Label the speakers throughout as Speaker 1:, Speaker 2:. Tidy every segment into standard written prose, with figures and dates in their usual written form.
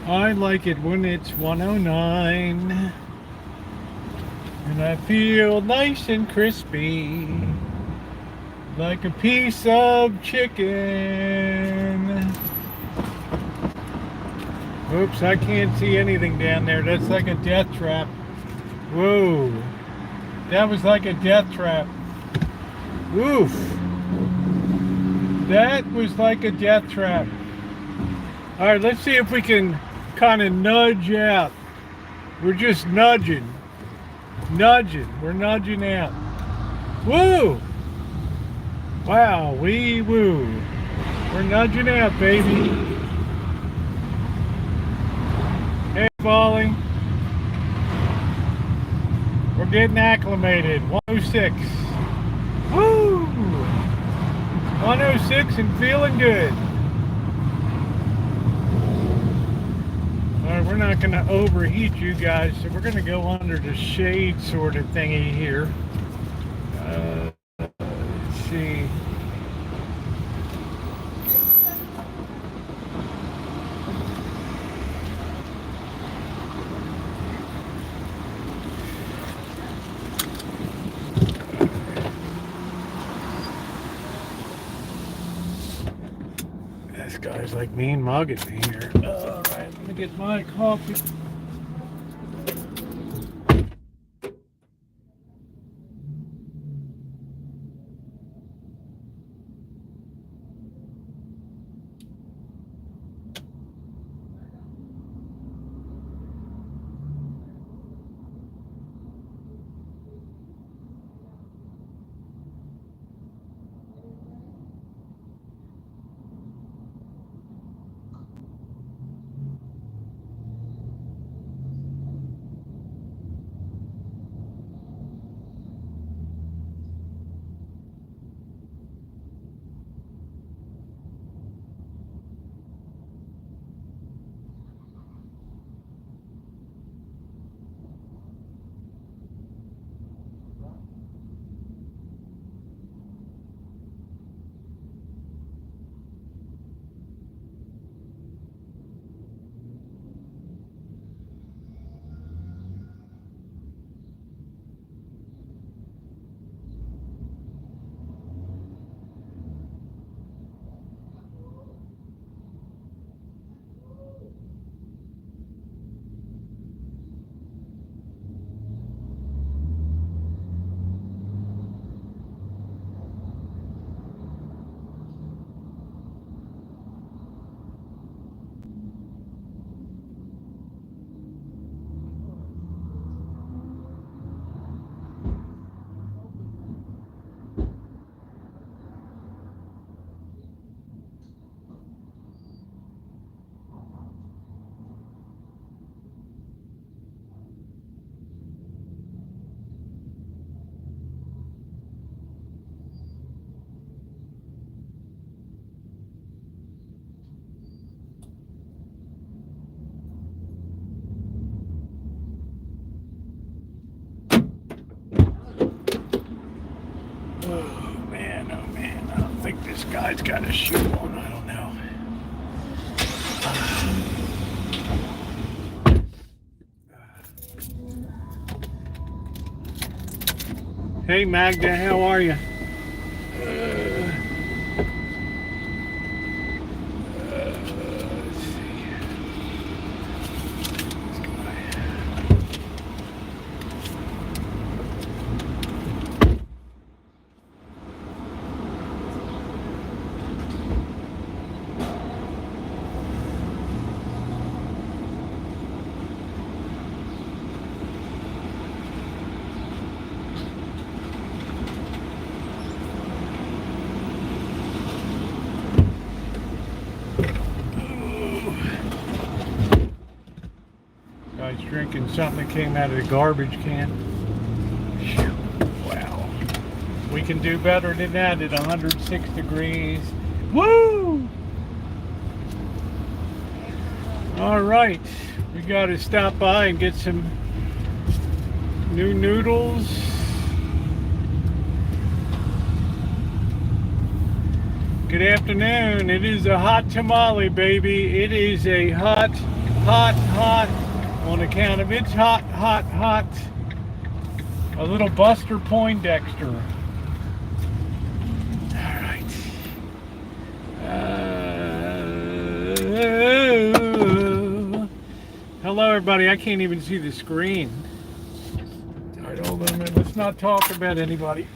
Speaker 1: I like it when it's 109 and I feel nice and crispy like a piece of chicken. Oops, I can't see anything down there. That's like a death trap. Whoa, that was like a death trap. Oof, that was like a death trap. All right, let's see if we can kind of nudge out. We're just nudging. We're nudging out. Woo! Wow, wee woo. We're nudging out, baby. Hey, Folly. We're getting acclimated. 106. Woo! 106 and feeling good. We're not going to overheat you guys, so we're going to go under the shade sort of thingy here. Let's see. This guy's like mean mugging me here. All right, let me get my coffee. Oh man, I don't think this guy's got a shoe on. I don't know. Hey Magda, how are you? Guy's drinking something that came out of the garbage can. Wow. We can do better than that at 106 degrees. Woo! All right. We got to stop by and get some new noodles. Good afternoon. It is a hot tamale, baby. It is a hot hot, hot. On account of it's hot, hot, hot. A little Buster Poindexter. All right. Hello, everybody. I can't even see the screen. All right, hold on a minute. Let's not talk about anybody.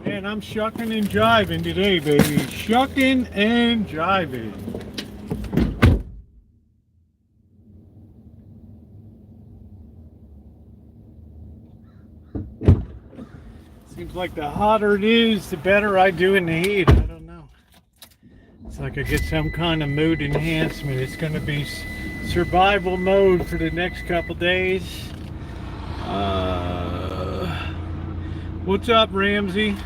Speaker 1: Man, I'm shucking and jiving today, baby. Shucking and jiving. Seems like the hotter it is, the better I do in the heat. I don't know. It's like I get some kind of mood enhancement. It's going to be survival mode for the next couple days. What's up, Ramsey?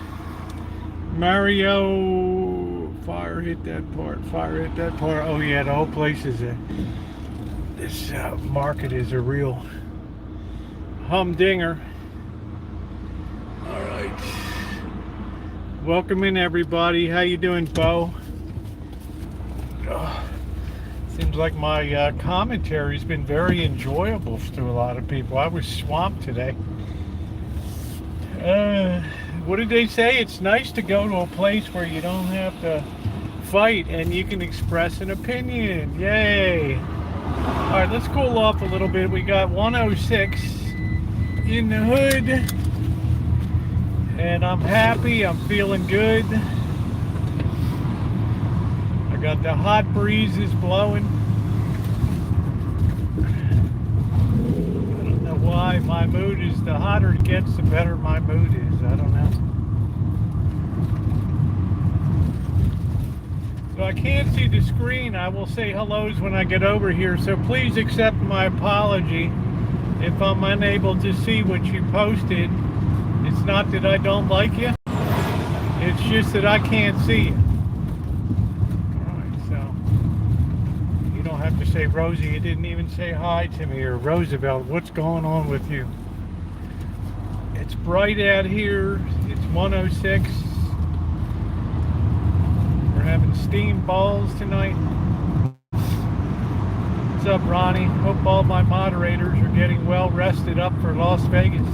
Speaker 1: Mario, fire hit that part. Fire hit that part. Oh yeah, the whole place is this market is a real humdinger. All right, welcome in everybody. How you doing, Bo? Seems like my commentary's been very enjoyable to a lot of people. I was swamped today. What did they say? It's nice to go to a place where you don't have to fight and you can express an opinion. Yay! All right, let's cool off a little bit. We got 106 in the hood, and I'm happy. I'm feeling good. I got the hot breezes blowing. I don't know why my mood is, the hotter it gets, the better my mood is. I don't know. So I can't see the screen. I will say hellos when I get over here, so please accept my apology if I'm unable to see what you posted. It's not that I don't like you, it's just that I can't see you. Alright, so you don't have to say, Rosie, you didn't even say hi to me, or Roosevelt, what's going on with you? It's bright out here. It's 106. We're having steam balls tonight. What's up, Ronnie? Hope all my moderators are getting well rested up for Las Vegas.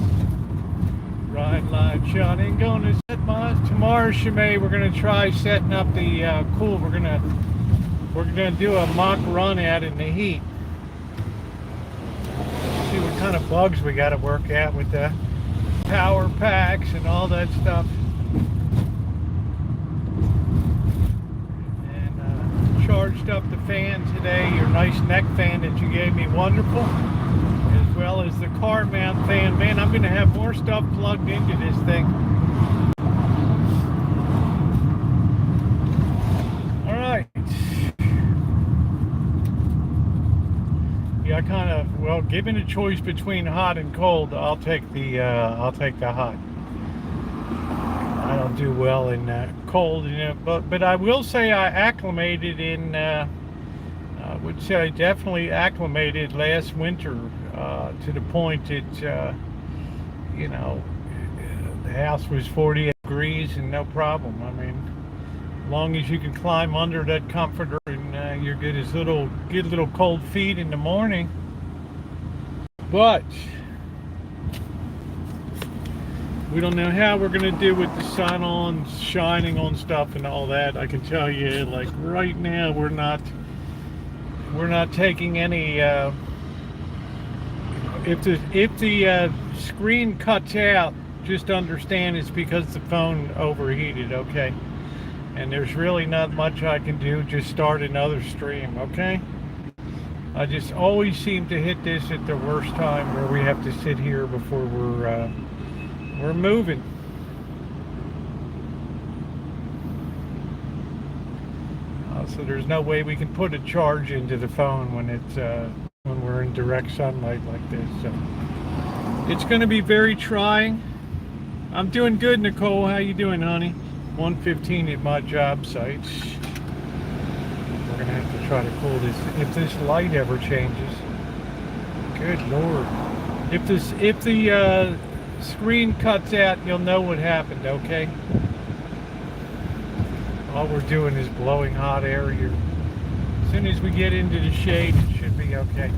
Speaker 1: Ride live, Sean. Ain't going to set my tomorrow, Shimei. We're gonna try setting up the cool. We're gonna do a mock run out in the heat. See what kind of bugs we got to work out with that. power packs and all that stuff. And charged up the fan today, your nice neck fan that you gave me, wonderful, as well as the car mount fan. Man, I'm going to have more stuff plugged into this thing. All right. Yeah, I kind of, well, given a choice between hot and cold, I'll take the hot. I don't do well in cold, but I will say I acclimated in. I would say I definitely acclimated last winter to the point that the house was 40 degrees and no problem. I mean, as long as you can climb under that comforter and you're good as get little cold feet in the morning. But we don't know how we're gonna do with the sun shining on stuff and all that. I can tell you, like right now, we're not taking any. If the screen cuts out, just understand it's because the phone overheated. Okay. And there's really not much I can do, just start another stream, okay? I just always seem to hit this at the worst time where we have to sit here before we're moving. So there's no way we can put a charge into the phone when we're in direct sunlight like this. So it's going to be very trying. I'm doing good, Nicole. How you doing, honey? 1:15 at my job site. We're gonna have to try to cool this if this light ever changes. Good Lord! If the screen cuts out, you'll know what happened. Okay. All we're doing is blowing hot air here. As soon as we get into the shade, it should be okay.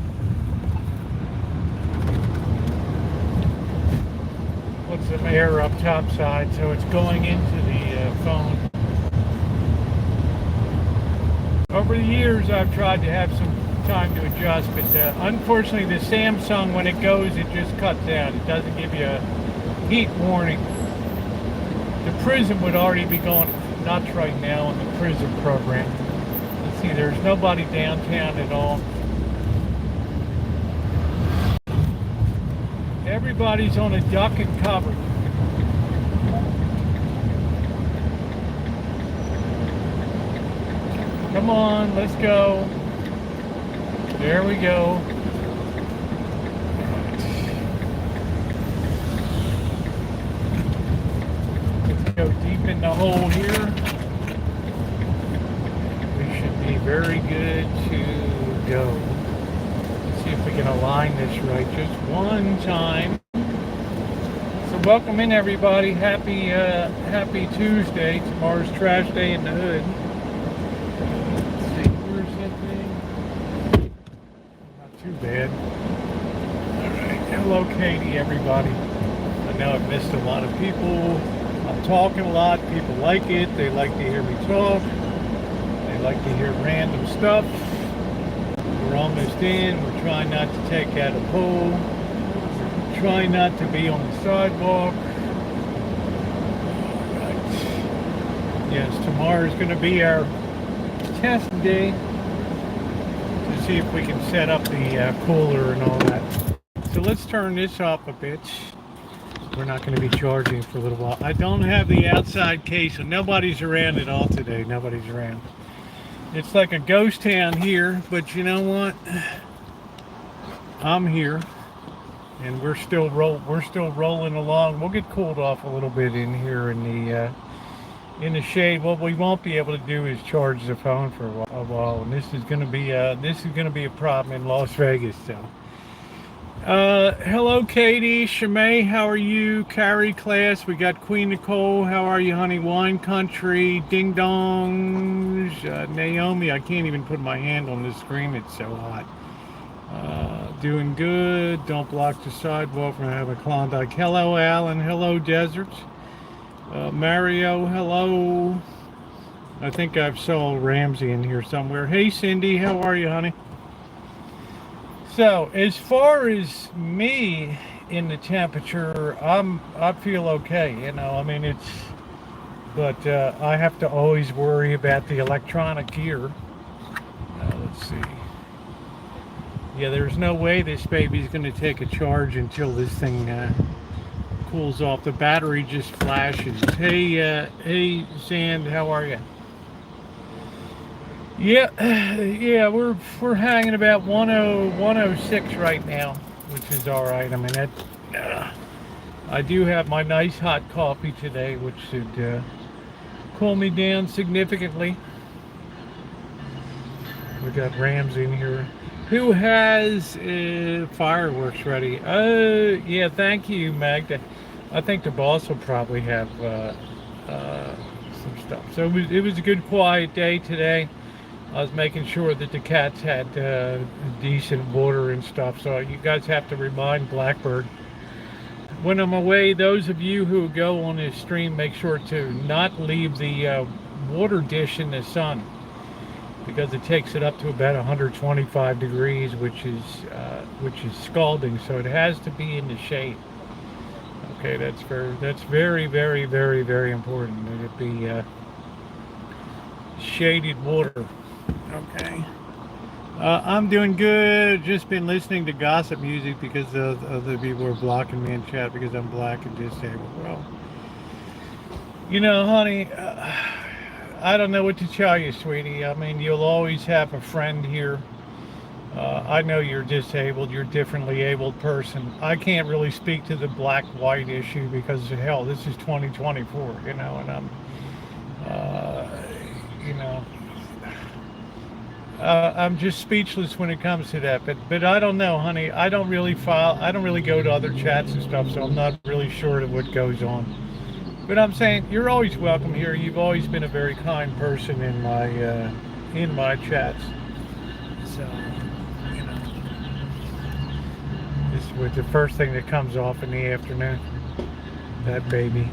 Speaker 1: Put some air up top side so it's going into the phone. Over the years I've tried to have some time to adjust, but unfortunately the Samsung, when it goes, it just cuts out. It doesn't give you a heat warning. The Prism would already be going nuts right now on the Prism program. Let's see, there's nobody downtown at all. Everybody's on a duck and cover. Come on, let's go. There we go. Let's go deep in the hole here. We should be very good to go. See if we can align this right just one time. So welcome in, everybody. Happy Tuesday. Tomorrow's trash day in the hood. Let's see, where's that thing? Not too bad. Alright, hello Katie, everybody. I know I've missed a lot of people. I'm talking a lot. People like it. They like to hear me talk. They like to hear random stuff. We're almost in. We're trying not to take out a pole. We're trying not to be on the sidewalk. Right. Yes, tomorrow is going to be our test day to see if we can set up the cooler and all that. So let's turn this up a bit. We're not going to be charging for a little while. I don't have the outside case, so nobody's around at all today. Nobody's around. It's like a ghost town here, but you know what? I'm here, and we're still rolling along. We'll get cooled off a little bit in here in the shade. What we won't be able to do is charge the phone for a while, and this is going to be a problem in Las Vegas. So, hello, Katie, Shimei, how are you? Carrie, class, we got Queen Nicole. How are you, honey? Wine Country, Ding Dongs, Naomi. I can't even put my hand on the screen. It's so hot. Doing good. Don't block the sidewalk. We're gonna have a Klondike. Hello, Alan. Hello, Deserts. Mario, hello. I think I've saw Ramsey in here somewhere. Hey, Cindy, how are you, honey? So, as far as me in the temperature, I feel okay. You know, I mean but I have to always worry about the electronic gear. Let's see. Yeah, there's no way this baby's going to take a charge until this thing cools off. The battery just flashes. Hey, Sand, how are you? Yeah, yeah, we're hanging about 106 right now, which is all right. I mean, I do have my nice hot coffee today, which should cool me down significantly. We got Rams in here. Who has fireworks ready? Yeah, thank you, Magda. I think the boss will probably have some stuff. So it was a good quiet day today. I was making sure that the cats had decent water and stuff. So you guys have to remind Blackbird. When I'm away, those of you who go on this stream, make sure to not leave the water dish in the sun, because it takes it up to about 125 degrees, which is scalding. So it has to be in the shade. Okay, that's very, very, very, very important that it be shaded water. Okay. I'm doing good. Just been listening to gossip music because other people are blocking me in chat because I'm black and disabled. Well, you know, honey, I don't know what to tell you, sweetie. I mean, you'll always have a friend here. I know you're disabled. You're a differently abled person. I can't really speak to the black-white issue because, hell, this is 2024, you know, and I'm, you know, I'm just speechless when it comes to that. But I don't know, honey. I don't really go to other chats and stuff, so I'm not really sure of what goes on. But I'm saying you're always welcome here. You've always been a very kind person in my chats. So, you know, this was the first thing that comes off in the afternoon. That baby.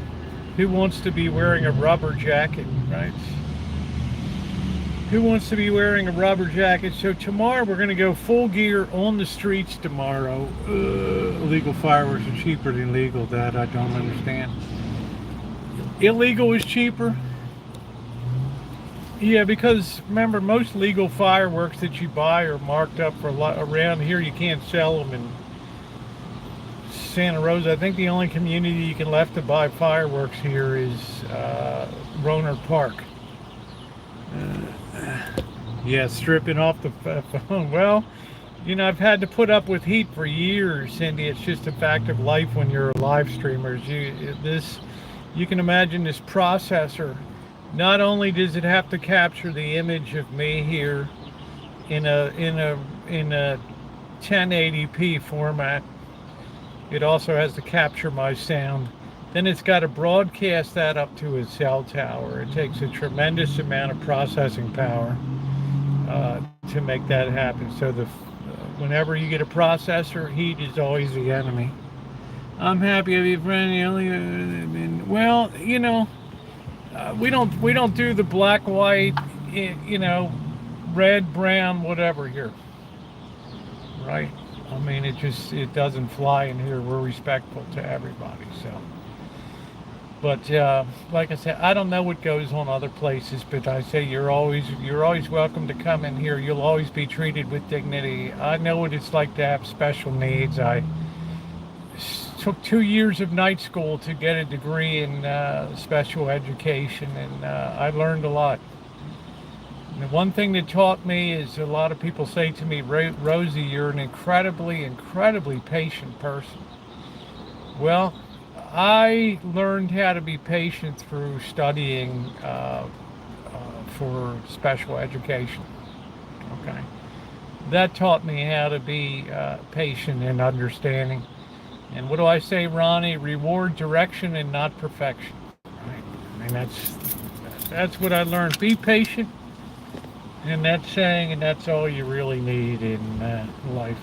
Speaker 1: Who wants to be wearing a rubber jacket, right? Who wants to be wearing a rubber jacket? So tomorrow we're going to go full gear on the streets tomorrow. Illegal fireworks are cheaper than legal. That I don't understand. Illegal is cheaper? Yeah, because remember, most legal fireworks that you buy are marked up for a lot. Around here you can't sell them in Santa Rosa. I think the only community you can left to buy fireworks here is Roner Park. Yeah, stripping off the phone. Well, you know, I've had to put up with heat for years, Cindy. It's just a fact of life when you're live streamers. You can imagine this processor. Not only does it have to capture the image of me here in a 1080p format, it also has to capture my sound. Then it's got to broadcast that up to a cell tower. It takes a tremendous amount of processing power to make that happen. So whenever you get a processor, heat is always the enemy. I'm happy to be a friend. Well, you know, we don't do the black, white, you know, red, brown, whatever here, right? I mean, it doesn't fly in here. We're respectful to everybody. So, but like I said, I don't know what goes on other places, but I say you're always welcome to come in here. You'll always be treated with dignity. I know what it's like to have special needs. I took 2 years of night school to get a degree in special education, and I learned a lot. And the one thing that taught me is a lot of people say to me, Rosie, you're an incredibly, incredibly patient person. Well, I learned how to be patient through studying for special education. Okay, that taught me how to be patient and understanding. And what do I say, Ronnie? Reward direction and not perfection. Right? I mean, that's what I learned. Be patient, and that's saying, and that's all you really need in life.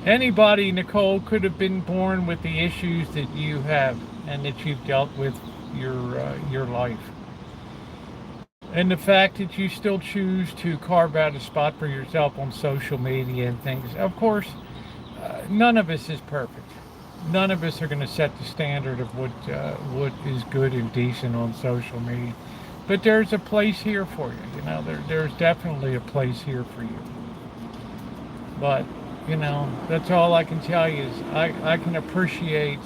Speaker 1: Anybody, Nicole, could have been born with the issues that you have and that you've dealt with your life. And the fact that you still choose to carve out a spot for yourself on social media and things. Of course, none of us is perfect. none of us are going to set the standard of what is good and decent on social media. But there's a place here for you. You know, there's definitely a place here for you. But you know, that's all I can tell you is I can appreciate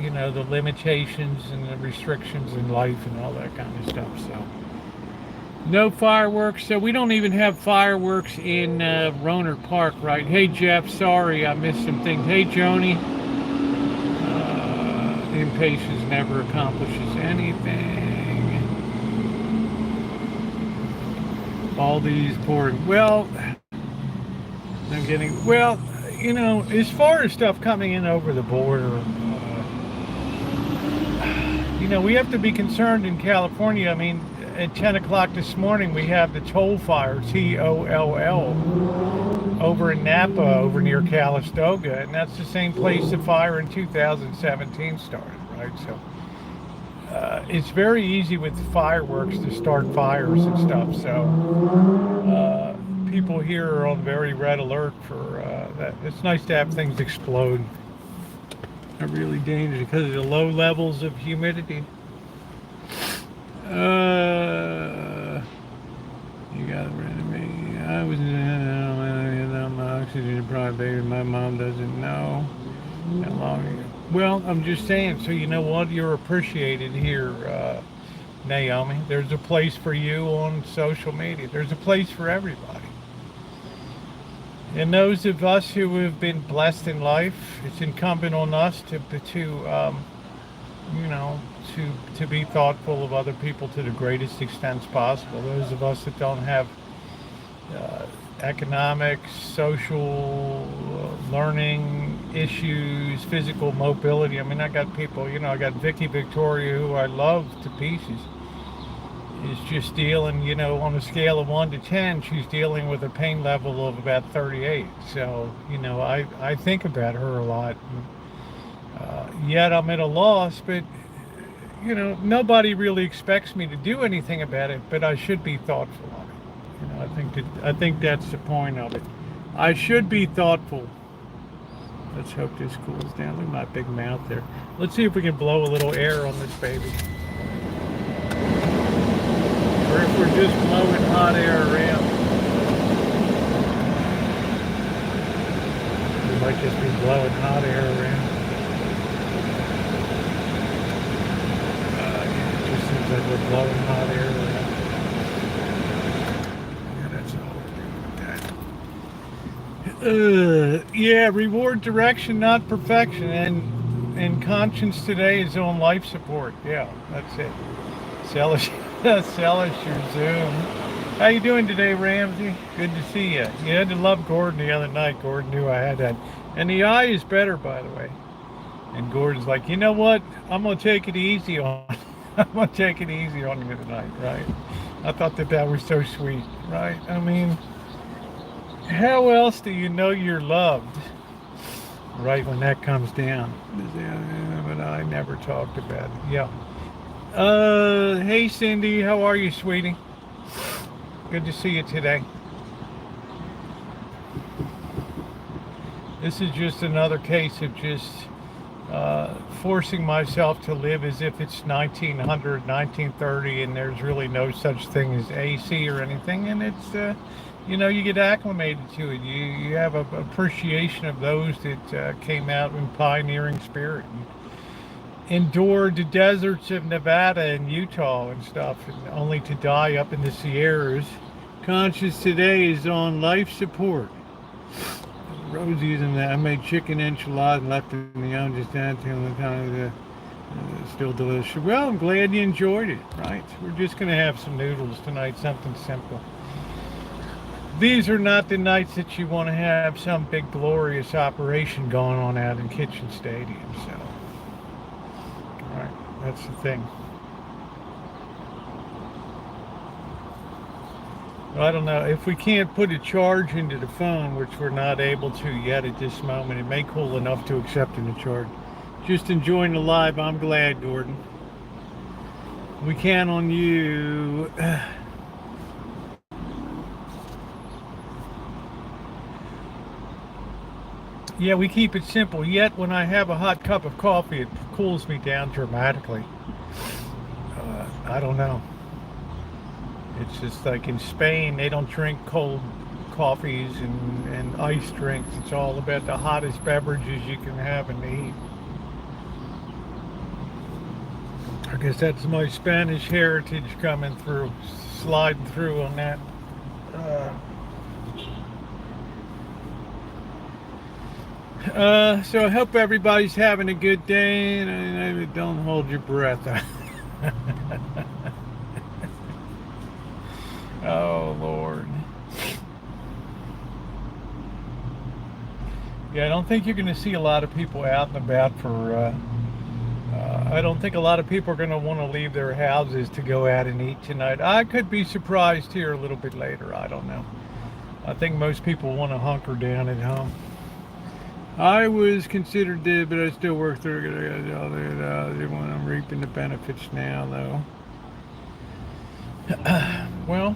Speaker 1: you know, the limitations and the restrictions in life and all that kind of stuff. So no fireworks. So we don't even have fireworks in Roner Park, right? Hey Jeff, sorry I missed some things. Hey Joni, impatience never accomplishes anything. All these poor, well, I'm getting, well, you know, as far as stuff coming in over the border, you know, we have to be concerned in California. I mean, at 10 o'clock this morning, we have the toll fire, Toll, over in Napa, over near Calistoga, and that's the same place the fire in 2017 started, right? So it's very easy with fireworks to start fires and stuff. So people here are on very red alert for that. It's nice to have things explode. They're really dangerous because of the low levels of humidity. You got rid of me. I was my oxygen deprived baby. My mom doesn't know how long ago. Well, I'm just saying. So you know what? You're appreciated here, Naomi. There's a place for you on social media. There's a place for everybody. And those of us who have been blessed in life, it's incumbent on us to you know, to be thoughtful of other people to the greatest extent possible. Those of us that don't have economic, social, learning issues, physical mobility. I mean, I got people, you know, I got Vicky Victoria, who I love to pieces, is just dealing, you know, on a scale of 1 to 10, she's dealing with a pain level of about 38. So, you know, I think about her a lot. Yet I'm at a loss, but you know, nobody really expects me to do anything about it, but I should be thoughtful of it. You know, I think that's the point of it. I should be thoughtful. Let's hope this cools down. Look at my big mouth there. Let's see if we can blow a little air on this baby. Or if we're just blowing hot air around. We might just be blowing hot air around. That we're blowing hot air around. Yeah, that's all we're doing with that. Yeah, reward direction, not perfection. And conscience today is on life support. Yeah, that's it. Sell us your Zoom. How you doing today, Ramsey? Good to see you. You had to love Gordon the other night. Gordon knew I had that. And the eye is better, by the way. And Gordon's like, you know what? I'm going to take it easy on I'm going to take it easy on you tonight, right? I thought that was so sweet, right? I mean, how else do you know you're loved, right, when that comes down? But I never talked about it. Yeah. Hey, Cindy, how are you, sweetie? Good to see you today. This is just another case of just forcing myself to live as if it's 1900, 1930, and there's really no such thing as AC or anything. And it's, you know, you get acclimated to it. You have an appreciation of those that came out in pioneering spirit and endured the deserts of Nevada and Utah and stuff, and only to die up in the Sierras. Conscious today is on life support. Rosie's and I made chicken enchiladas and left them in the oven just down till the time still delicious. Well, I'm glad you enjoyed it, right? We're just going to have some noodles tonight, something simple. These are not the nights that you want to have some big glorious operation going on out in Kitchen Stadium. So, all right, that's the thing. I don't know, if we can't put a charge into the phone, which we're not able to yet at this moment, it may cool enough to accept a charge. Just enjoying the live. I'm glad, Gordon. We count on you. Yeah, we keep it simple. Yet when I have a hot cup of coffee, it cools me down dramatically. I don't know. It's just like in Spain, they don't drink cold coffees and ice drinks. It's all about the hottest beverages you can have in the heat. I guess that's my Spanish heritage coming through, sliding through on that. So I hope everybody's having a good day, and don't hold your breath. Oh, Lord. Yeah, I don't think you're going to see a lot of people out and about for, I don't think a lot of people are going to want to leave their houses to go out and eat tonight. I could be surprised here a little bit later. I don't know. I think most people want to hunker down at home. I was considered dead, but I still work through it. I'm reaping the benefits now, though. Well,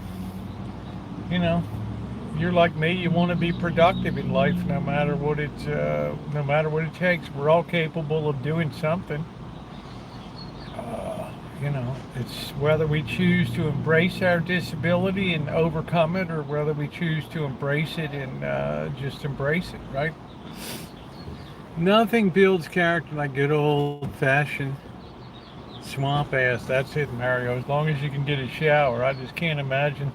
Speaker 1: you know, you're like me. You want to be productive in life, no matter what it takes. We're all capable of doing something. You know, it's whether we choose to embrace our disability and overcome it, or whether we choose to embrace it and just embrace it, right? Nothing builds character like good old-fashioned swamp ass. That's it, Mario. As long as you can get a shower. I just can't imagine.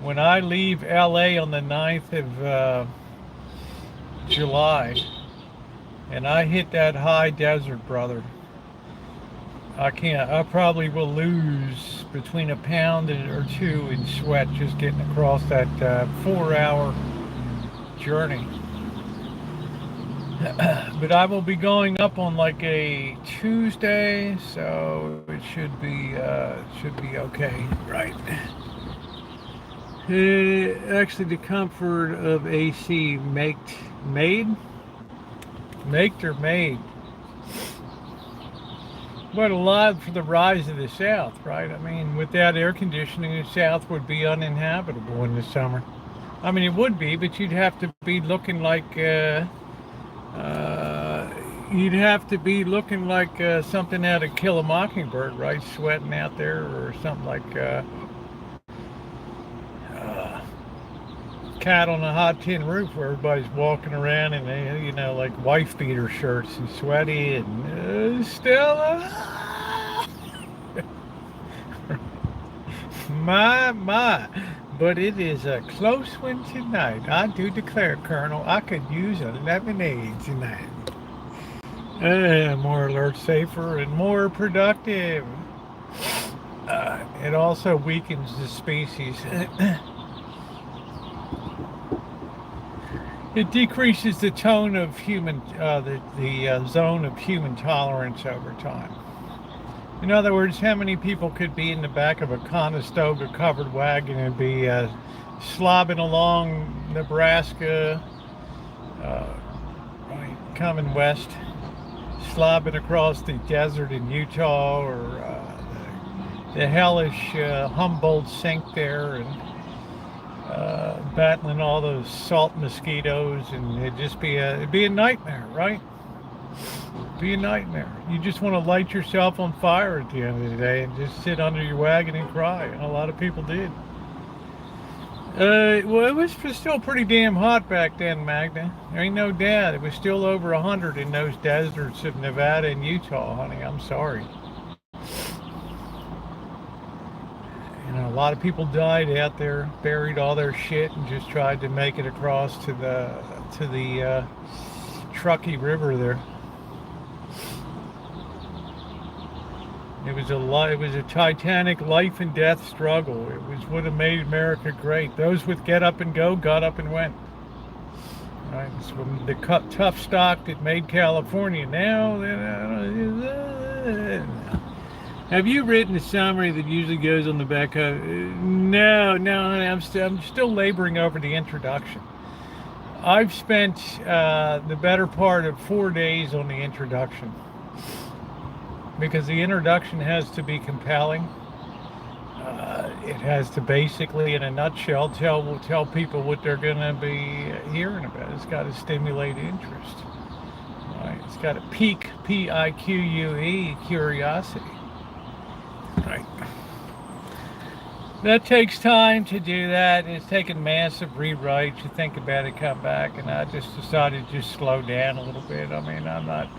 Speaker 1: When I leave LA on the 9th of July and I hit that high desert, brother, I can't. I probably will lose between a pound or two in sweat just getting across that 4-hour journey. But I will be going up on like a Tuesday, so it should be okay, right? Actually, the comfort of AC made? What a lot for the rise of the South, right? I mean, without air conditioning, the South would be uninhabitable in the summer. I mean, it would be, but you'd have to be looking like something out of Kill a Mockingbird, right? Sweating out there, or something like Cat on a Hot Tin Roof, where everybody's walking around in, like wife beater shirts and sweaty and Stella. my. But it is a close one tonight. I do declare, Colonel, I could use a lemonade tonight. More alert, safer, and more productive. It also weakens the species. It decreases the tone of human, the zone of human tolerance over time. In other words, how many people could be in the back of a Conestoga-covered wagon and be slobbing along Nebraska, coming west, slobbing across the desert in Utah, or the hellish Humboldt sink there, and battling all those salt mosquitoes, and it'd be a nightmare, right? Be a nightmare. You just want to light yourself on fire at the end of the day and just sit under your wagon and cry. And a lot of people did. Well, it was still pretty damn hot back then, Magda. There ain't no doubt. It was still over 100 in those deserts of Nevada and Utah, honey. I'm sorry. A lot of people died out there, buried all their shit, and just tried to make it across to the Truckee River there. It was a titanic life and death struggle. It was what made America great. Those with get up and go got up and went. Right? It's the tough stock that made California. Now, have you written a summary that usually goes on the back of? No, I'm still laboring over the introduction. I've spent the better part of 4 days on the introduction, because the introduction has to be compelling. It has to basically, in a nutshell, tell people what they're going to be hearing about. It's got to stimulate interest. Right? It's got to pique, P-I-Q-U-E, curiosity. Right. That takes time to do that. It's taken massive rewrites. You think about it, come back, and I just decided to just slow down a little bit. I mean, I'm not,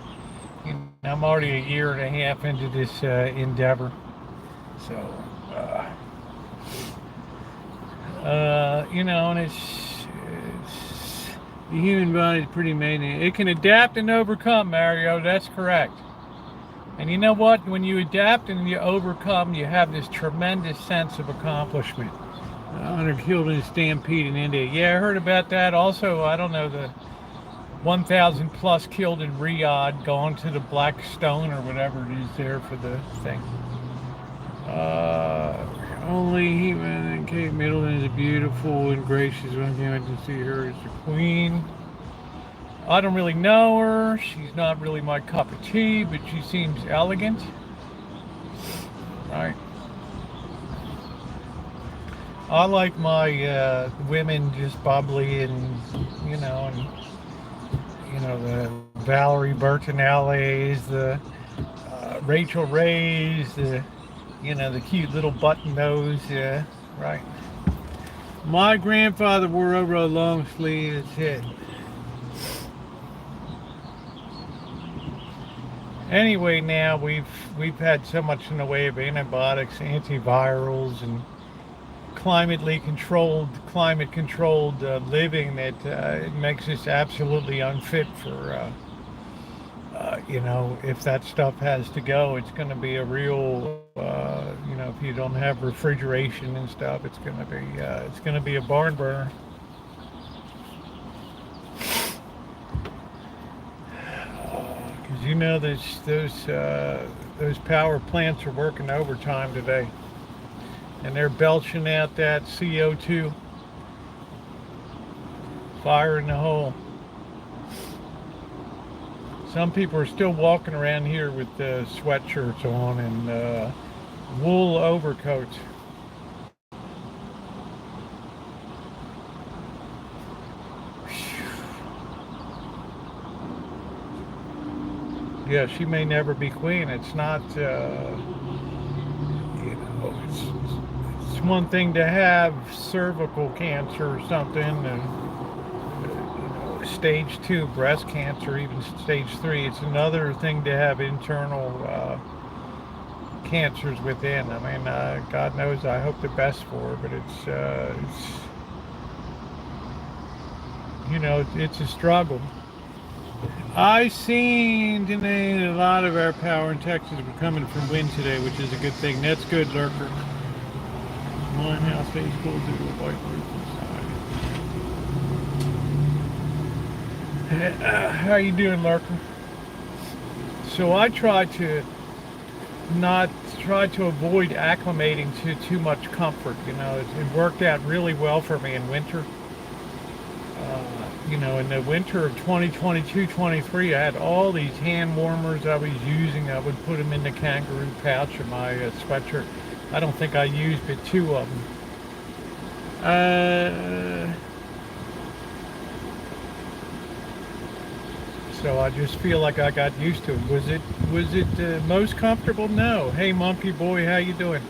Speaker 1: I'm already a year and a half into this endeavor, so and it's the human body is pretty amazing. It can adapt and overcome, Mario. That's correct. And you know what? When you adapt and you overcome, you have this tremendous sense of accomplishment. 100 killed in a stampede in India. Yeah, I heard about that. Also, I don't know, the 1,000 plus killed in Riyadh, gone to the Black Stone or whatever it is there for the thing. Only human in Kate Middleton is beautiful and gracious. One thing I can see her as the queen. I don't really know her. She's not really my cup of tea, but she seems elegant. Right. I like my women just bubbly and, the Valerie Bertinelli's, the Rachel Ray's, the cute little button nose. Yeah, right. My grandfather wore over a long sleeve. That's it. Anyway, now we've had so much in the way of antibiotics, antivirals, and climate controlled living that it makes us absolutely unfit for if that stuff has to go, it's going to be a real if you don't have refrigeration and stuff, it's going to be a barn burner. Those power plants are working overtime today, and they're belching out that CO2, fire in the hole. Some people are still walking around here with sweatshirts on and wool overcoats. Yeah, she may never be queen. It's not, it's one thing to have cervical cancer or something, and stage 2 breast cancer, even stage 3. It's another thing to have internal cancers within. I mean, God knows, I hope the best for her, but it's a struggle. I seen today a lot of our power in Texas were coming from wind today, which is a good thing. That's good, Lurker. My house stays cool to the white roof inside. How you doing, Lurker? So I try to avoid acclimating to too much comfort. It worked out really well for me in winter. In the winter of 2022-23, I had all these hand warmers I was using. I would put them in the kangaroo pouch of my sweatshirt. I don't think I used but 2 of them. So I just feel like I got used to it. Was it most comfortable? No. Hey, monkey boy, how you doing?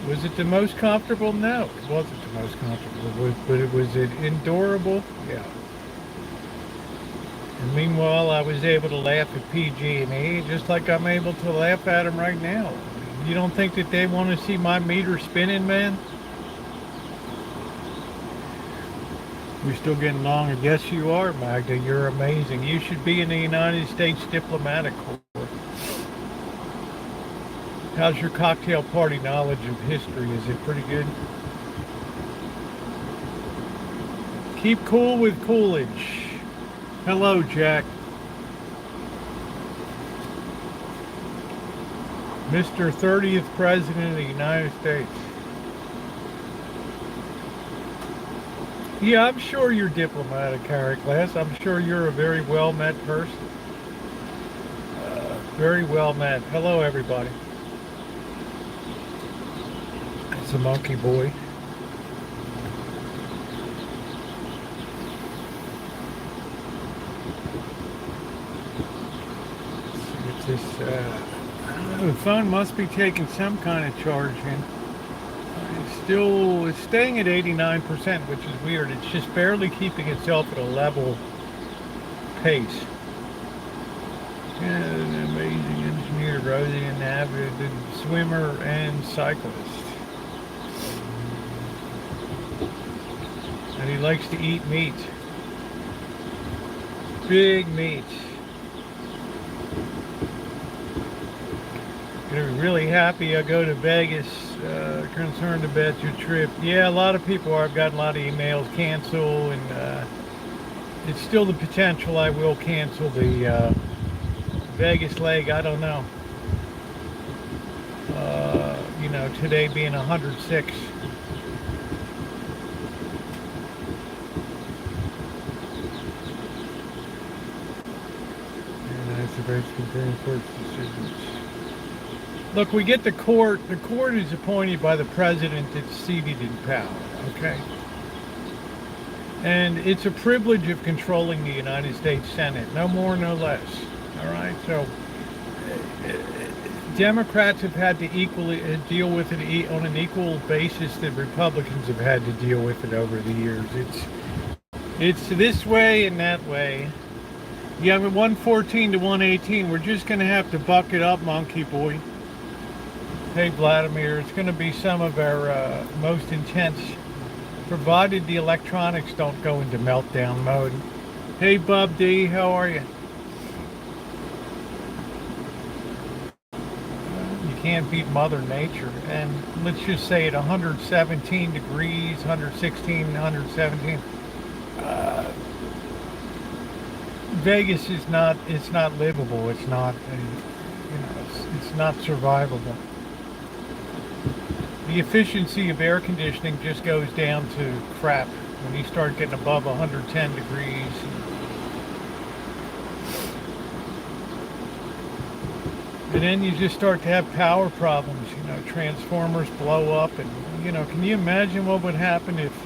Speaker 1: Was it the most comfortable? No, it wasn't the most comfortable, but was it endurable? Yeah. And meanwhile, I was able to laugh at PG&E just like I'm able to laugh at them right now. You don't think that they want to see my meter spinning, man? We're still getting along, and yes, you are, Magda. You're amazing. You should be in the United States Diplomatic Corps. How's your cocktail party knowledge of history? Is it pretty good? Keep cool with Coolidge. Hello, Jack. Mr. 30th President of the United States. Yeah, I'm sure you're diplomatic, Harry Class. I'm sure you're a very well-met person. Very well-met. Hello, everybody. That's a monkey boy. It's this, I don't know, the phone must be taking some kind of charge in. It's staying at 89%, which is weird. It's just barely keeping itself at a level pace. Yeah, an amazing engineer, Rosie, an avid swimmer and cyclist. And he likes to eat meat. Big meat. Gonna be really happy I go to Vegas. Concerned about your trip. Yeah, a lot of people are. I've gotten a lot of emails, cancel, and it's still the potential I will cancel the Vegas leg. I don't know. You know, today being 106. And that's a very important decisions. Look, we get the court. The court is appointed by the president. It's seated in power, okay? And it's a privilege of controlling the United States Senate, no more, no less, all right? So Democrats have had to equally deal with it on an equal basis that Republicans have had to deal with it over the years. It's this way and that way. Yeah, I'm at 114 to 118. We're just going to have to buck it up, monkey boy. Hey, Vladimir, it's going to be some of our most intense, provided the electronics don't go into meltdown mode. Hey, Bub D, how are you? You can't beat Mother Nature. And let's just say at 117 degrees, 116, 117, Vegas is not, it's not livable. It's not, you know, it's not survivable. The efficiency of air conditioning just goes down to crap when you start getting above 110 degrees. And then you just start to have power problems, you know, transformers blow up, and, you know, can you imagine what would happen if,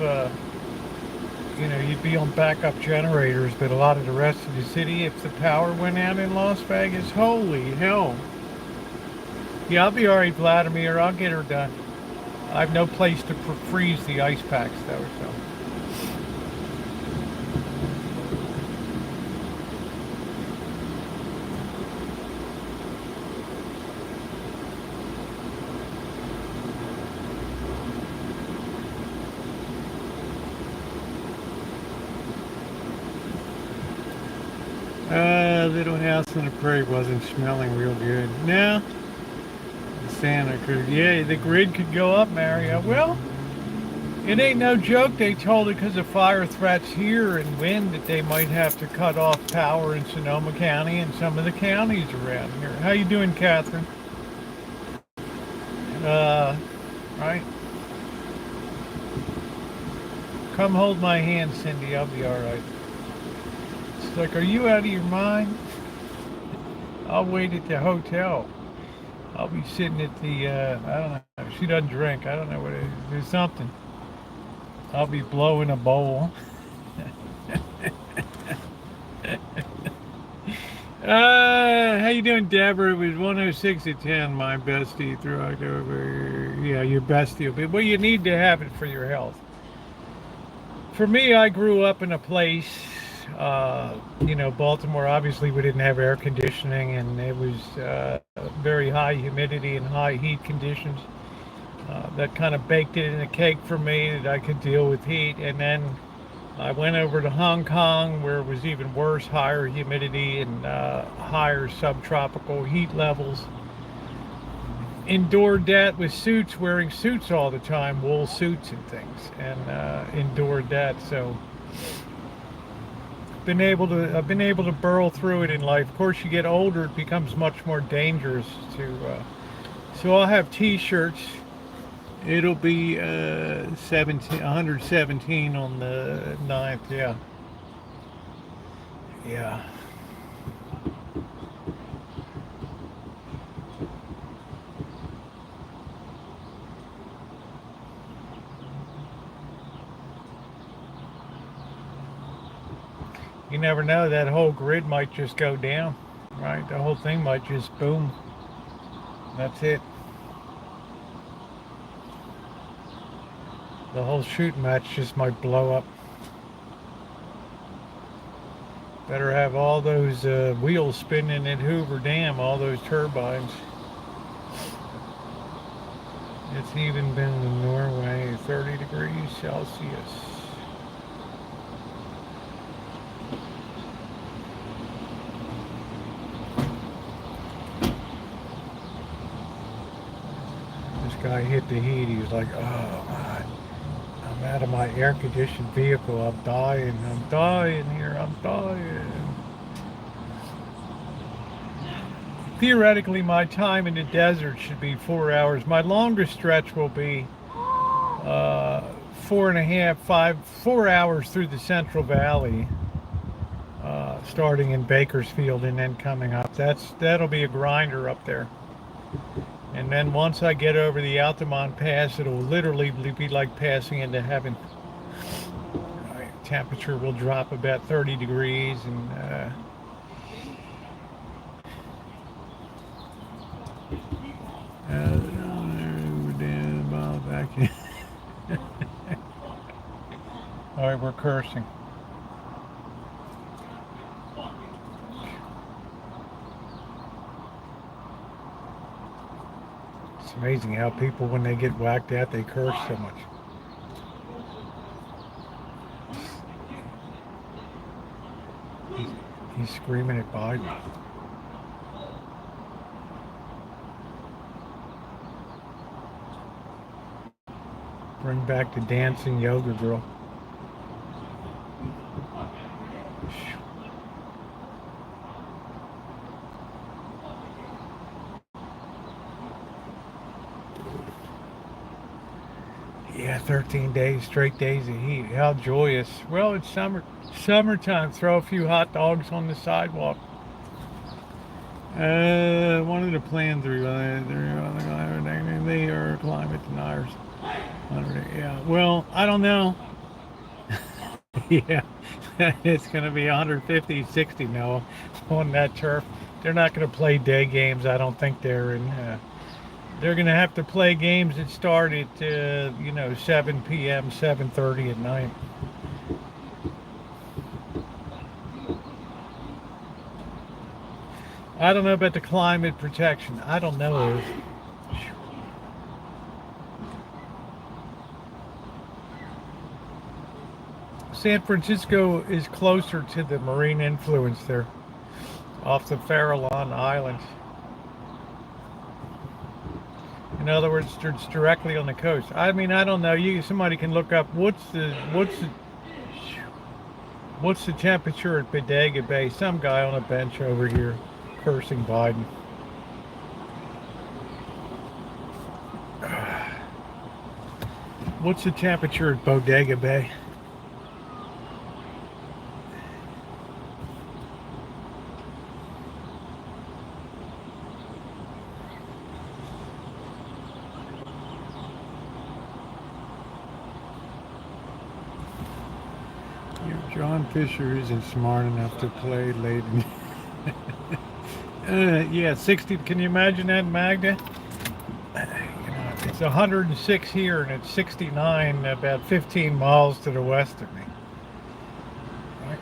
Speaker 1: you know, you'd be on backup generators, but a lot of the rest of the city, if the power went out in Las Vegas, holy hell. Yeah, I'll be all right, Vladimir, I'll get her done. I have no place to freeze the ice packs, though, so. Little House on the Prairie wasn't smelling real good. No. Santa could, yeah, the grid could go up, Mario. Well, it ain't no joke. They told it because of fire threats here and wind that they might have to cut off power in Sonoma County and some of the counties around here. How you doing, Catherine? Right? Come hold my hand, Cindy. I'll be all right. It's like, are you out of your mind? I'll wait at the hotel. I'll be sitting at the, I don't know, she doesn't drink, I don't know what it is, there's something. I'll be blowing a bowl. How you doing, Deborah? It was 106 at 10, my bestie through October. Yeah, your bestie. Well, you need to have it for your health. For me, I grew up in a place, you know, Baltimore, obviously we didn't have air conditioning, and it was very high humidity and high heat conditions. That kind of baked it in a cake for me that I could deal with heat. And then I went over to Hong Kong, where it was even worse, higher humidity and higher subtropical heat levels. Endured that with suits, wearing suits all the time, wool suits and things, and endured that. So I've been able to burrow through it in life. Of course, you get older, it becomes much more dangerous to. So I'll have T-shirts. It'll be 117 on the 9th. Yeah. Yeah. You never know, that whole grid might just go down, right? The whole thing might just boom. That's it. The whole shooting match just might blow up. Better have all those wheels spinning at Hoover Dam, all those turbines. It's even been in Norway, 30 degrees Celsius. This guy hit the heat. He was like, oh my, I'm out of my air-conditioned vehicle. I'm dying here, I'm dying. Theoretically, my time in the desert should be 4 hours. My longest stretch will be 4 hours through the Central Valley, starting in Bakersfield and then coming up. That'll be a grinder up there. And then once I get over the Altamont Pass, it'll literally be like passing into heaven. Temperature will drop about 30 degrees and all right, we're cursing. It's amazing how people, when they get whacked out, they curse so much. He's screaming at Biden. Bring back the dancing yoga girl. Yeah, 13 days, straight days of heat. How joyous. Well, it's summertime. Throw a few hot dogs on the sidewalk. One of the plans, they are climate deniers. Yeah, well, I don't know. Yeah, it's going to be 150, 60 now on that turf. They're not going to play day games. I don't think they're in. They're going to have to play games that start at, 7 p.m., 7:30 at night. I don't know about the climate protection. I don't know. San Francisco is closer to the marine influence there, off the Farallon Islands. In other words, it's directly on the coast. I mean, I don't know. Somebody can look up what's the temperature at Bodega Bay. Some guy on a bench over here cursing Biden. What's the temperature at Bodega Bay? John Fisher isn't smart enough to play late. Yeah, 60. Can you imagine that, Magda? It's 106 here and it's 69 about 15 miles to the west of me. Right?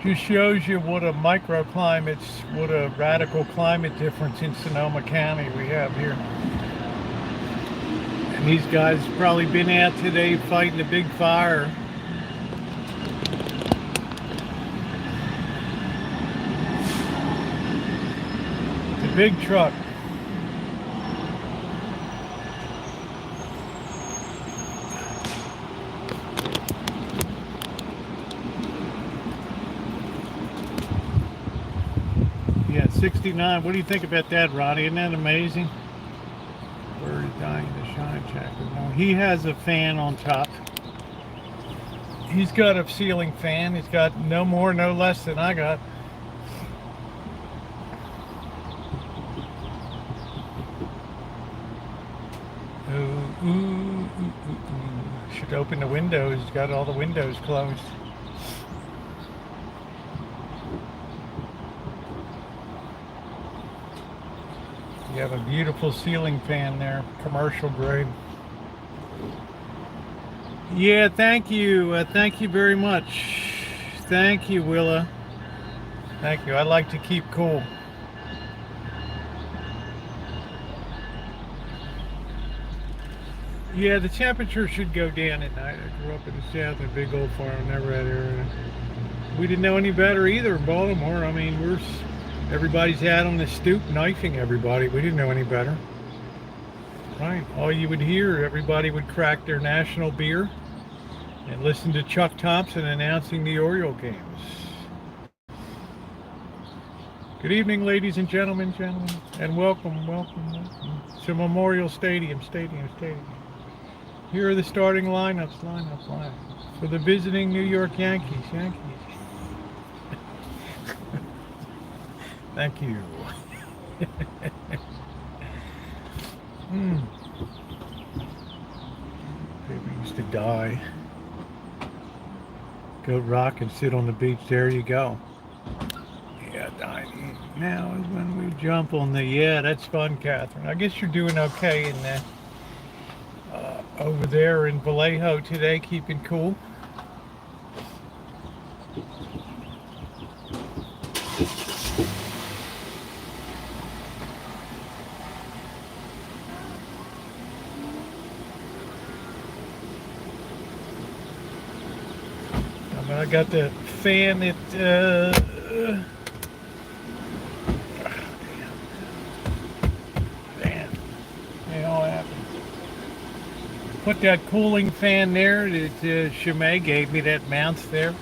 Speaker 1: Just shows you what a microclimates, what a radical climate difference in Sonoma County we have here. And these guys have probably been out today fighting a big fire. The big truck. Yeah, 69. What do you think about that, Ronnie? Isn't that amazing? Bird is dying to shine, checker. No, he has a fan on top. He's got a ceiling fan. He's got no more, no less than I got. to open the windows. He's got all the windows closed. You have a beautiful ceiling fan there, commercial grade. Yeah, thank you. Thank you very much. Thank you, Willa. Thank you. I like to keep cool. Yeah, the temperature should go down at night. I grew up in the south in a big old farm, never had air. We didn't know any better either in Baltimore. I mean, everybody's out on the stoop knifing everybody. We didn't know any better. Right. All you would hear, everybody would crack their national beer and listen to Chuck Thompson announcing the Oriole games. Good evening, ladies and gentlemen, and welcome to Memorial Stadium. Here are the starting lineups. For the visiting New York Yankees. Thank you. Baby used to die. Go rock and sit on the beach. There you go. Yeah, dying. Now is when we jump on the. Yeah, that's fun, Catherine. I guess you're doing okay in the. Over there in Vallejo today, keeping cool. I got the fan that. Damn. It all happened. Put that cooling fan there that Chimay gave me, that mounts there.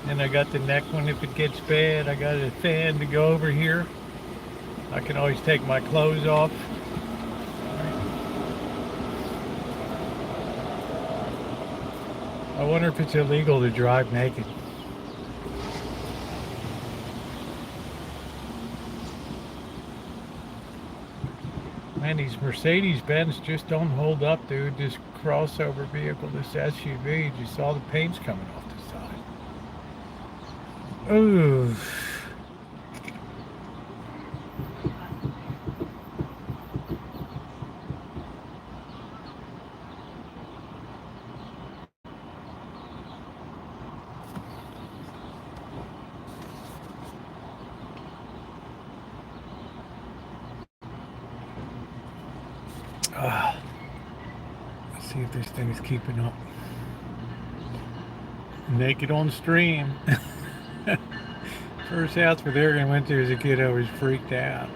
Speaker 1: And I got the neck one if it gets bad. I got a fan to go over here. I can always take my clothes off. I wonder if it's illegal to drive naked. Man, these Mercedes-Benz just don't hold up, dude. This crossover vehicle, this SUV, you saw the paint's coming off the side. Ooh. Let's see if this thing is keeping up. Naked on stream. First house where they went to as a kid, I was freaked out.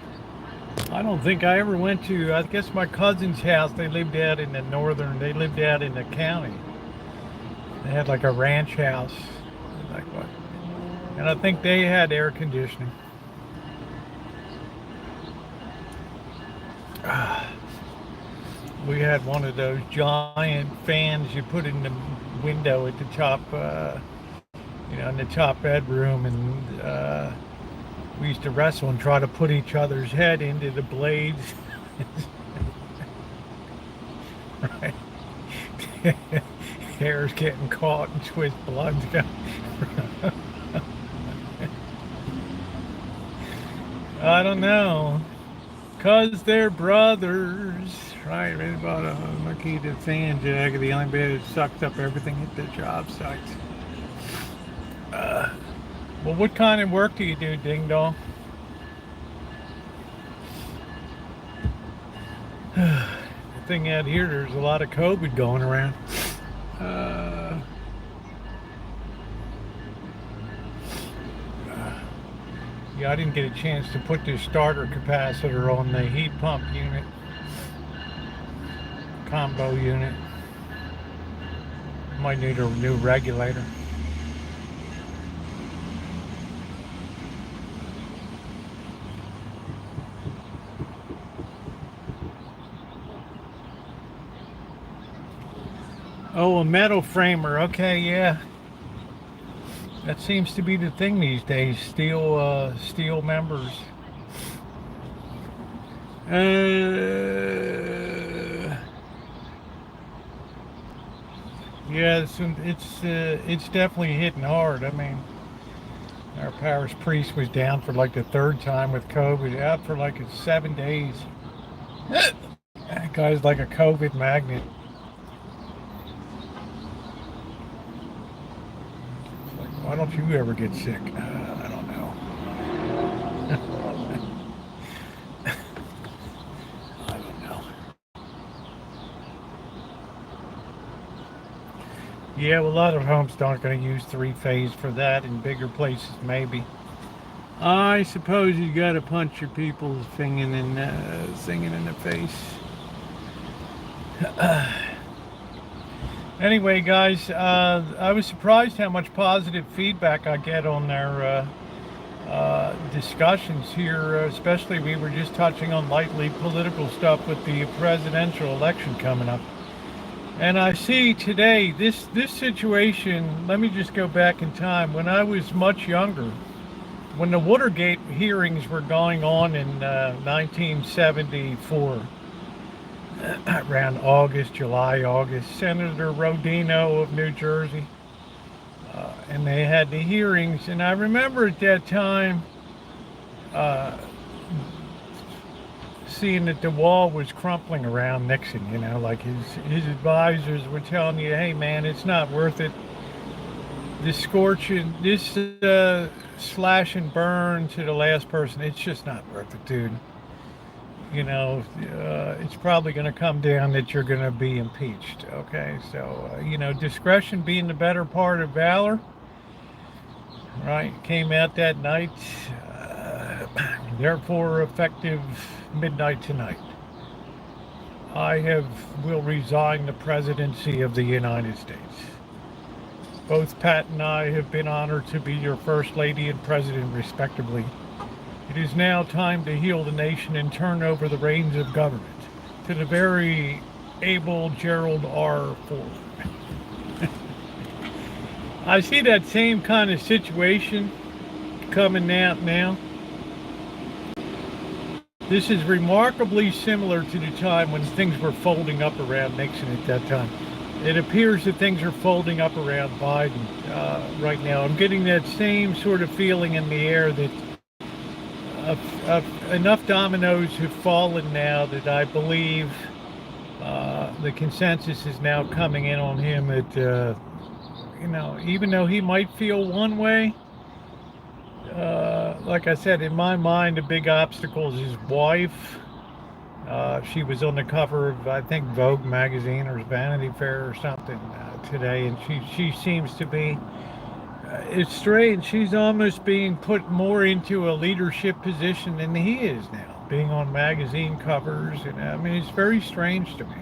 Speaker 1: I don't think I ever went to, I guess my cousin's house, they lived out in the they lived out in the county. They had like a ranch house. Like what? And I think they had air conditioning. We had one of those giant fans you put in the window at the top, in the top bedroom, and we used to wrestle and try to put each other's head into the blades. Right. Hair's getting caught and twist, blood's going. I don't know. 'Cause they're brothers. Right, right about a monkey to fan jag, the only bit that sucks up everything at the job site. Well, what kind of work do you do, Ding Dong? The thing out here, there's a lot of COVID going around. Yeah, I didn't get a chance to put this starter capacitor on the heat pump unit. Combo unit. Might need a new regulator. Oh, a metal framer. Okay, yeah. That seems to be the thing these days. Steel members. Yeah, it's definitely hitting hard. I mean, our parish priest was down for like the third time with COVID, out for like 7 days. That guy's like a COVID magnet. It's like, why don't you ever get sick? I don't know. I don't know. Yeah, well, a lot of homes aren't going to use three-phase for that. In bigger places, maybe. I suppose you got to punch your people singing in the face. Anyway, guys, I was surprised how much positive feedback I get on their discussions here. Especially, we were just touching on lightly political stuff with the presidential election coming up. And I see today this situation. Let me just go back in time when I was much younger. When the Watergate hearings were going on in 1974, around August, Senator Rodino of New Jersey, and they had the hearings. And I remember at that time seeing that the wall was crumpling around Nixon. You know, like his advisors were telling you, "Hey, man, it's not worth it. This scorching, this slash and burn to the last person, it's just not worth it, dude. You know, it's probably going to come down that you're going to be impeached." Okay, so, you know, discretion being the better part of valor, right? Came out that night, therefore effective midnight tonight. Will resign the presidency of the United States. Both Pat and I have been honored to be your First Lady and President, respectively. It is now time to heal the nation and turn over the reins of government to the very able Gerald R. Ford. I see that same kind of situation coming out now. This is remarkably similar to the time when things were folding up around Nixon at that time. It appears that things are folding up around Biden right now. I'm getting that same sort of feeling in the air that enough dominoes have fallen now that I believe the consensus is now coming in on him that, you know, even though he might feel one way, like I said, in my mind, the big obstacle is his wife. She was on the cover of, I think, Vogue magazine or Vanity Fair or something today, and she seems to be, it's strange, she's almost being put more into a leadership position than he is now, being on magazine covers, and I mean, it's very strange to me.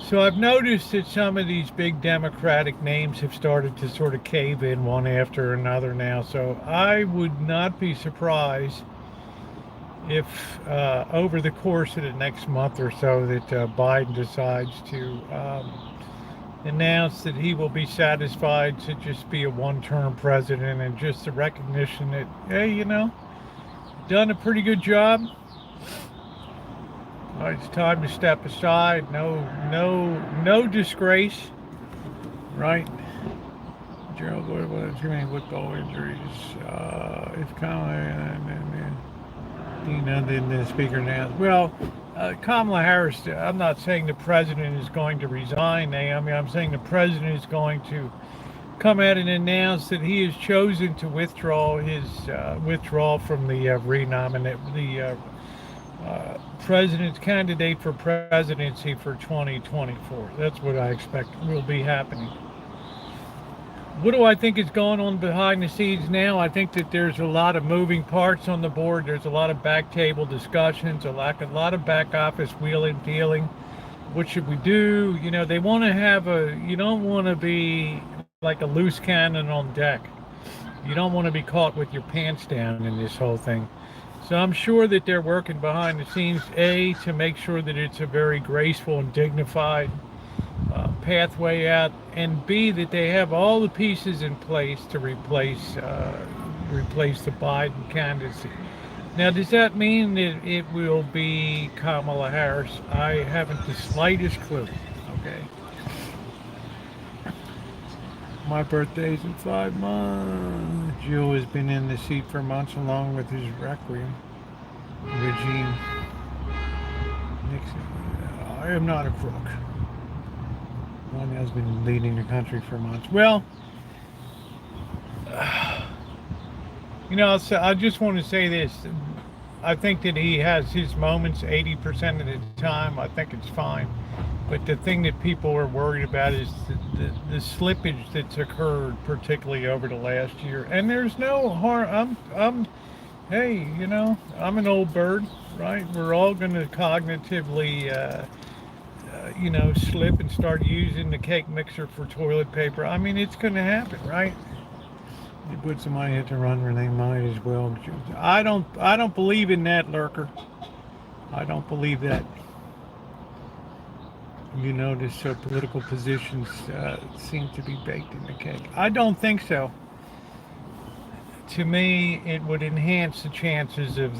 Speaker 1: So I've noticed that some of these big Democratic names have started to sort of cave in one after another now, so I would not be surprised if over the course of the next month or so that Biden decides to announce that he will be satisfied to just be a one-term president, and just the recognition that, hey, you know, done a pretty good job. It's time to step aside. No disgrace, right? Gerald, what too many football injuries? If Kamala then the speaker now. Well, Kamala Harris. I'm not saying the president is going to resign, Naomi. I'm saying the president is going to come out and announce that he has chosen to withdraw from the president's candidate for presidency for 2024. That's what I expect will be happening. What do I think is going on behind the scenes now? I think that there's a lot of moving parts on the board. There's a lot of back table discussions, a lot of back office wheeling, dealing. What should we do? You know, they want to have you don't want to be like a loose cannon on deck. You don't want to be caught with your pants down in this whole thing. So I'm sure that they're working behind the scenes, A, to make sure that it's a very graceful and dignified pathway out, and B, that they have all the pieces in place to replace the Biden candidacy. Now, does that mean that it will be Kamala Harris? I haven't the slightest clue. Okay. My birthday's in 5 months. Jill has been in the seat for months along with his requiem regime. Nixon. I am not a crook. One has been leading the country for months. Well, I just want to say this. I think that he has his moments 80% of the time. I think it's fine. But the thing that people are worried about is the slippage that's occurred, particularly over the last year. And there's no harm. Hey, I'm an old bird, right? We're all going to cognitively, slip and start using the cake mixer for toilet paper. I mean, it's going to happen, right? You put somebody hit the run where they might as well. I don't believe in that, lurker. I don't believe that. Notice political positions seem to be baked in the cake. I don't think so. To me, it would enhance the chances of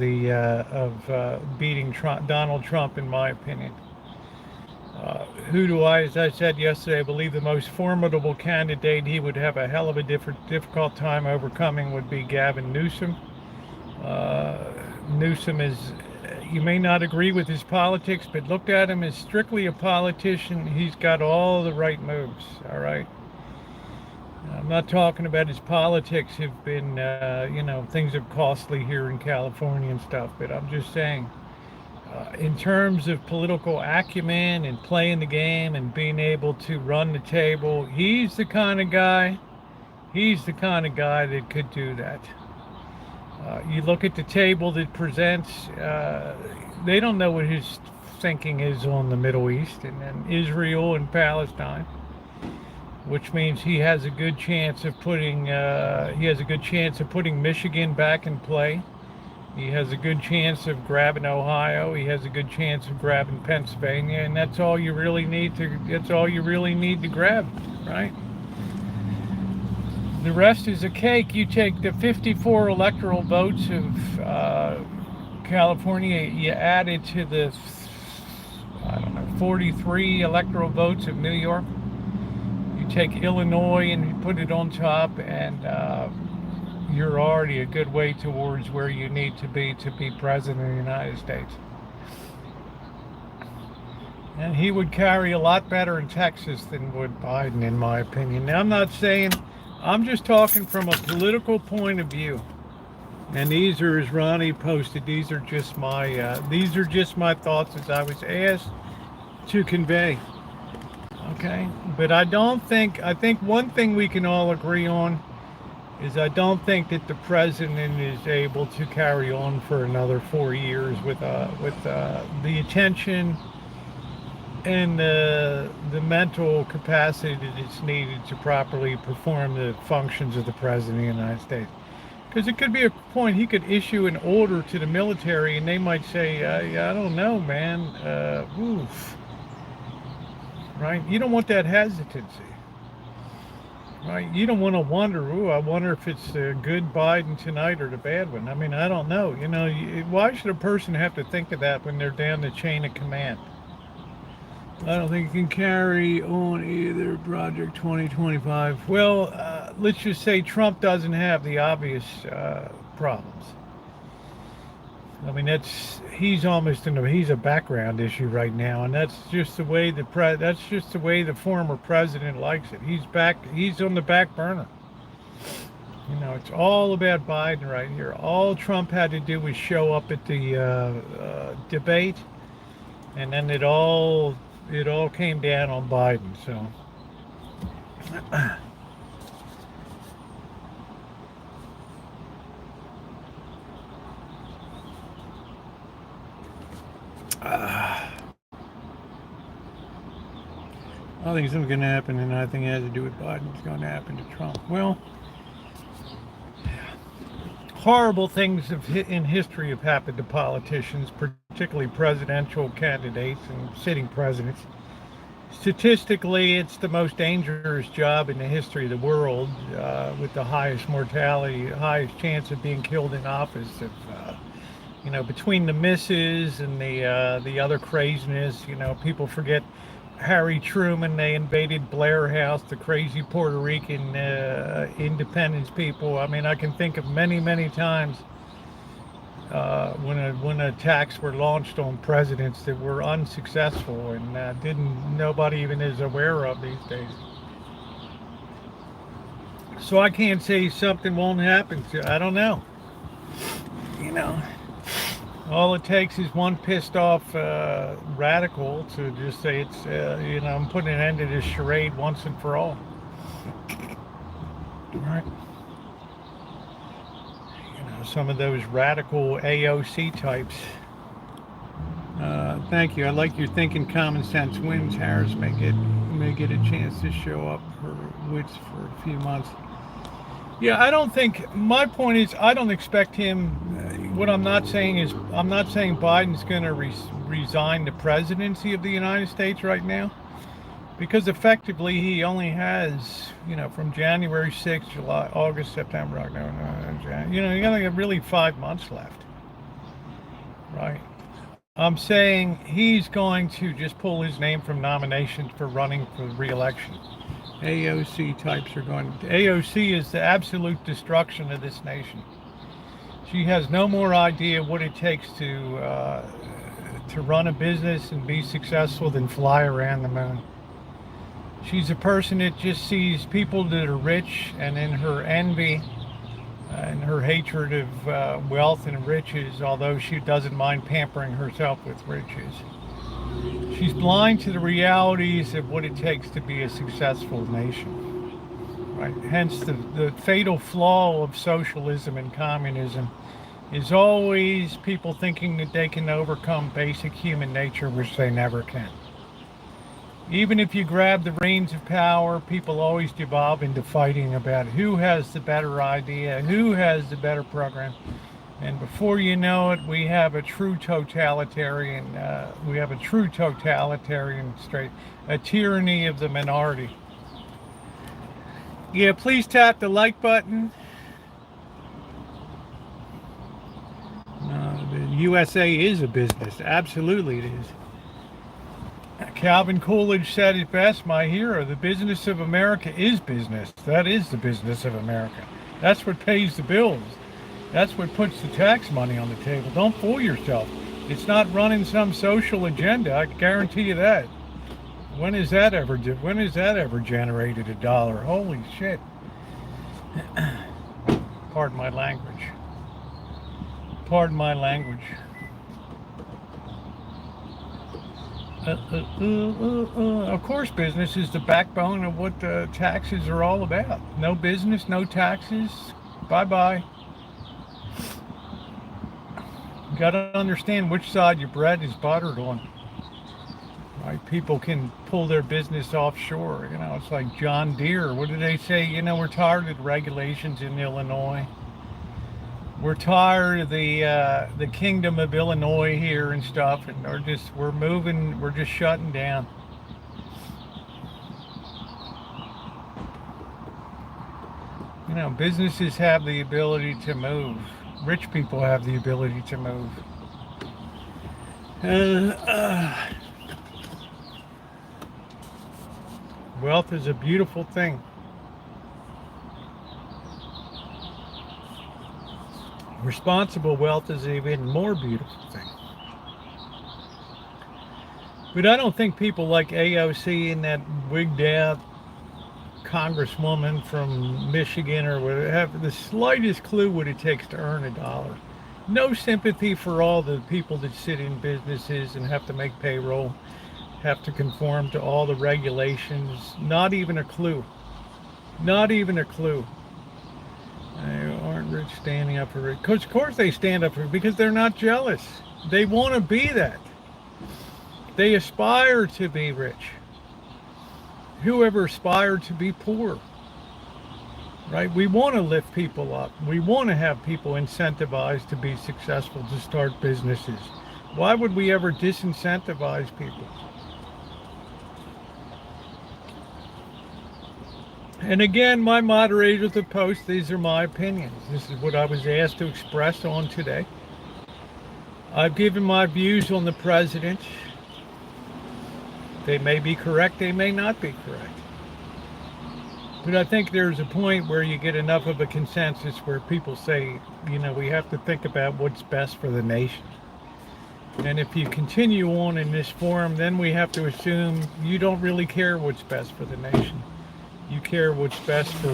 Speaker 1: beating Donald Trump, in my opinion. Who do I, as I said yesterday, believe the most formidable candidate he would have a hell of a difficult time overcoming would be Gavin Newsom. Newsom is, you may not agree with his politics, but look at him as strictly a politician. He's got all the right moves, all right? I'm not talking about his politics have been, things are costly here in California and stuff, but I'm just saying, in terms of political acumen and playing the game and being able to run the table, he's the kind of guy that could do that. You look at the table that presents, they don't know what his thinking is on the Middle East and then Israel and Palestine, which means he has a good chance of putting Michigan back in play. He has a good chance of grabbing Ohio. He has a good chance of grabbing Pennsylvania, and that's all you really need to grab, right? The rest is a cake. You take the 54 electoral votes of California, you add it to the 43 electoral votes of New York. You take Illinois and you put it on top, and you're already a good way towards where you need to be president of the United States. And he would carry a lot better in Texas than would Biden, in my opinion. Now, I'm just talking from a political point of view. And these are, as Ronnie posted, these are just my thoughts as I was asked to convey. Okay? But I think one thing we can all agree on is I don't think that the president is able to carry on for another 4 years with the attention and the mental capacity that is needed to properly perform the functions of the president of the United States. Because it could be a point he could issue an order to the military and they might say, I don't know, man, oof. Right? You don't want that hesitancy. Right? You don't want to wonder, I wonder if it's the good Biden tonight or the bad one. I mean, I don't know. Why should a person have to think of that when they're down the chain of command? I don't think you can carry on either Project 2025. Well, let's just say Trump doesn't have the obvious problems. I mean, he's a background issue right now, and that's just the way the former president likes it. He's on the back burner. It's all about Biden right here. All Trump had to do was show up at the debate, and then it all came down on Biden. So. I think something's going to happen, and I think it has to do with Biden. It's going to happen to Trump. Well, horrible things in history have happened to politicians, particularly presidential candidates and sitting presidents. Statistically, it's the most dangerous job in the history of the world, with the highest mortality, highest chance of being killed in office. Between the misses and the other craziness, people forget Harry Truman, they invaded Blair House, the crazy Puerto Rican independence people. I mean, I can think of many, many times when attacks were launched on presidents that were unsuccessful and didn't nobody even is aware of these days. So I can't say something won't happen. I don't know. You know, all it takes is one pissed off radical to just say it's I'm putting an end to this charade once and for all. All right. Some of those radical AOC types. Thank you. I like your thinking common sense wins. Harris may get a chance to show up for Wits for a few months. Yeah, I don't think, my point is, I don't expect him, what I'm not saying is, I'm not saying Biden's going to resign the presidency of the United States right now, because effectively he only has, from January 6th, July, August, September, October, you got really 5 months left, right? I'm saying he's going to just pull his name from nominations for running for re-election. AOC types are going. AOC is the absolute destruction of this nation. She has no more idea what it takes to run a business and be successful than fly around the moon. She's a person that just sees people that are rich, and in her envy and her hatred of wealth and riches, although she doesn't mind pampering herself with riches, she's blind to the realities of what it takes to be a successful nation, right? Hence the fatal flaw of socialism and communism is always people thinking that they can overcome basic human nature, which they never can. Even if you grab the reins of power, people always devolve into fighting about who has the better idea, who has the better program. And before you know it, we have a true totalitarian, a tyranny of the minority. Yeah, please tap the like button. The USA is a business. Absolutely it is. Calvin Coolidge said it best, my hero. The business of America is business. That is the business of America. That's what pays the bills. That's what puts the tax money on the table. Don't fool yourself. It's not running some social agenda. I guarantee you that. When has that ever generated a dollar? Holy shit. Pardon my language. Pardon my language. Of course, business is the backbone of what the taxes are all about. No business, no taxes. Bye-bye. You got to understand which side your bread is buttered on. Right? People can pull their business offshore. It's like John Deere. What do they say? We're tired of the regulations in Illinois. We're tired of the kingdom of Illinois here and stuff, and we're just shutting down. Businesses have the ability to move. Rich people have the ability to move. Wealth is a beautiful thing. Responsible wealth is an even more beautiful thing. But I don't think people like AOC and that wigged out congresswoman from Michigan or whatever have the slightest clue what it takes to earn $1. No sympathy for all the people that sit in businesses and have to make payroll, have to conform to all the regulations. Not even a clue. Not even a clue. They aren't rich standing up for rich. Of course they stand up for it because they're not jealous. They want to be that. They aspire to be rich. Whoever aspired to be poor, right? We want to lift people up. We want to have people incentivized to be successful, to start businesses. Why would we ever disincentivize people? And again, my moderators of the post, these are my opinions. This is what I was asked to express on today. I've given my views on the president. They may be correct, they may not be correct. But I think there's a point where you get enough of a consensus where people say, you know, we have to think about what's best for the nation. And if you continue on in this form, then we have to assume you don't really care what's best for the nation. You care what's best for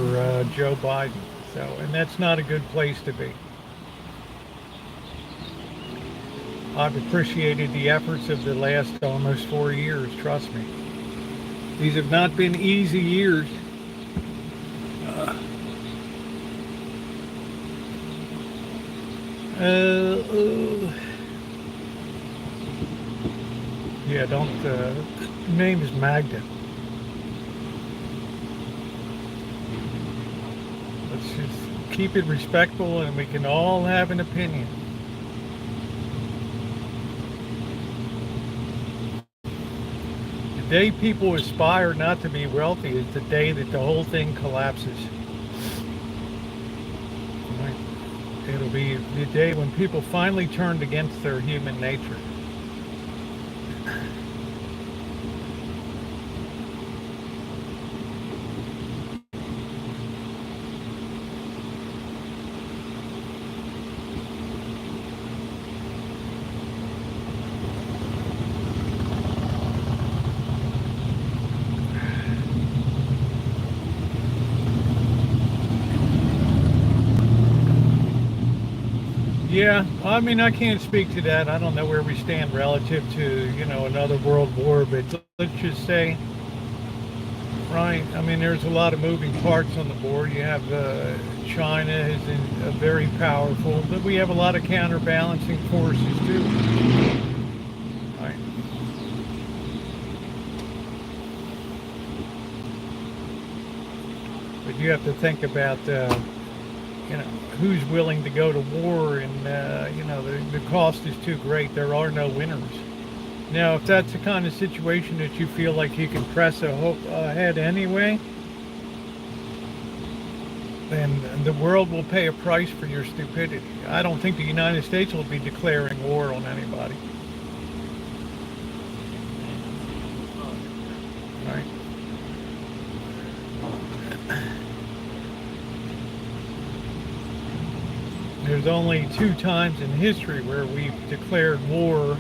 Speaker 1: Joe Biden. So, and that's not a good place to be. I've appreciated the efforts of the last almost 4 years, trust me. These have not been easy years. Yeah, don't, name is Magda. Let's just keep it respectful and we can all have an opinion. The day people aspire not to be wealthy is the day that the whole thing collapses. It'll be the day when people finally turned against their human nature. Yeah, I mean, I can't speak to that. I don't know where we stand relative to, you know, another world war, but let's just say, right, I mean, there's a lot of moving parts on the board. You have China is very powerful, but we have a lot of counterbalancing forces too. Right. But you have to think about, you know, who's willing to go to war, and you know, the cost is too great. There are no winners. Now, if that's the kind of situation that you feel like you can press ahead anyway, then the world will pay a price for your stupidity. I don't think the United States will be declaring war on anybody. Right? There's only 2 times in history where we've declared war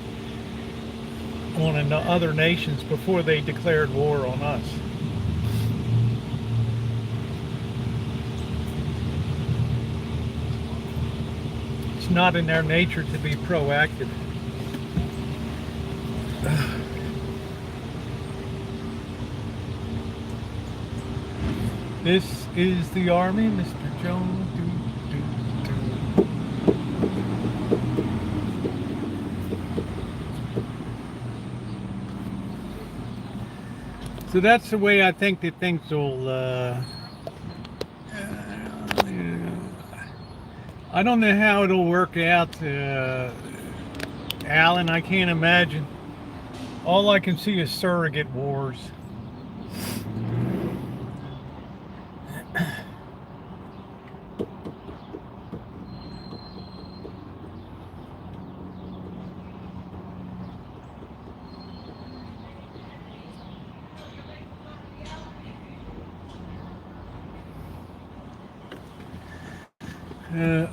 Speaker 1: on other nations before they declared war on us. It's not in their nature to be proactive. This is the Army, Mr. Jones. So that's the way I think that things will, I don't know how it'll work out, Alan, I can't imagine. All I can see is surrogate wars.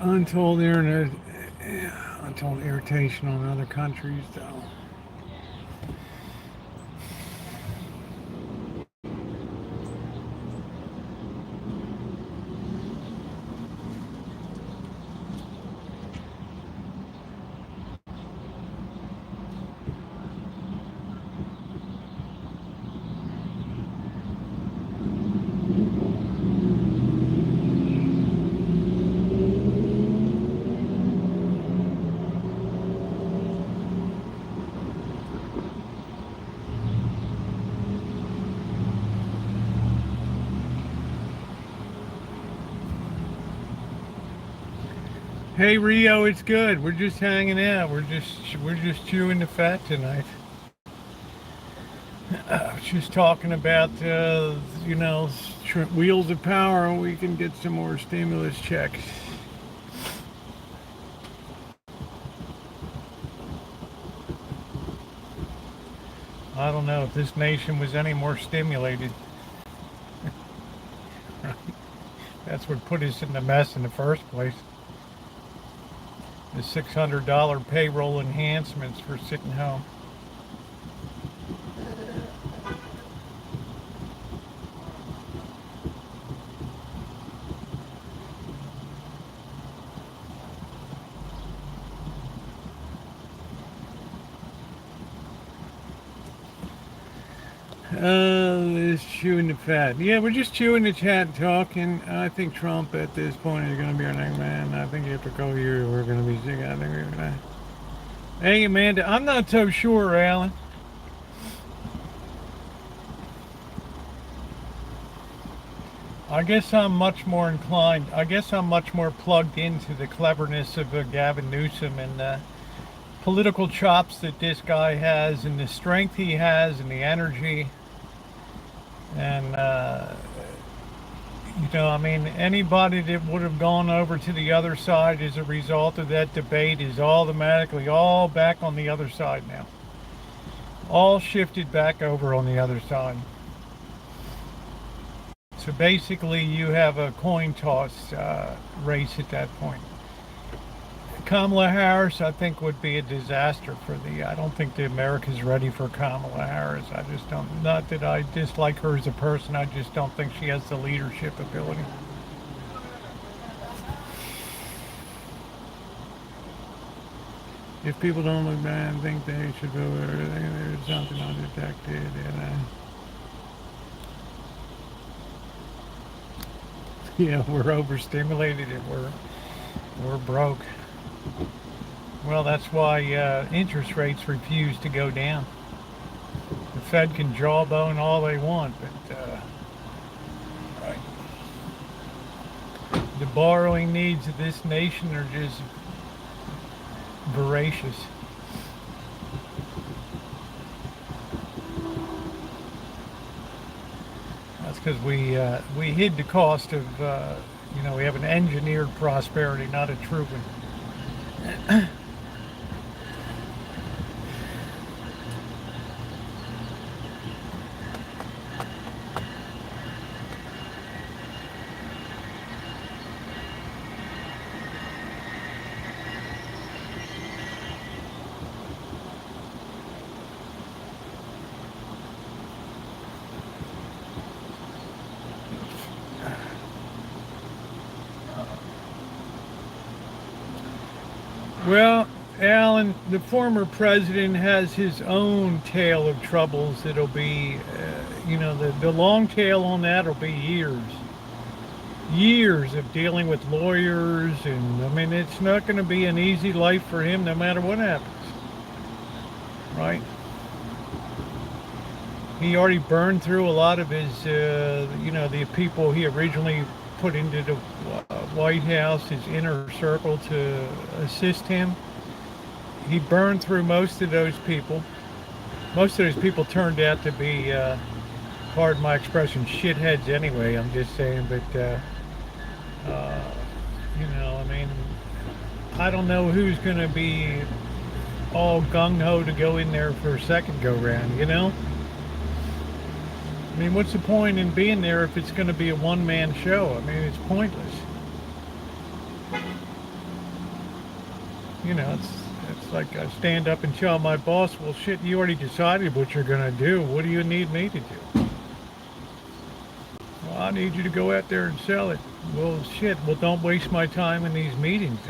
Speaker 1: Untold irritation on other countries, though. Hey Rio, it's good. We're just hanging out. We're just chewing the fat tonight. I was just talking about you know, wheels of power, and we can get some more stimulus checks. I don't know if this nation was any more stimulated. That's what put us in the mess in the first place. The $600 payroll enhancements for sitting home. This chewing the fat. Yeah, we're just chewing the chat, talking. I think Trump at this point is going to be our next man. I think after a couple years, we're going to be sick. I think we're going to. Hey, Amanda, I'm not so sure, Alan. I guess I'm much more inclined. I guess I'm much more plugged into the cleverness of Gavin Newsom and the political chops that this guy has, and the strength he has, and the energy. And, I mean, anybody that would have gone over to the other side as a result of that debate is automatically all back on the other side now. All shifted back over on the other side. So basically, you have a coin toss race at that point. Kamala Harris, I think, would be a disaster for I don't think the America's ready for Kamala Harris. I just don't, not that I dislike her as a person, I just don't think she has the leadership ability. If people don't look bad and think they should vote, there's something undetected. Yeah, we're overstimulated and we're broke. Well, that's why interest rates refuse to go down. The Fed can jawbone all they want, but right. The borrowing needs of this nation are just voracious. That's because we hid the cost of, we have an engineered prosperity, not a true one. Well, Alan, the former president has his own tale of troubles. It'll be, the long tail on that will be years of dealing with lawyers. And I mean, it's not going to be an easy life for him no matter what happens. Right? He already burned through a lot of his, the people he originally put into the White House, his inner circle to assist him. He burned through most of those people. Most of those people turned out to be, pardon my expression, shitheads anyway, I'm just saying. But, I don't know who's going to be all gung-ho to go in there for a second go-round, I mean, what's the point in being there if it's going to be a one-man show? I mean, it's pointless. It's like I stand up and tell my boss, well, shit, you already decided what you're going to do. What do you need me to do? Well, I need you to go out there and sell it. Well, shit, well, don't waste my time in these meetings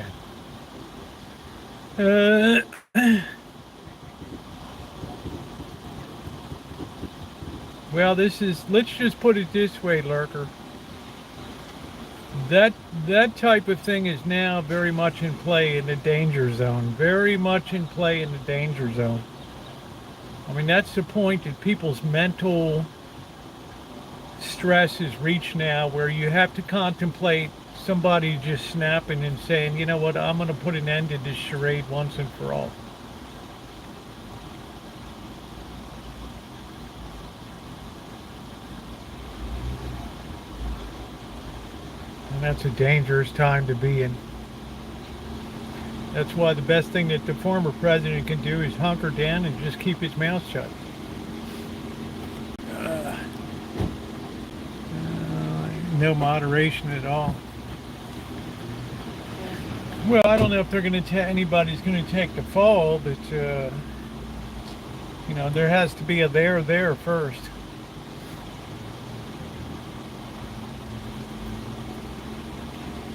Speaker 1: then. Well, let's just put it this way, Lurker. That type of thing is now very much in play in the danger zone. Very much in play in the danger zone. I mean, that's the point that people's mental stress is reached now, where you have to contemplate somebody just snapping and saying, you know what, I'm going to put an end to this charade once and for all. And that's a dangerous time to be in. That's why the best thing that the former president can do is hunker down and just keep his mouth shut. No moderation at all. Well, I don't know if they're going to anybody's going to take the fall, but you know, there has to be a there first.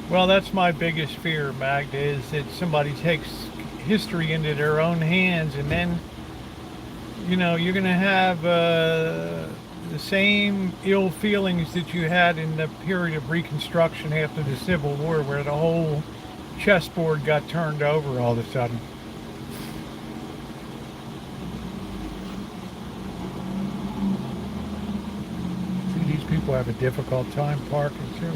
Speaker 1: Well, that's my biggest fear, Magda, is that somebody takes history into their own hands, and then, you know, you're going to have the same ill feelings that you had in the period of Reconstruction after the Civil War, where the whole chessboard got turned over all of a sudden. See, these people have a difficult time parking too.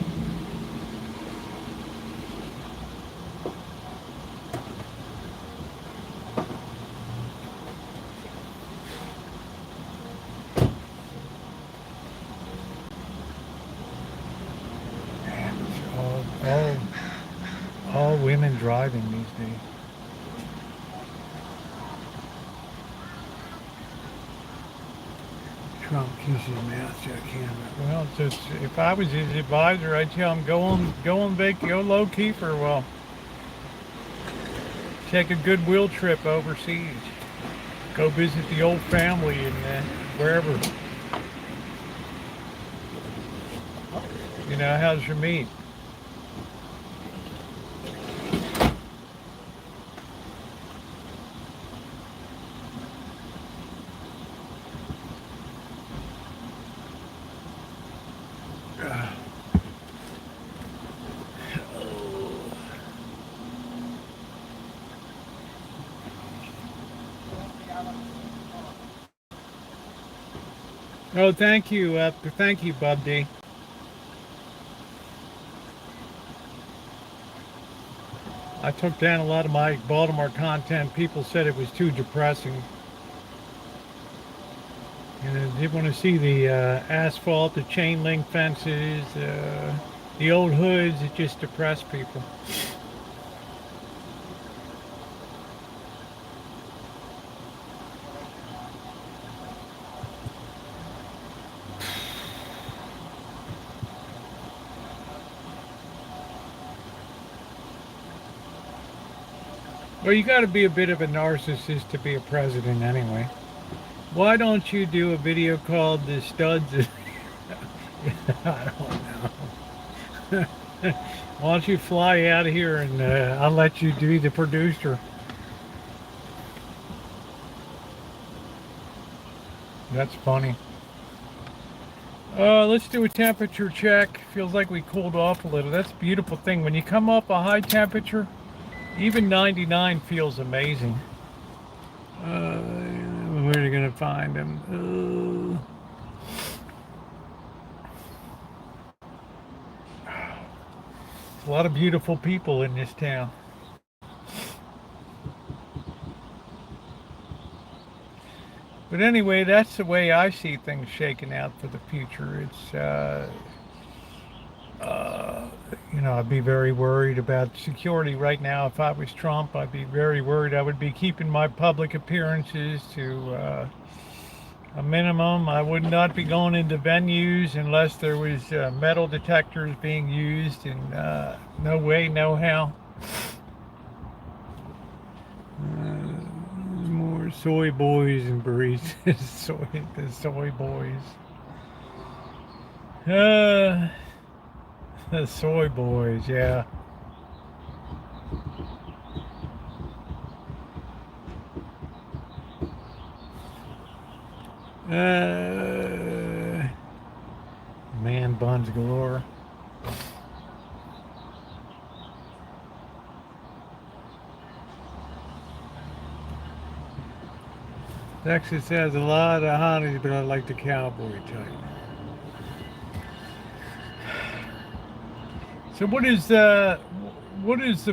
Speaker 1: All women driving these days. Trump keeps his mouth shut. Well, just, if I was his advisor, I'd tell him go low key for a while. Take a goodwill trip overseas. Go visit the old family and wherever. You know, how's your meat? Oh, thank you, Bub D. I took down a lot of my Baltimore content. People said it was too depressing. And they want to see the asphalt, the chain link fences, the old hoods. It just depressed people. Well, you got to be a bit of a narcissist to be a president anyway. Why don't you do a video called "The Studs"? I don't know. Why don't you fly out of here and I'll let you be the producer. That's funny. Let's do a temperature check. Feels like we cooled off a little. That's a beautiful thing. When you come up a high temperature, even 99 feels amazing. Where are you going to find them? A lot of beautiful people in this town. But anyway, that's the way I see things shaking out for the future. It's, you know, I'd be very worried about security right now. If I was Trump, I'd be very worried. I would be keeping my public appearances to a minimum. I would not be going into venues unless there was metal detectors being used, and no way, no how. More soy boys and baristas. The soy boys. The soy boys, yeah. Man buns galore. Texas has a lot of honeys, but I like the cowboy type. So what is the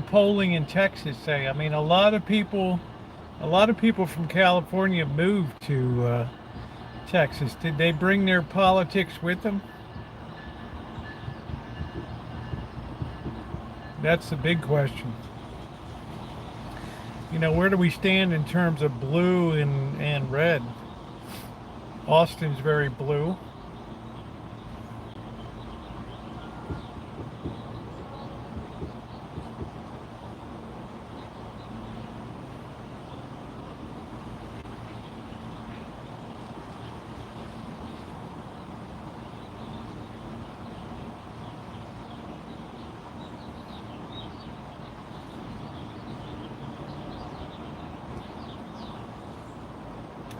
Speaker 1: polling in Texas say? I mean, a lot of people from California moved to Texas. Did they bring their politics with them? That's the big question. You know, where do we stand in terms of blue and red? Austin's very blue.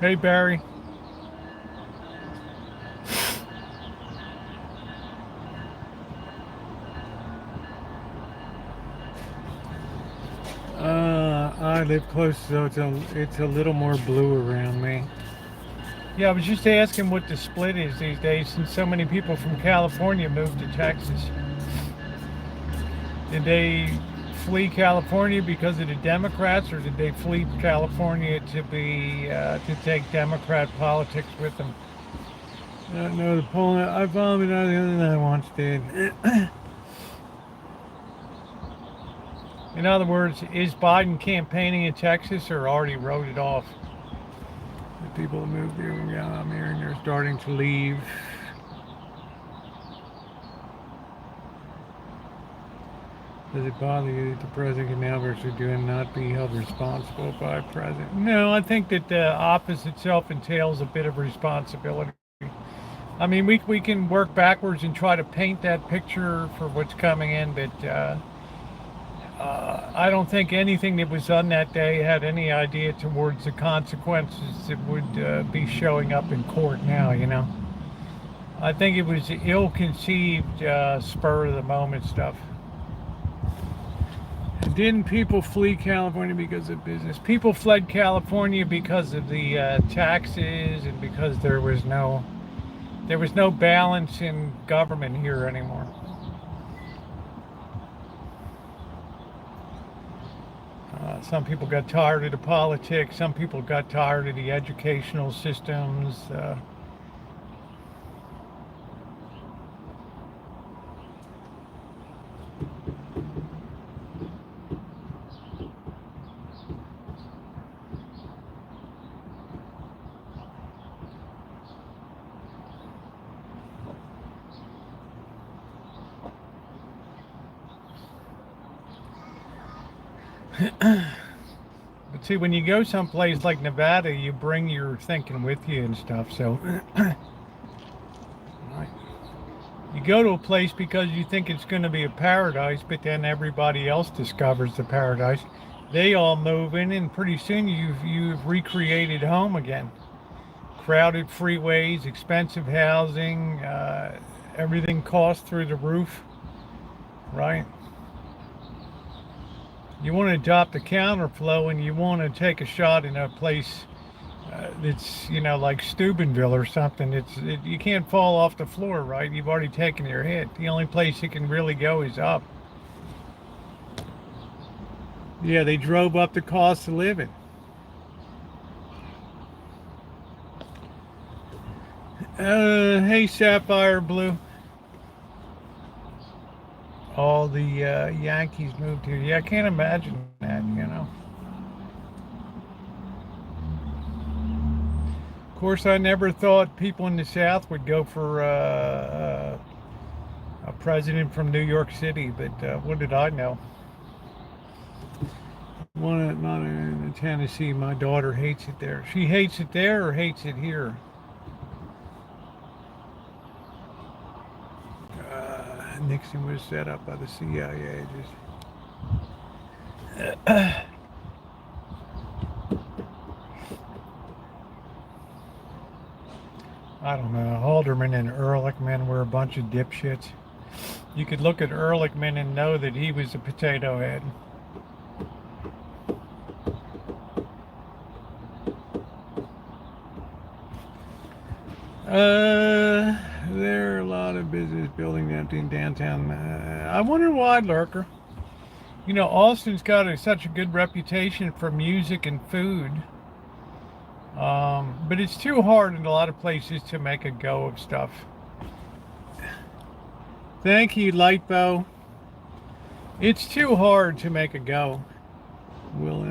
Speaker 1: Hey, Barry. I live close, so it's a little more blue around me. Yeah, I was just asking what the split is these days, since so many people from California moved to Texas. Did they flee California because of the Democrats, or did they flee California to take Democrat politics with them? No, the polling. I vomited on the other night once, did. In other words, is Biden campaigning in Texas or already wrote it off? The people that moved here, yeah, I'm hearing they're starting to leave. Does it bother you that the president can now virtually do and not be held responsible by the president? No, I think that the office itself entails a bit of responsibility. I mean, we can work backwards and try to paint that picture for what's coming in, but I don't think anything that was done that day had any idea towards the consequences that would be showing up in court now, you know. I think it was ill-conceived, spur of the moment stuff. Didn't people flee California because of business? People fled California because of the taxes and because there was no balance in government here anymore. Some people got tired of the politics. Some people got tired of the educational systems. But see, when you go someplace like Nevada, you bring your thinking with you and stuff. So you go to a place because you think it's going to be a paradise, but then everybody else discovers the paradise. They all move in, and pretty soon you've recreated home again. Crowded freeways, expensive housing, everything costs through the roof, right? You want to adopt a counterflow, and you want to take a shot in a place that's, you know, like Steubenville or something. You can't fall off the floor, right? You've already taken your hit. The only place you can really go is up. Yeah, they drove up the cost of living. Hey, Sapphire Blue. All the Yankees moved here. Yeah, I can't imagine that, you know. Of course, I never thought people in the South would go for a president from New York City, but what did I know? Not in Tennessee. My daughter hates it there. She hates it there or hates it here? Nixon was set up by the CIA. I don't know. Haldeman and Ehrlichman were a bunch of dipshits. You could look at Ehrlichman and know that he was a potato head. There are a lot of business buildings empty in downtown. I wonder why, Lurker. You know, Austin's got such a good reputation for music and food. But it's too hard in a lot of places to make a go of stuff. Thank you, Lightbow. It's too hard to make a go. Well,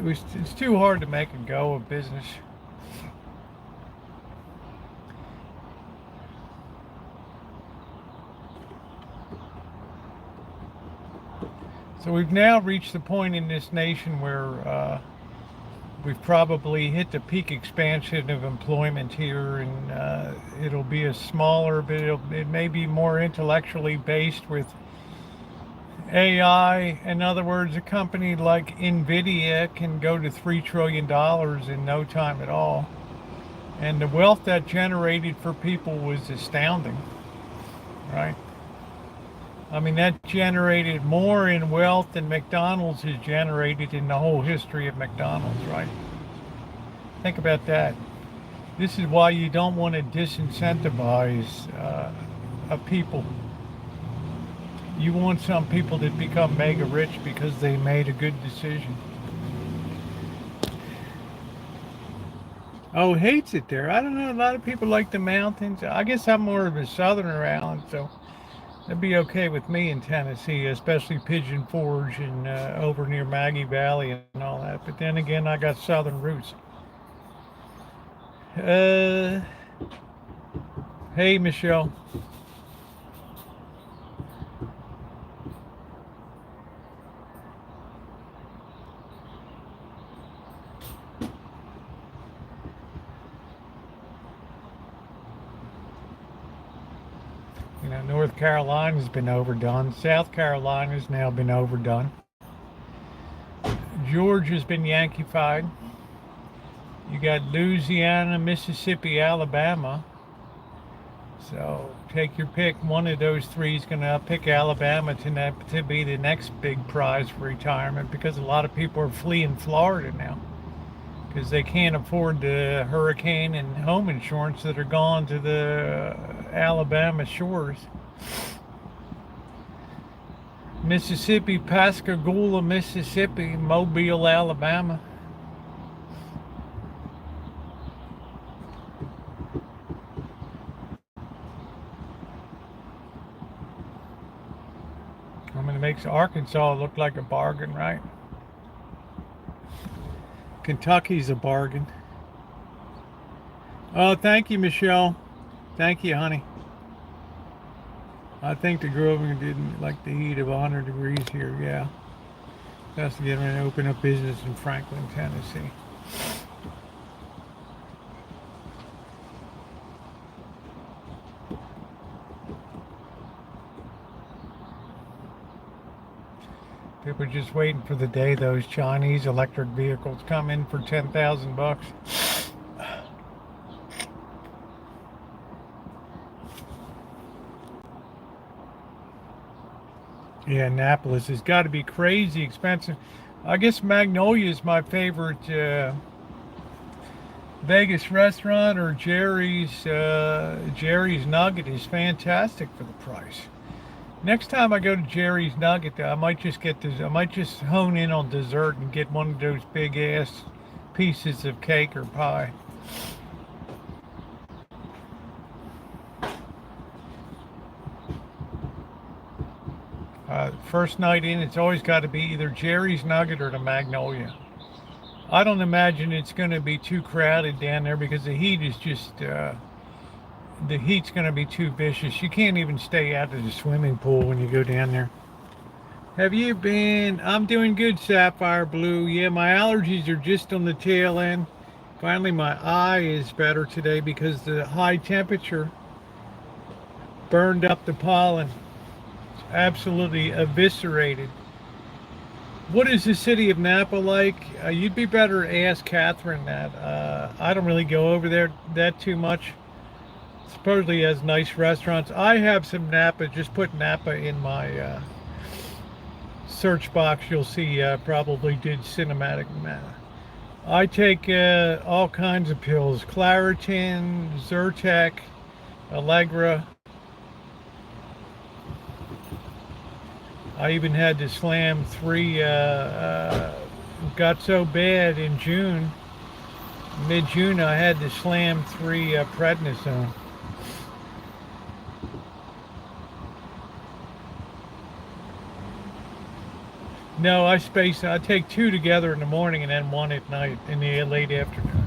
Speaker 1: it's too hard to make a go of business. So we've now reached the point in this nation where we've probably hit the peak expansion of employment here, and it'll be a smaller, but it may be more intellectually based with AI, in other words, a company like Nvidia can go to $3 trillion in no time at all. And the wealth that generated for people was astounding, right? I mean, that generated more in wealth than McDonald's has generated in the whole history of McDonald's, right? Think about that. This is why you don't want to disincentivize a people. You want some people to become mega rich because they made a good decision. Oh, hates it there. I don't know. A lot of people like the mountains. I guess I'm more of a southerner, Alan, so that'd be okay with me in Tennessee, especially Pigeon Forge and over near Maggie Valley and all that. But then again, I got southern roots. Hey, Michelle. You know, North Carolina's been overdone. South Carolina's now been overdone. Georgia's been Yankeefied. You got Louisiana, Mississippi, Alabama. So take your pick. One of those three is going to pick Alabama to be the next big prize for retirement, because a lot of people are fleeing Florida now because they can't afford the hurricane and home insurance that are gone to the Alabama shores. Mississippi, Pascagoula, Mississippi, Mobile, Alabama. I mean, it makes Arkansas look like a bargain, right? Kentucky's a bargain. Oh, thank you, Michelle. Thank you, honey. I think the Grover didn't like the heat of 100 degrees here, yeah. That's to get ready to open up business in Franklin, Tennessee. People are just waiting for the day those Chinese electric vehicles come in for 10,000 bucks. Yeah, Annapolis has got to be crazy expensive. I guess Magnolia is my favorite Vegas restaurant, or Jerry's. Jerry's Nugget is fantastic for the price. Next time I go to Jerry's Nugget, I might just hone in on dessert and get one of those big ass pieces of cake or pie. First night in, it's always got to be either Jerry's Nugget or the Magnolia. I don't imagine it's going to be too crowded down there because the heat is just, the heat's going to be too vicious. You can't even stay out of the swimming pool when you go down there. Have you been? I'm doing good, Sapphire Blue. Yeah, my allergies are just on the tail end. Finally, my eye is better today because the high temperature burned up the pollen. Absolutely eviscerated. What is the city of Napa like? You'd be better to ask Catherine that. I don't really go over there that too much. Supposedly has nice restaurants. I have some Napa. Just put Napa in my search box. You'll see probably did cinematic Napa. I take all kinds of pills. Claritin, Zyrtec, Allegra. I even had to slam 3, got so bad in June, mid-June, I had to slam 3 prednisone. No, I take 2 together in the morning and then 1 at night in the late afternoon.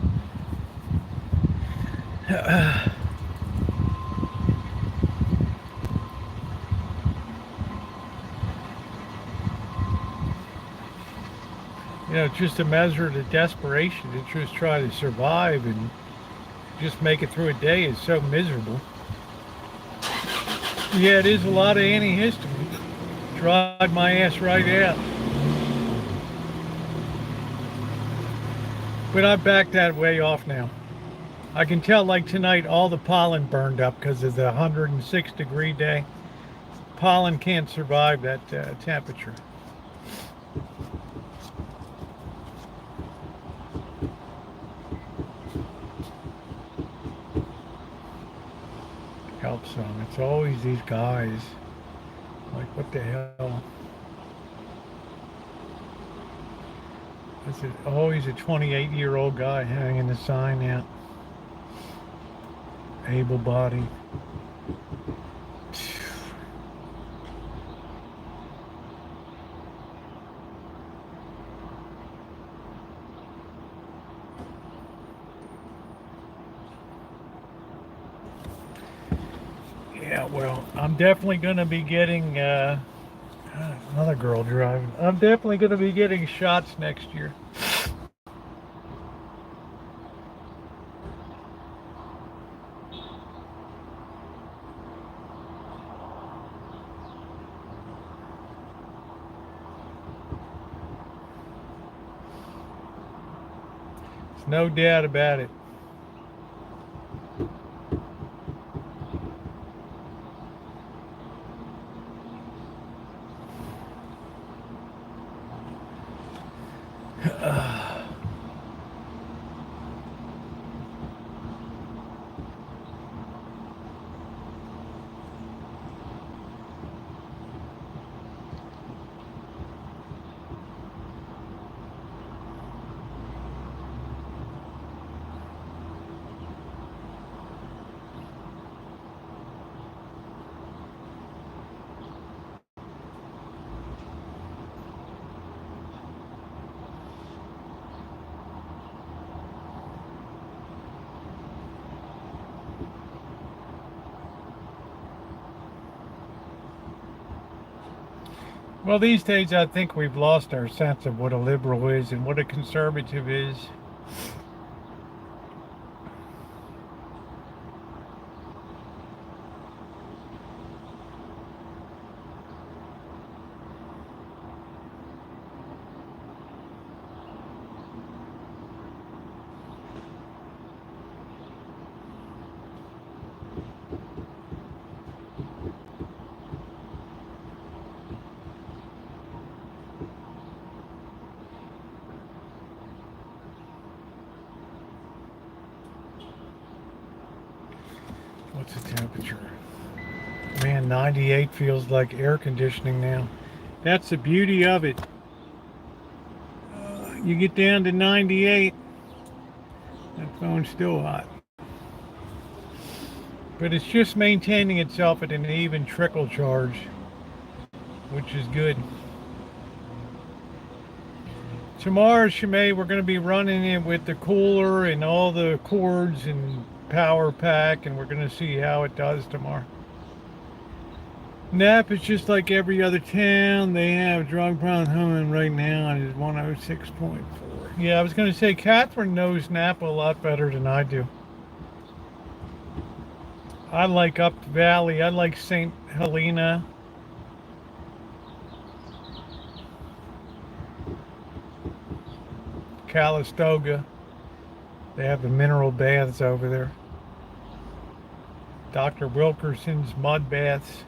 Speaker 1: You know, it's just a measure of the desperation to just try to survive and just make it through a day is so miserable. Yeah, it is a lot of antihistamine. dried my ass right out. But I backed that way off now. I can tell like tonight all the pollen burned up because of the 106-degree day. Pollen can't survive that temperature. Helps some. It's always these guys. Like, what the hell? Is it always a 28-year-old guy hanging the sign out? Able-bodied. Yeah, well, I'm definitely going to be getting another girl driving. I'm definitely going to be getting shots next year. There's no doubt about it. Well, these days I think we've lost our sense of what a liberal is and what a conservative is. What's the temperature? Man, 98 feels like air conditioning now. That's the beauty of it. You get down to 98, that phone's still hot. But it's just maintaining itself at an even trickle charge, which is good. Tomorrow, Shimei, we're going to be running it with the cooler and all the cords and power pack, and we're going to see how it does tomorrow. Napa is just like every other town. They have drug problem humming right now, and it's 106.4. Yeah, I was going to say, Catherine knows Napa a lot better than I do. I like Up Valley. I like St. Helena. Calistoga. They have the mineral baths over there. Dr. Wilkerson's mud baths.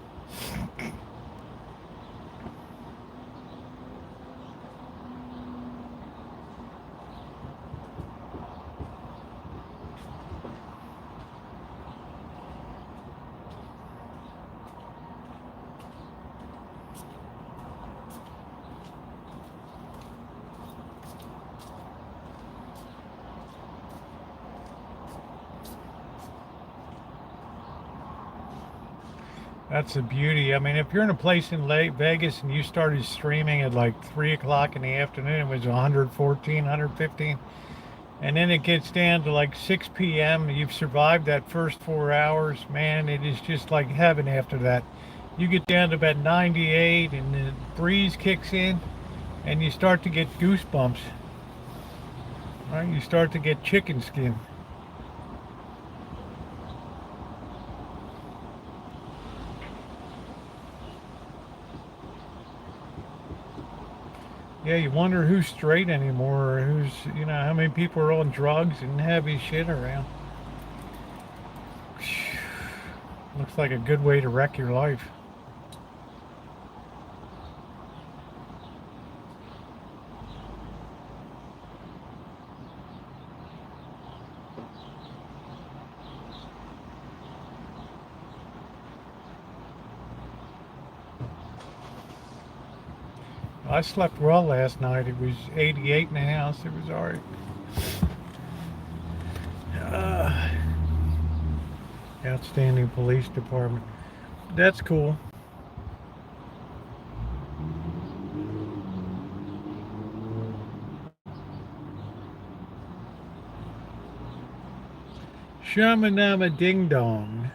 Speaker 1: That's the beauty. I mean, if you're in a place in Vegas and you started streaming at like 3 o'clock in the afternoon, it was 114, 115. And then it gets down to like 6 p.m. You've survived that first 4 hours. Man, it is just like heaven after that. You get down to about 98 and the breeze kicks in and you start to get goosebumps. Right? You start to get chicken skin. Yeah, you wonder who's straight anymore, or who's, how many people are on drugs and heavy shit around. Looks like a good way to wreck your life. I slept well last night. It was 88 in the house. It was all right. Outstanding police department. That's cool. Shamanama ding dong.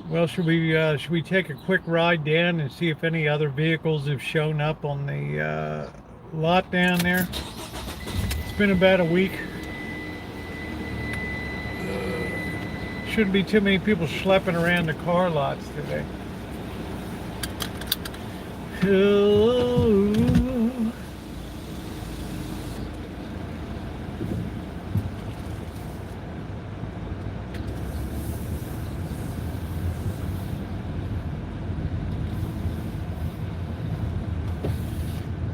Speaker 1: Well, should we take a quick ride down and see if any other vehicles have shown up on the lot down there? It's been about a week. Shouldn't be too many people schlepping around the car lots today.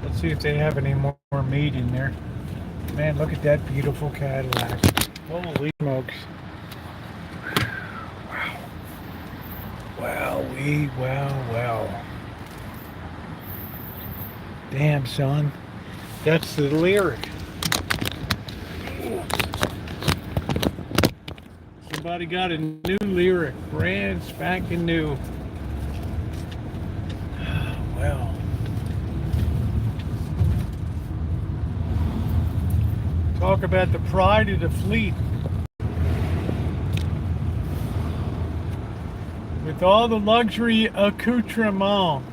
Speaker 1: Let's see if they have any more meat in there. Man, look at that beautiful Cadillac. Holy smokes. Wow. Wowee, wow. Damn, son. That's the lyric. Somebody got a new lyric. Brand spanking new. Well. Talk about the pride of the fleet. With all the luxury accoutrement.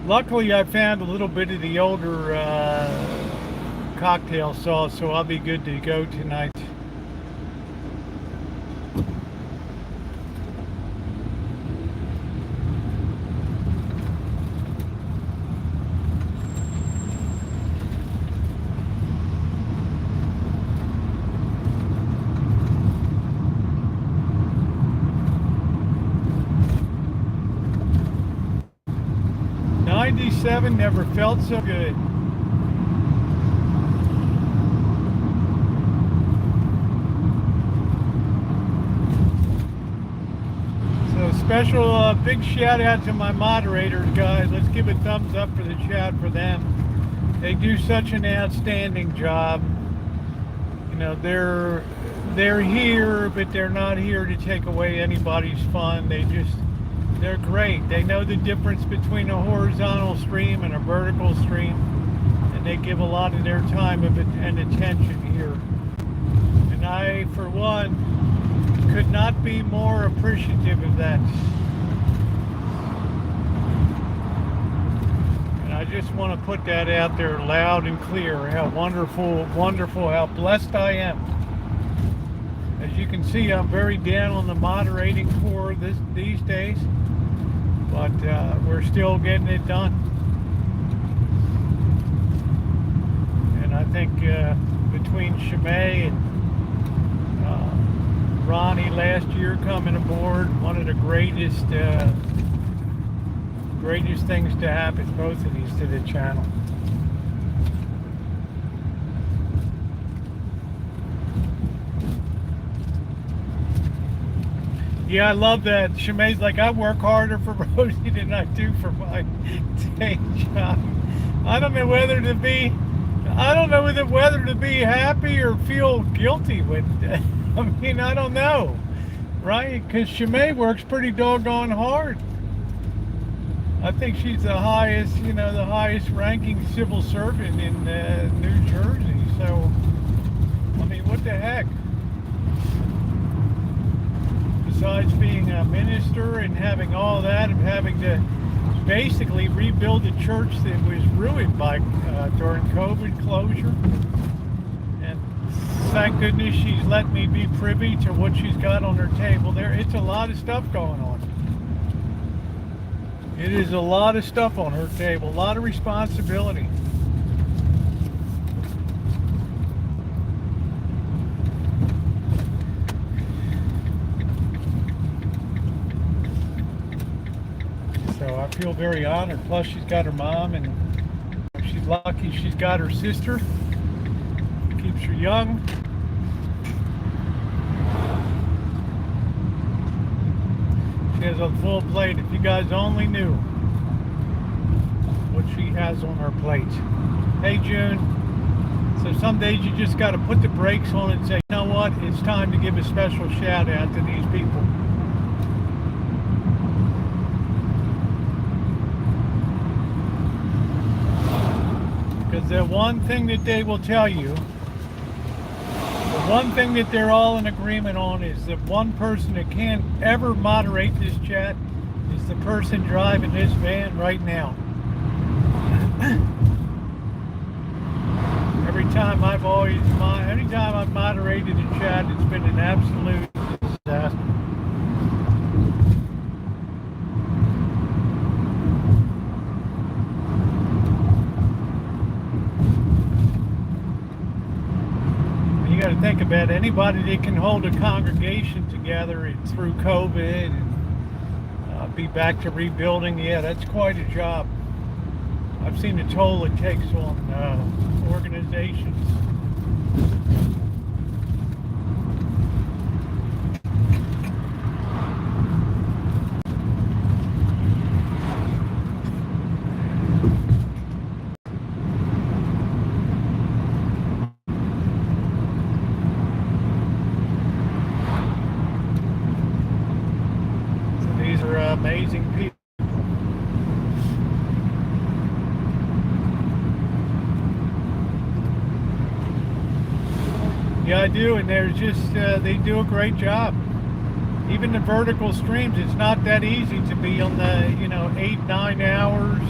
Speaker 1: Luckily, I found a little bit of the older cocktail sauce, so I'll be good to go tonight. '97 never felt so good. So special big shout out to my moderators, guys. Let's give a thumbs up for the chat for them. They do such an outstanding job. You know, they're here, but they're not here to take away anybody's fun. They're great. They know the difference between a horizontal stream and a vertical stream, and they give a lot of their time and attention here. And I, for one, could not be more appreciative of that. And I just want to put that out there loud and clear, how wonderful, how blessed I am. As you can see, I'm very down on the moderating for these days. But we're still getting it done. And I think between Shimei and Ronnie last year coming aboard, one of the greatest things to happen, both of these, to the channel. Yeah, I love that. Shimei's like, I work harder for Rosie than I do for my day job. I don't know whether to be happy or feel guilty with that. I mean, I don't know, right? Because Shimei works pretty doggone hard. I think she's the highest ranking civil servant in New Jersey. So, I mean, what the heck? Besides as being a minister and having all that, and having to basically rebuild the church that was ruined by during COVID closure. And thank goodness she's let me be privy to what she's got on her table there. It's a lot of stuff going on. It is a lot of stuff on her table, a lot of responsibility. So I feel very honored. Plus she's got her mom, and she's lucky she's got her sister. Keeps her young. She has a full plate. If you guys only knew what she has on her plate. Hey June. So some days you just got to put the brakes on and say, you know what? It's time to give a special shout out to these people. Because the one thing that they will tell you, the one thing that they're all in agreement on, is that one person that can't ever moderate this chat is the person driving this van right now. Anytime I've moderated a chat, it's been an absolute disaster. You got to think about anybody that can hold a congregation together through COVID and be back to rebuilding. Yeah, that's quite a job. I've seen the toll it takes on organizations. So these are amazing people. Yeah, I do, and there's just, they do a great job. Even the vertical streams, it's not that easy to be on the, 8-9 hours,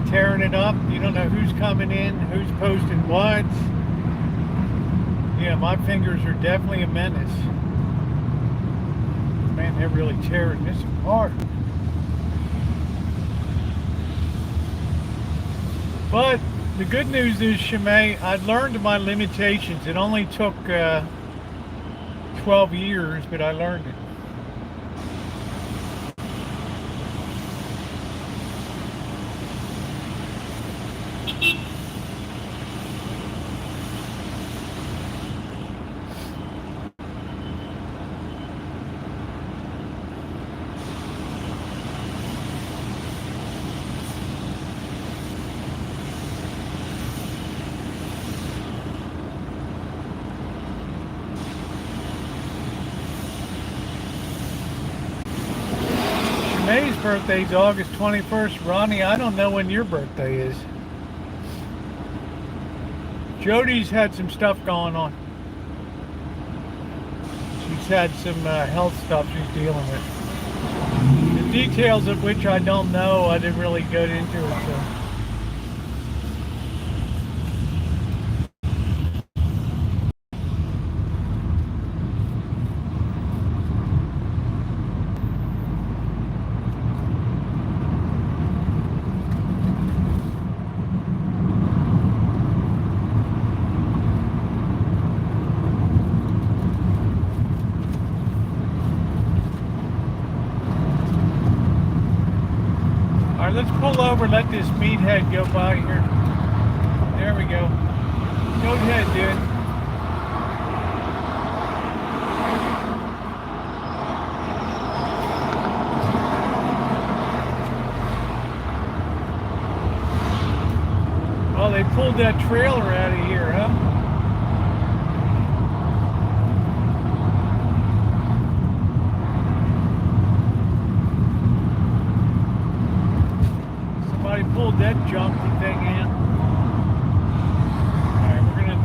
Speaker 1: tearing it up. You don't know who's coming in, who's posting what. Yeah, my fingers are definitely a menace. Man, they're really tearing this apart. But the good news is, Shimei, I learned my limitations. It only took 12 years, but I learned it. May's birthday is August 21st. Ronnie, I don't know when your birthday is. Jody's had some stuff going on. She's had some health stuff she's dealing with. The details of which I don't know. I didn't really get into it. So. Let's pull over, let this meathead go by here. There we go. Go ahead, dude. Well, they pulled that trailer out of here, huh? Pulled that junky thing in. Alright, we're gonna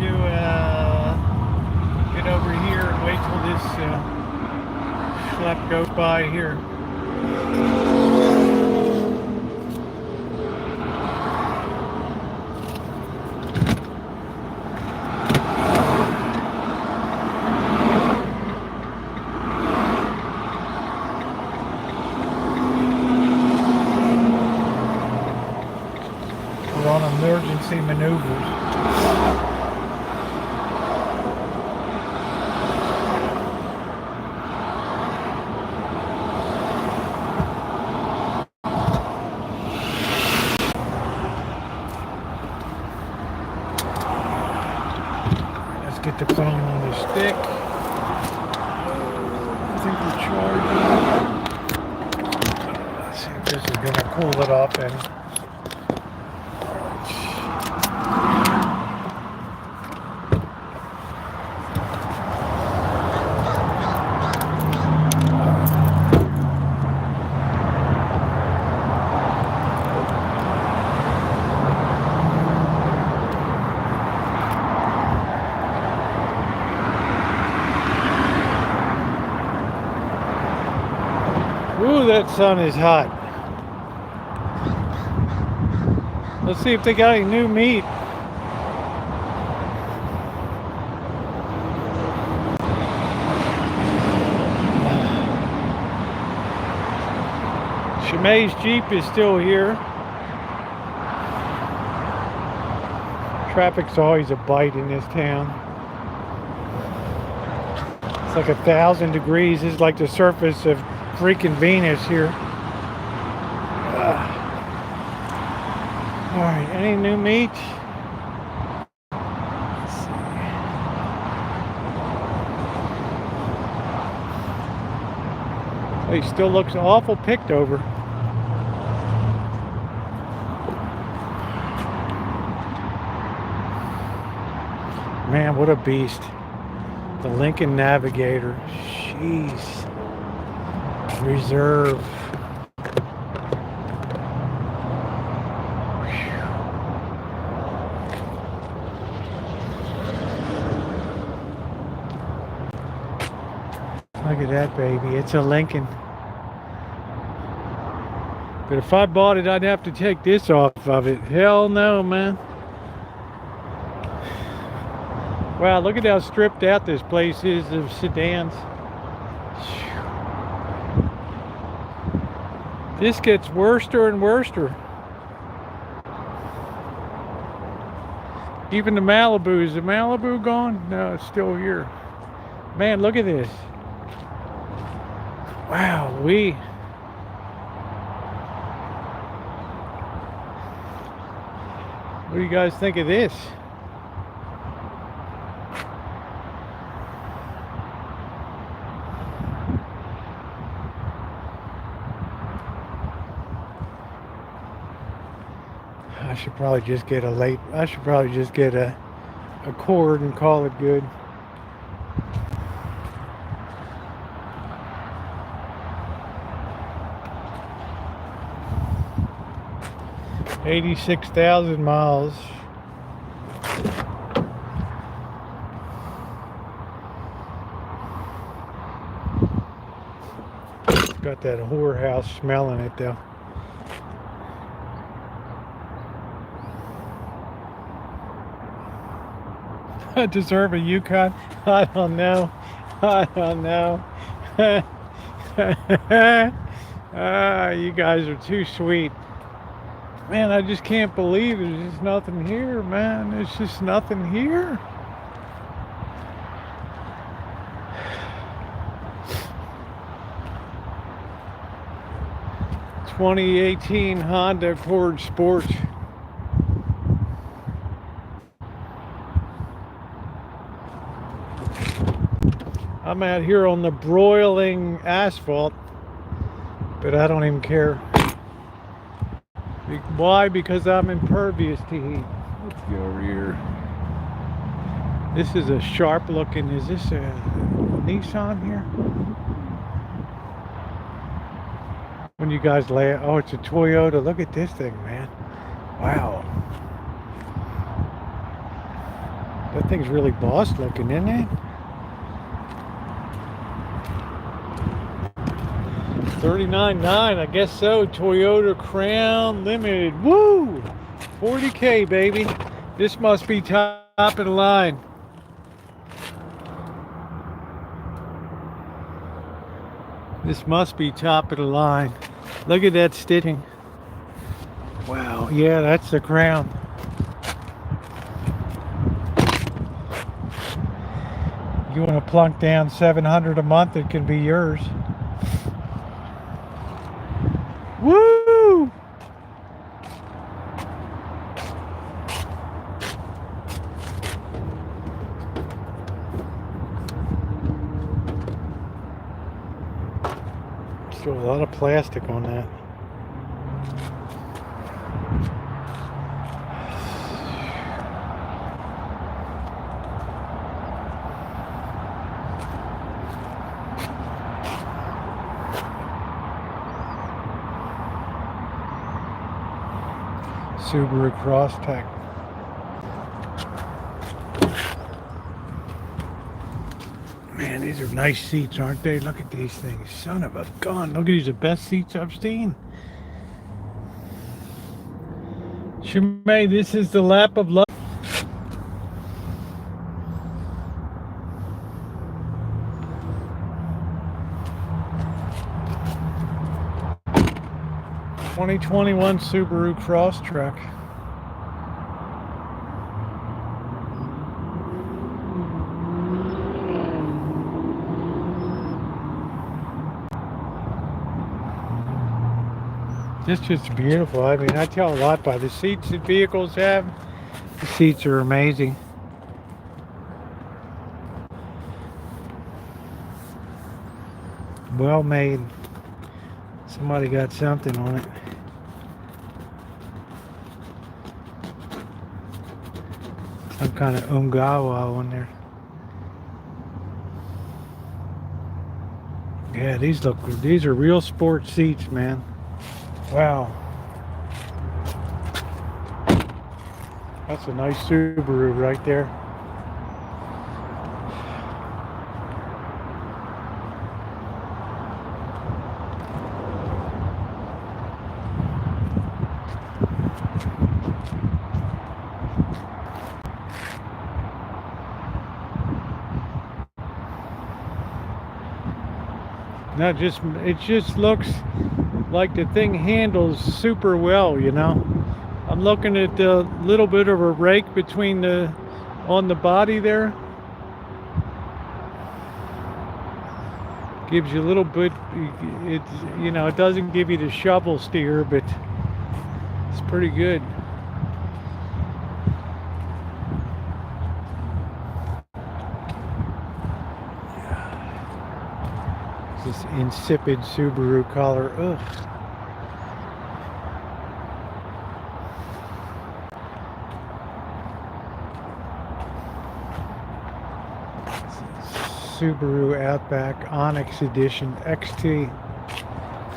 Speaker 1: get over here and wait till this truck goes by here. We're on emergency maneuvers. Get the phone on the stick. I think we're charging. Let's see if this is going to cool it off any. Ooh, that sun is hot. Let's see if they got any new meat. Shimei's Jeep is still here. Traffic's always a bite in this town. It's like 1,000 degrees. This is like the surface of freaking Venus here. All right, any new meat? Let's see. He still looks awful picked over. Man, what a beast. The Lincoln Navigator. Jeez. Reserve. Look at that baby. It's a Lincoln. But if I bought it, I'd have to take this off of it. Hell no, man. Wow, look at how stripped out this place is of sedans. This gets worser and worser. Even the Malibu. Is the Malibu gone? No, it's still here. Man, look at this. Wow, what do you guys think of this? I should probably just get a cord and call it good. $86,000 miles. Got that whorehouse smell in it though. I deserve a Yukon? I don't know. You guys are too sweet. Man, I just can't believe there's just nothing here, man. There's just nothing here. '2018 Honda Accord Sport. I'm out here on the broiling asphalt, but I don't even care. Why? Because I'm impervious to heat. Let's go over here. This is a sharp looking, is this a Nissan here? When you guys lay, oh, it's a Toyota. Look at this thing, man. Wow. That thing's really boss looking, isn't it? $39.9, I guess so. Toyota Crown Limited. Woo! 40K, baby. This must be top of the line. This must be top of the line. Look at that stitching. Wow, yeah, that's the Crown. You want to plunk down $700 a month, it can be yours. Woo! Still a lot of plastic on that. Subaru Crosstrek. Man, these are nice seats, aren't they? Look at these things. Son of a gun. Look at these, the best seats I've seen. Shimei, this is the lap of love. '21 Subaru Crosstrek. This is just beautiful. I mean, I tell a lot by the seats that vehicles have. The seats are amazing. Well made. Somebody got something on it. Some kind of Ungawa on there. Yeah, these look good. These are real sport seats, man. Wow. That's a nice Subaru right there. No, it just looks like the thing handles super well, you know. I'm looking at the little bit of a rake between on the body there. Gives you a little bit, you know, it doesn't give you the shovel steer, but it's pretty good. This insipid Subaru color. Ugh. Subaru Outback Onyx Edition XT.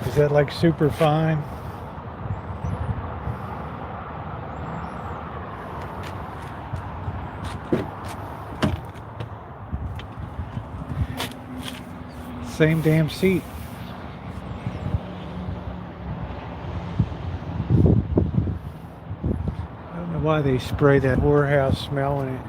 Speaker 1: Is that like super fine? Same damn seat. I don't know why they spray that whorehouse smell in it.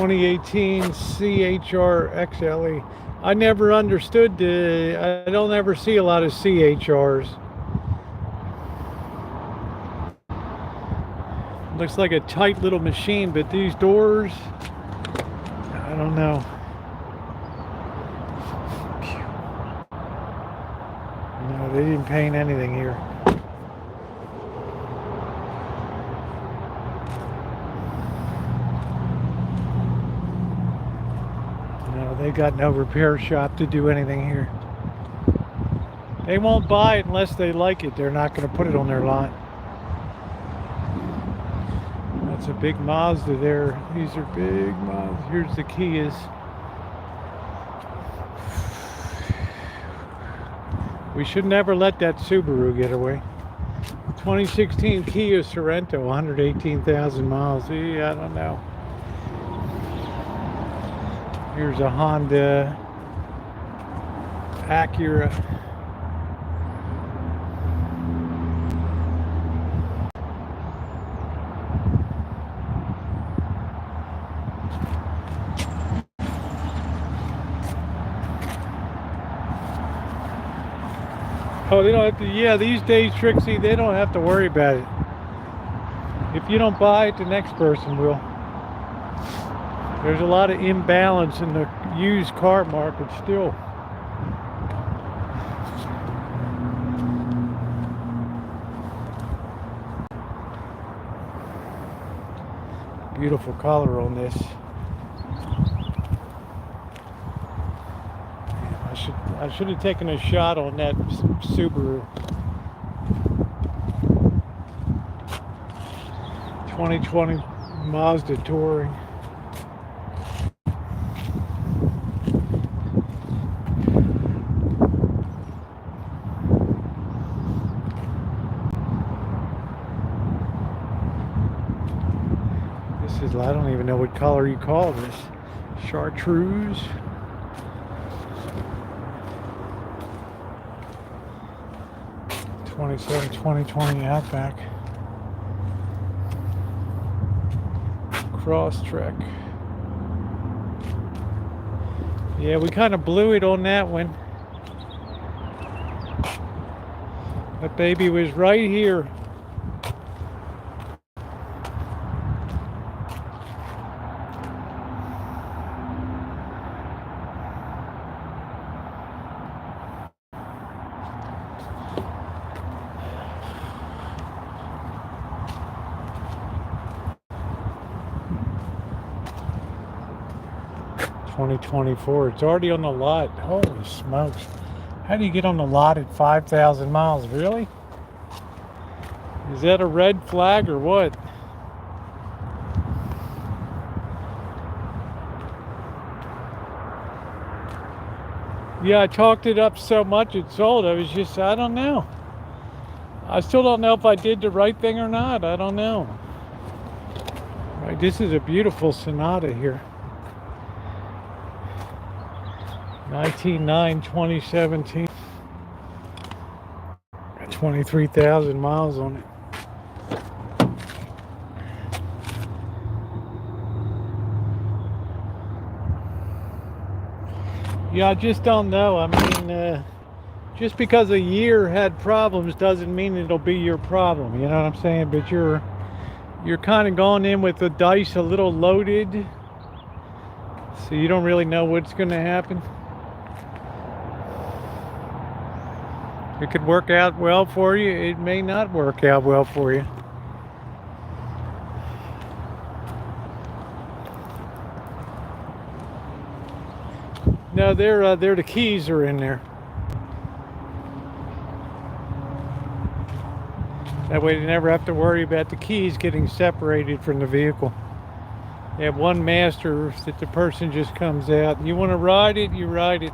Speaker 1: '18 CHR XLE. I never understood I don't ever see a lot of CHRs. Looks like a tight little machine, but these doors, I don't know. No, they didn't paint anything here. They got no repair shop to do anything here. They won't buy it unless they like it. They're not going to put it on their lot. That's a big Mazda there. These are big Mazda. Here's the Kias. We should never let that Subaru get away. 2016 Kia Sorento, 118,000 miles. Yeah, I don't know. Here's a Honda Acura. Oh, they don't have to, yeah, these days, Trixie, they don't have to worry about it. If you don't buy it, the next person will. There's a lot of imbalance in the used car market still. Beautiful color on this. I should have taken a shot on that Subaru. 2020 Mazda Touring. This is, I don't even know what color you call this. Chartreuse. '27 2020 Outback. Crosstrek. Yeah, we kind of blew it on that one. That baby was right here. '24. It's already on the lot. Holy smokes. How do you get on the lot at 5,000 miles? Really? Is that a red flag or what? Yeah, I talked it up so much it sold. I was just, I don't know. I still don't know if I did the right thing or not. I don't know. Right, this is a beautiful Sonata here. 19/9/2017. Got 23,000 miles on it. Yeah, I just don't know. I mean, just because a year had problems doesn't mean it'll be your problem. You know what I'm saying? But you're kind of going in with the dice a little loaded, so you don't really know what's going to happen. It could work out well for you. It may not work out well for you. No, they're the keys are in there. That way you never have to worry about the keys getting separated from the vehicle. You have one master that the person just comes out. You want to ride it, you ride it.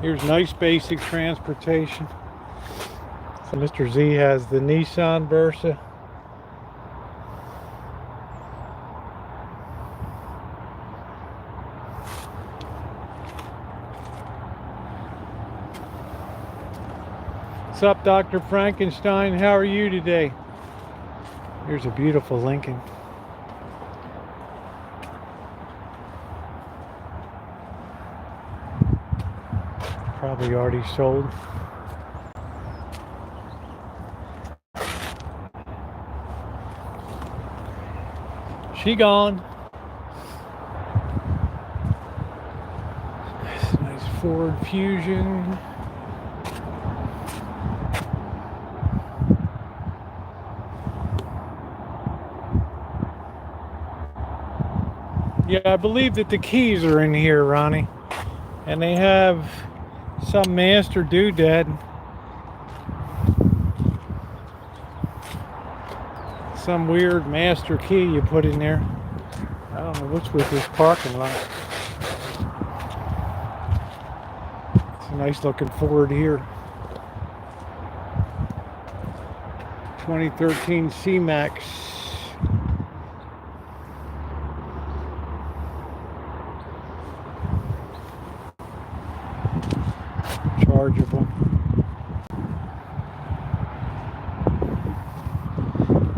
Speaker 1: Here's nice basic transportation. So Mr. Z has the Nissan Versa. What's up, Dr. Frankenstein? How are you today? Here's a beautiful Lincoln. Probably already sold. She gone. Nice Ford Fusion. Yeah, I believe that the keys are in here, Ronnie. And they have some master doodad. Some weird master key you put in there. I don't know what's with this parking lot. a nice looking Ford here. 2013 C-Max. Chargeable.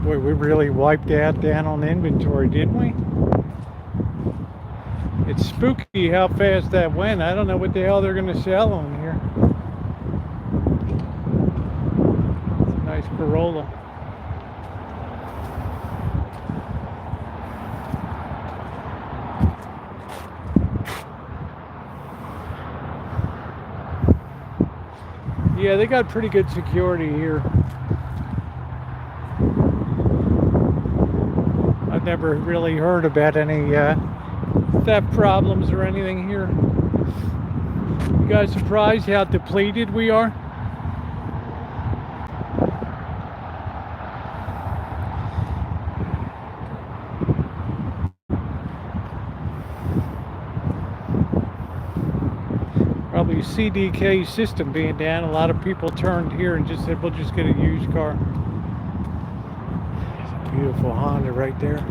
Speaker 1: Boy, we really wiped that down on inventory, didn't we? It's spooky how fast that went. I don't know what the hell they're going to sell on here. It's a nice Corolla. Yeah, they got pretty good security here. I've never really heard about any theft problems or anything here. You guys surprised how depleted we are? Probably CDK system being down. A lot of people turned here and just said, we'll just get a used car. It's a beautiful Honda right there.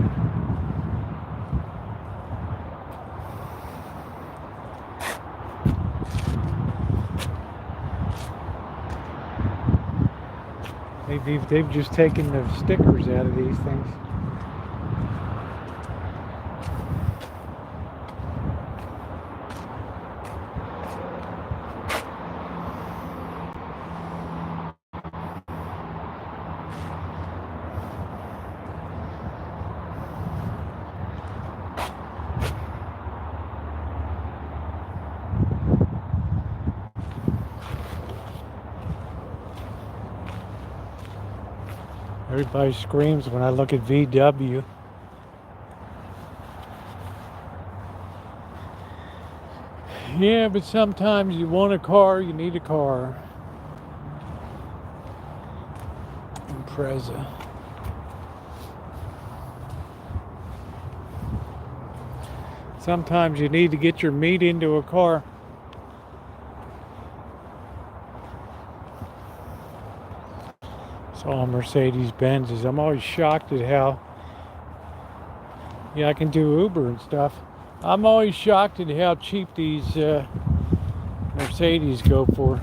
Speaker 1: They've just taken the stickers out of these things. Everybody screams when I look at VW. Yeah, but sometimes you want a car, you need a car. Impreza. Sometimes you need to get your meat into a car. All Mercedes-Benzes. I'm always shocked at how, yeah, I can do Uber and stuff. I'm always shocked at how cheap these Mercedes go for.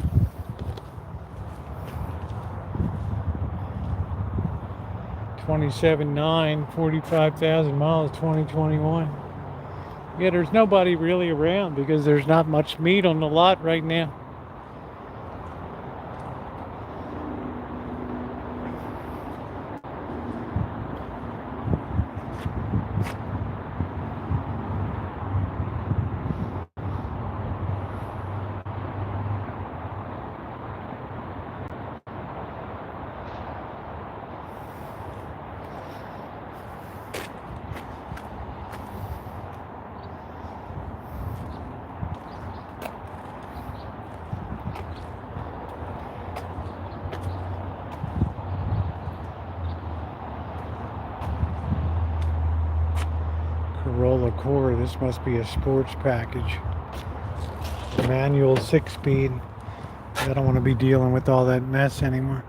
Speaker 1: $27,900, 45,000 miles, 2021. Yeah, there's nobody really around because there's not much meat on the lot right now. Corolla Core, this must be a sports package. Manual 6-speed. I don't want to be dealing with all that mess anymore.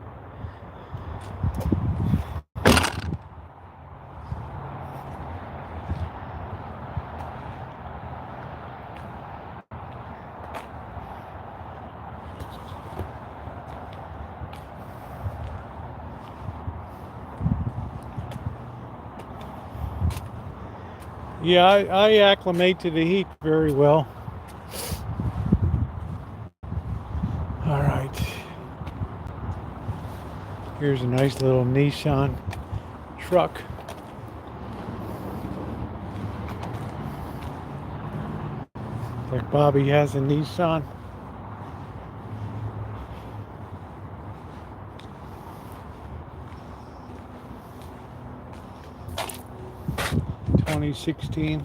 Speaker 1: Yeah, I acclimate to the heat very well. All right. Here's a nice little Nissan truck. Like Bobby has a Nissan. $2016.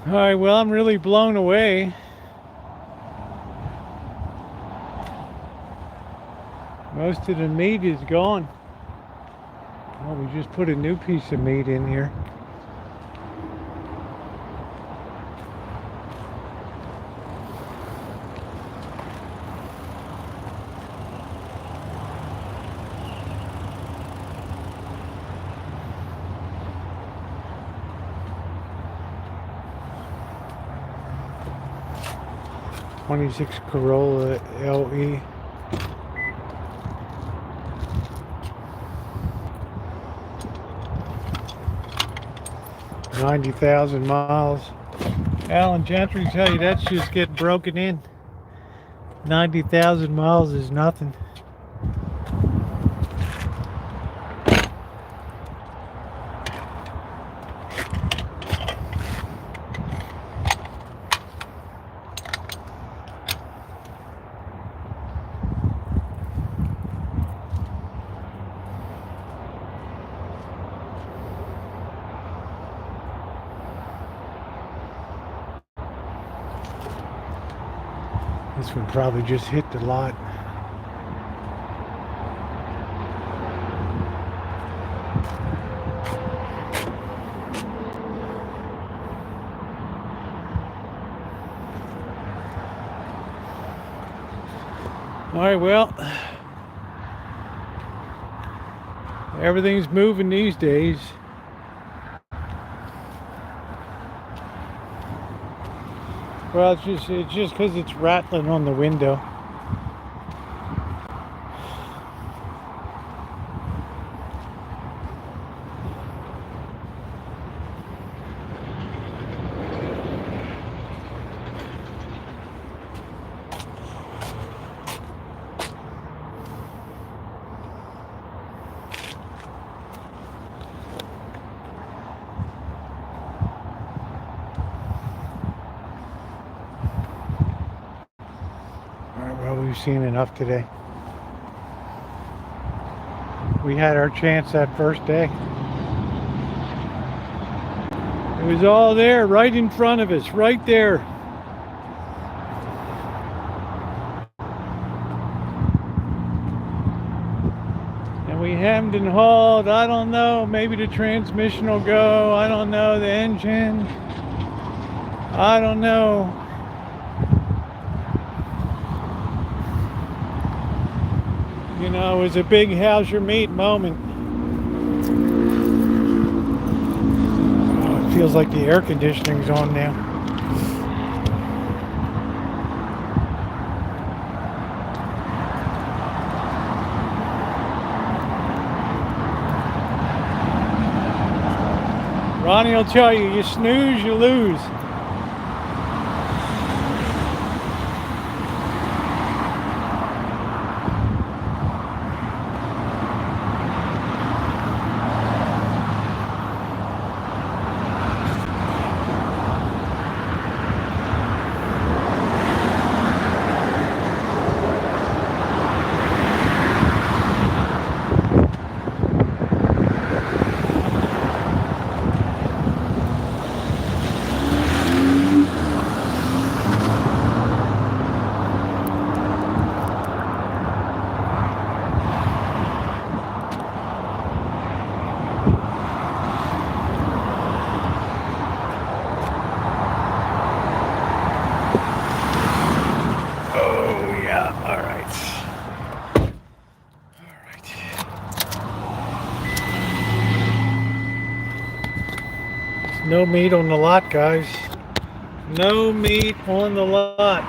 Speaker 1: All right, well, I'm really blown away. Most of the meat is gone. Well, we just put a new piece of meat in here. '26 Corolla LE. 90,000 miles. Alan Gentry tell you that's just getting broken in. 90,000 miles is nothing. This one probably just hit the lot. All right, well, everything's moving these days. Well, it's just because it's rattling on the window. Well, we've seen enough today. We had our chance that first day. It was all there, right in front of us, right there. And we hemmed and hawed. I don't know, maybe the transmission will go. I don't know, the engine. I don't know. You know, it was a big how's your meat moment. Oh, it feels like the air conditioning's on now. Ronnie will tell you, you snooze, you lose. No meat on the lot, guys. No meat on the lot.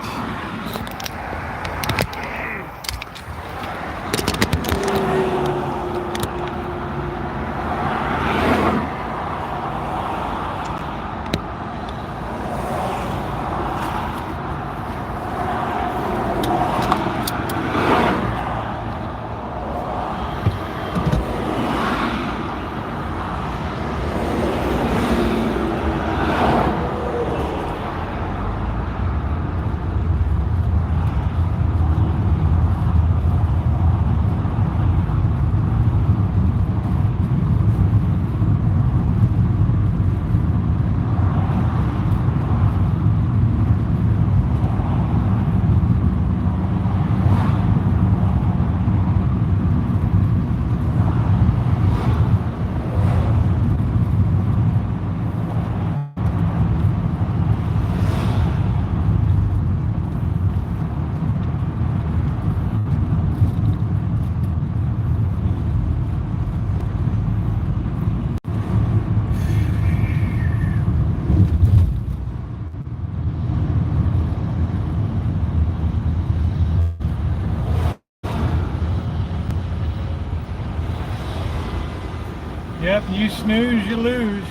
Speaker 1: Yep, you snooze, you lose.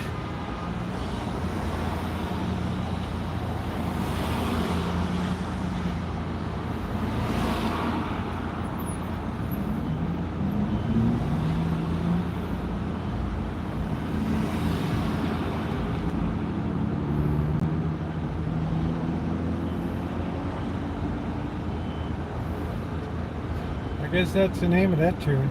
Speaker 1: I guess that's the name of that tune.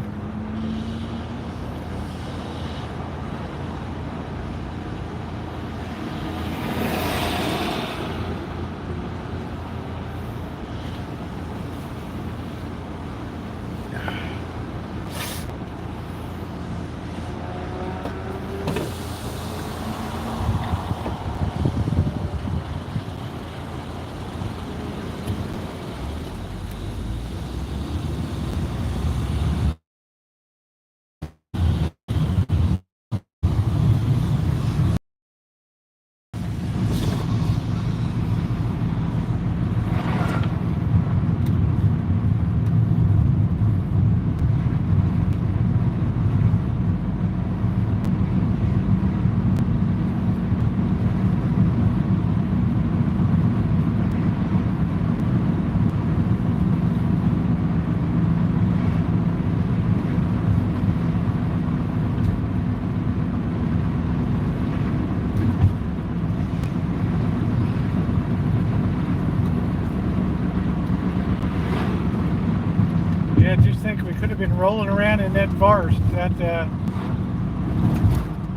Speaker 1: Yeah, just think we could have been rolling around in that forest, that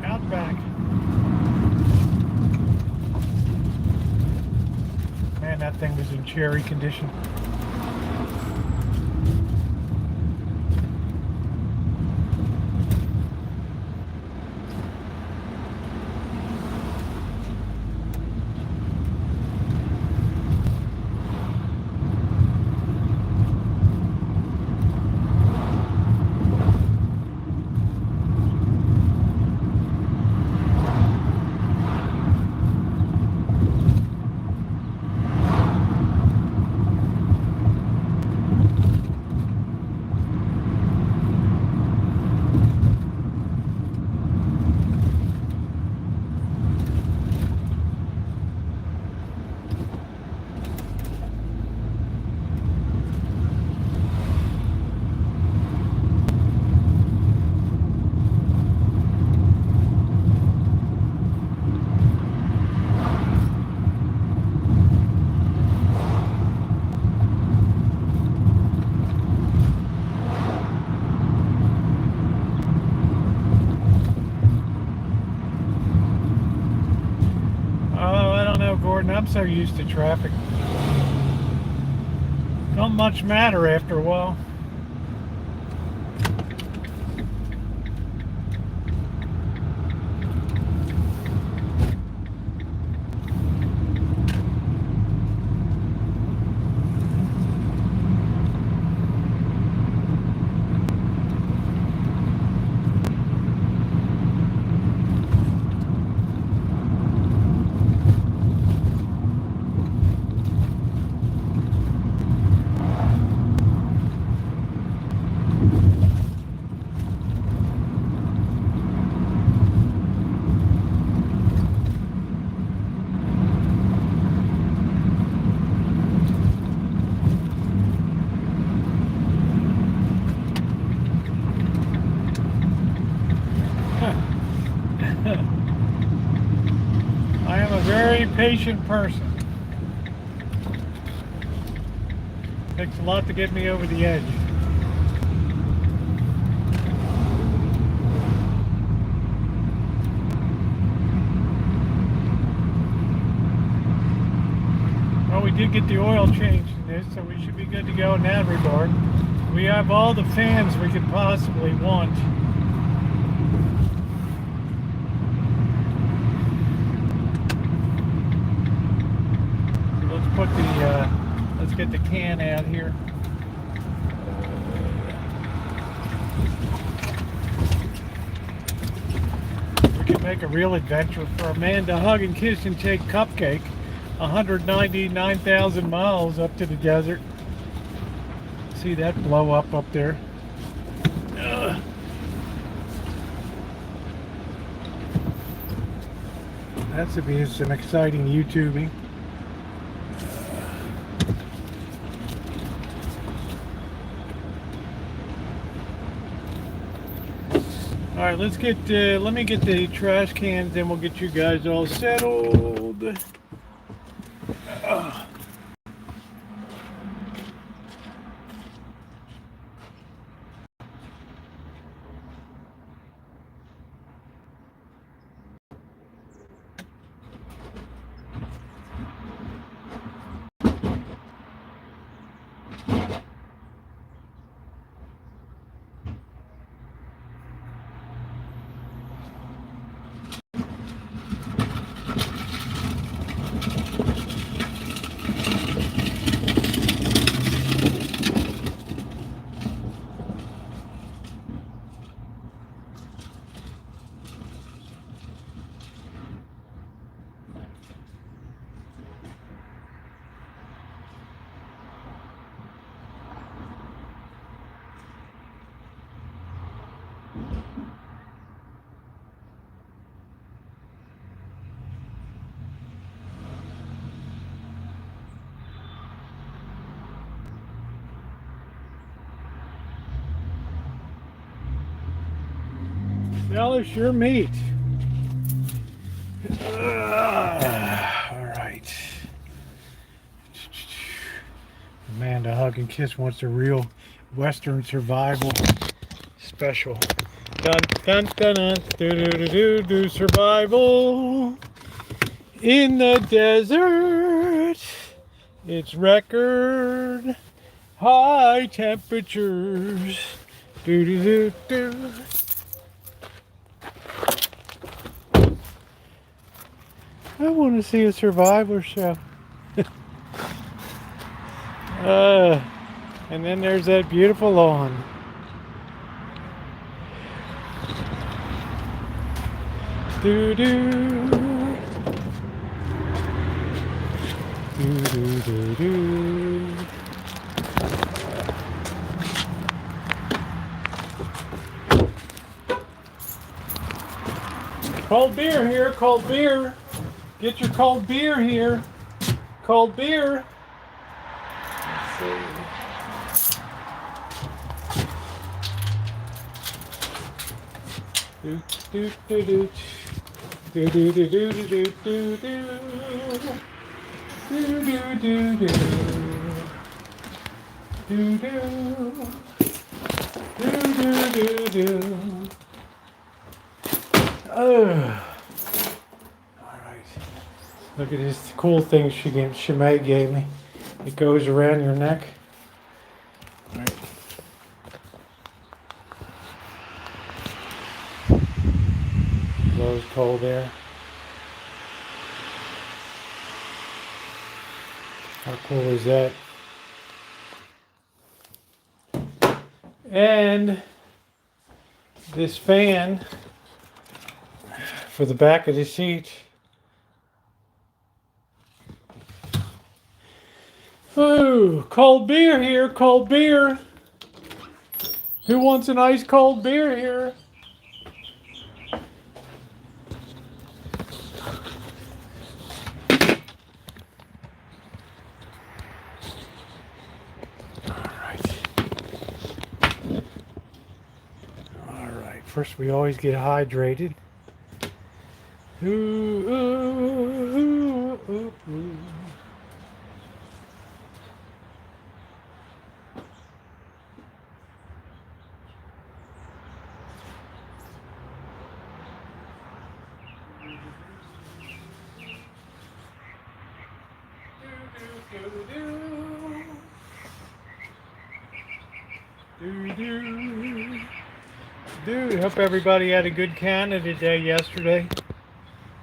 Speaker 1: outback. Man, that thing was in cherry condition. I'm so used to traffic. Don't much matter after a while. I am a very patient person. Takes a lot to get me over the edge. Well, we did get the oil changed in this, so we should be good to go in that regard. We have all the fans we could possibly want. Put the let's get the can out here. We can make a real adventure for a man to hug and kiss and take cupcake 199,000 miles up to the desert. See that blow up there. That should be some exciting YouTubing. All right, let's get. Let me get the trash cans, then we'll get you guys all settled. Relish your meat. All right. Amanda Hug and Kiss wants a real Western survival special. Dun dun dun dun do do do do do survival in the desert. It's record high temperatures. Do do do do. I want to see a survivor show. And then there's that beautiful lawn. Do do. Do do do do. Cold beer here, cold beer. Get your cold beer here. Cold beer. Let's see. Do do do do. Do do do do do do do do. Do do do do. Do do. Do do do do. Oh. Look at this cool thing Shimei gave me. It goes around your neck. All right. Blows cold air. How cool is that? And this fan for the back of the seat. Ooh, cold beer here, cold beer. Who wants an ice cold beer here? All right, first we always get hydrated. Ooh, ooh, ooh, ooh, ooh. Dude, hope everybody had a good Canada Day yesterday.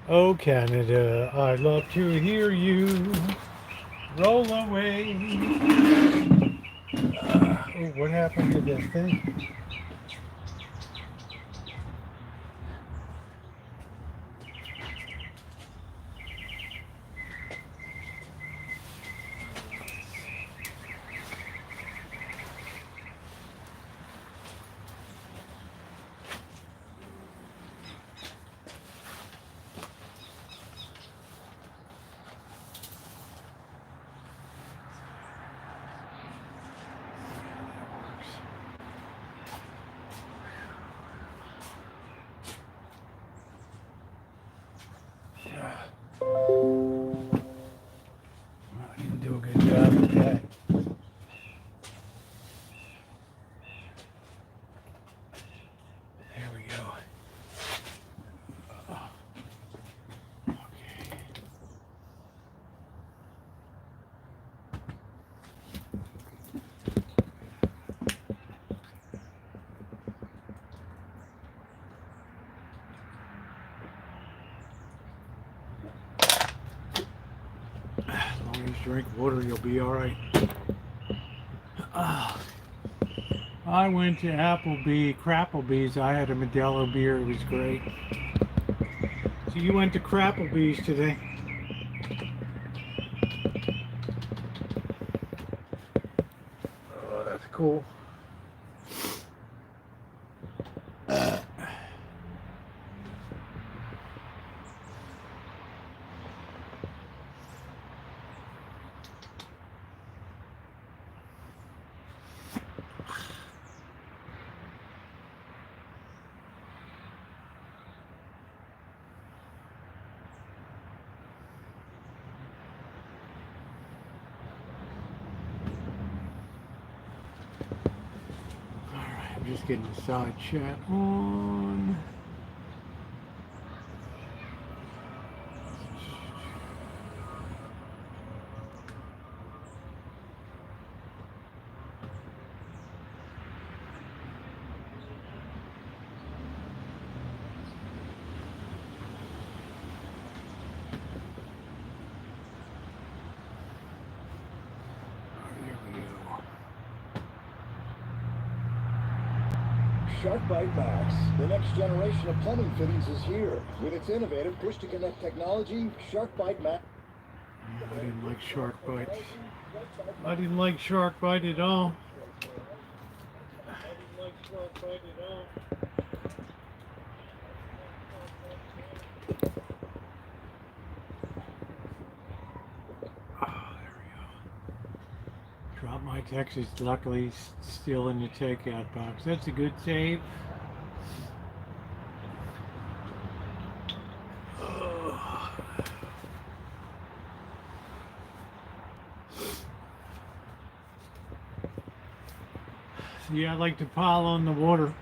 Speaker 1: Oh, Canada, I love to hear you roll away. Oh, what happened to this thing? drink water, you'll be all right. I went to Crapplebee's. I had a Modelo beer. It was great. So you went to Crapplebee's today. Oh, that's cool. Just getting the side chat on.
Speaker 2: SharkBite Max, the next generation of plumbing fittings, is here. With its innovative push-to-connect technology, SharkBite Max.
Speaker 1: I didn't like SharkBite. I didn't like SharkBite at all. Oh, there we go. Drop my Texas, luckily still in the takeout box. That's a good save. Yeah, I like to pile on the water.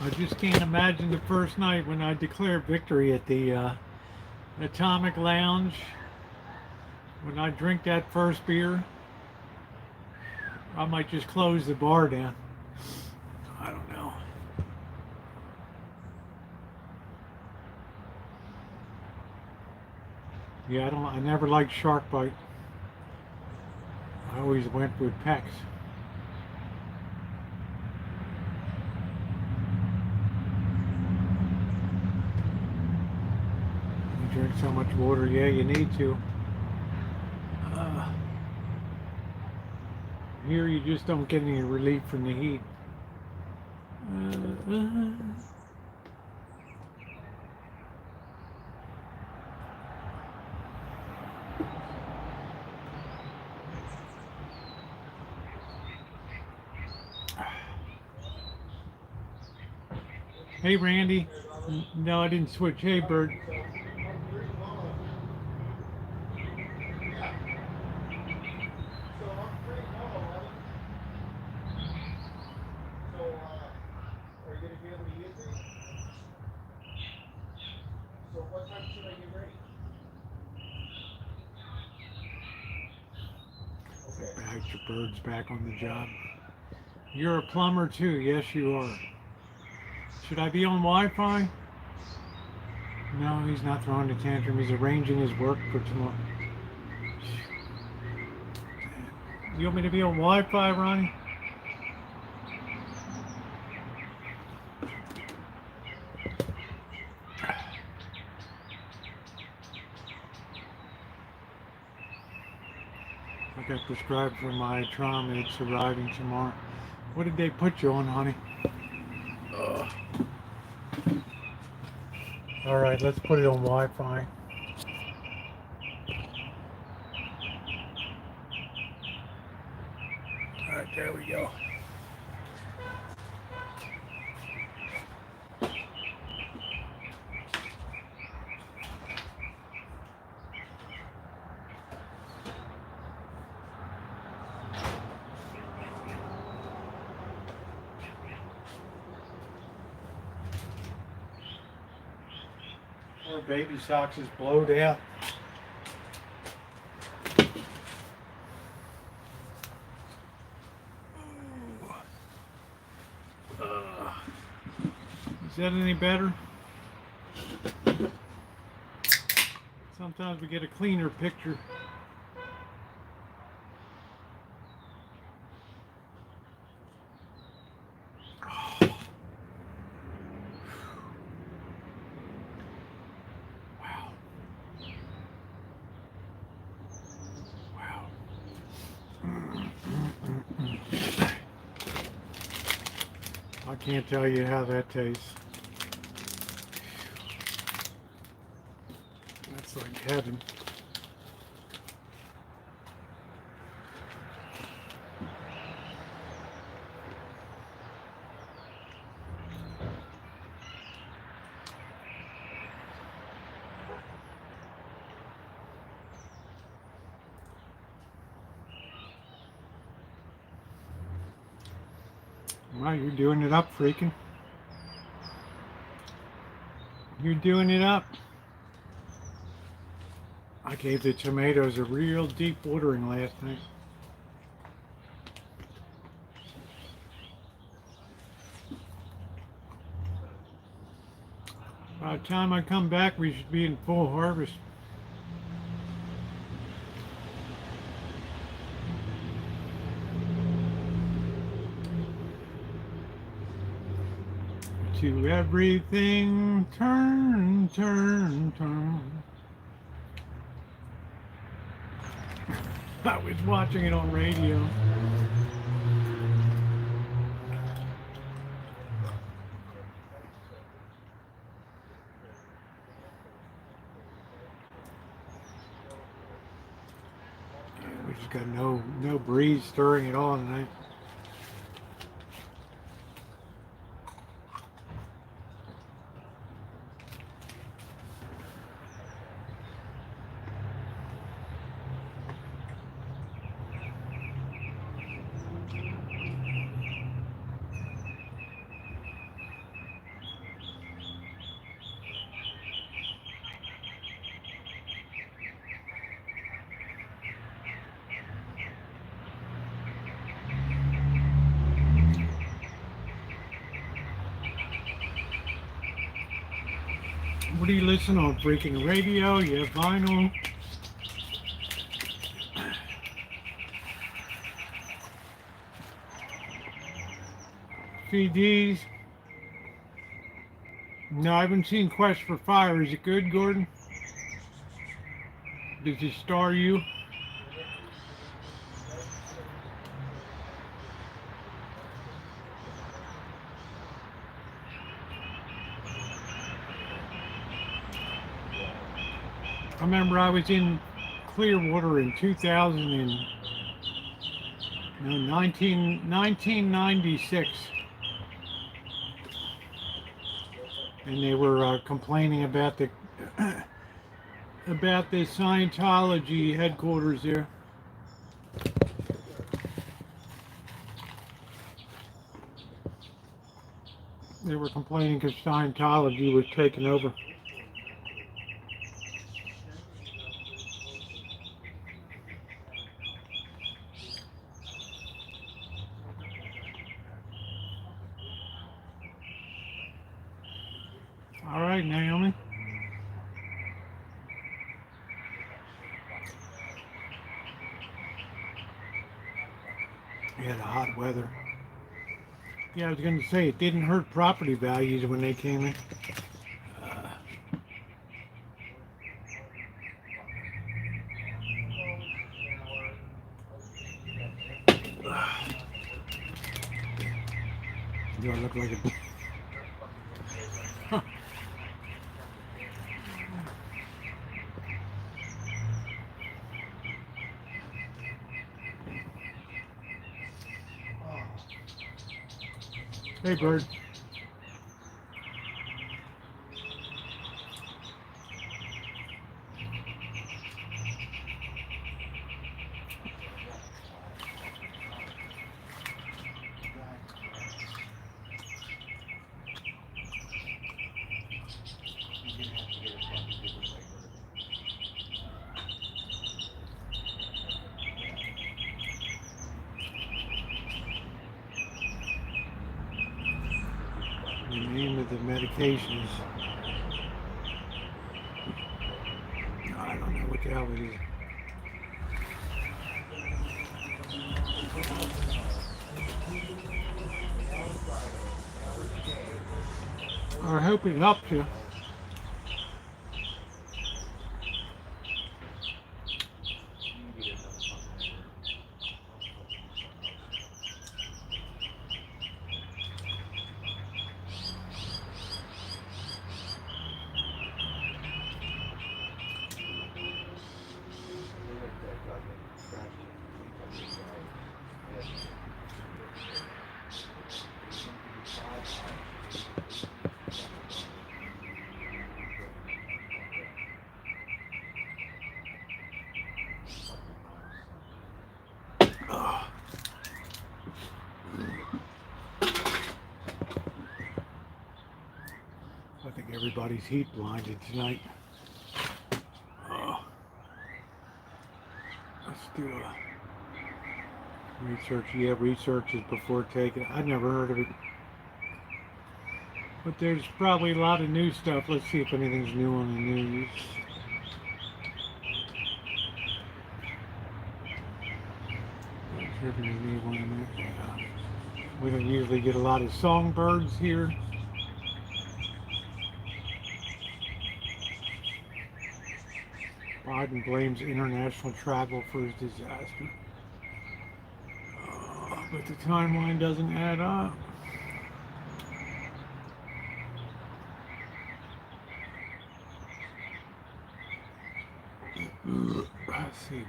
Speaker 1: I just can't imagine the first night when I declared victory at the Atomic Lounge. When I drink that first beer, I might just close the bar down. I don't know. Yeah, I never liked SharkBite. I always went with Pecs. You drink so much water, yeah, you need to. Here you just don't get any relief from the heat. Hey, Randy. No, I didn't switch. Hey, Bird. Your Bird's back on the job. You're a plumber too. Yes, you are. Should I be on Wi-Fi? No, he's not throwing a tantrum. He's arranging his work for tomorrow. You want me to be on Wi-Fi, Ronnie? I got prescribed for my trauma. It's arriving tomorrow. What did they put you on, honey? All right, let's put it on Wi-Fi. All right, there we go. Poor baby socks is blowed out. Is that any better? sometimes we get a cleaner picture. Wow. Wow. I can't tell you how that tastes. That's like heaven. Wow, you're doing it up, freaking. You're doing it up. I gave the tomatoes a real deep watering last night. By the time I come back, we should be in full harvest. To everything, turn, turn, turn. I was watching it on radio. We just got no breeze stirring at all tonight. What do you listen on? Freaking radio? You have vinyl? CDs? No, I haven't seen Quest for Fire. Is it good, Gordon? Does he star you? I remember I was in Clearwater in 1996, and they were complaining about the Scientology headquarters there. They were complaining because Scientology was taken over. All right, Naomi. Yeah, the hot weather. Yeah, I was going to say, it didn't hurt property values when they came in. Do I look like a... Hey, bird. The name of the medications. I don't know. hell it is. I hope it helps you. I think everybody's heat blinded tonight. Let's do a research. Yeah, research is before taking. I've never heard of it. But there's probably a lot of new stuff. Let's see if anything's new on the news. We don't usually get a lot of songbirds here. Biden blames international travel for his disaster. But the timeline doesn't add up. Let's see.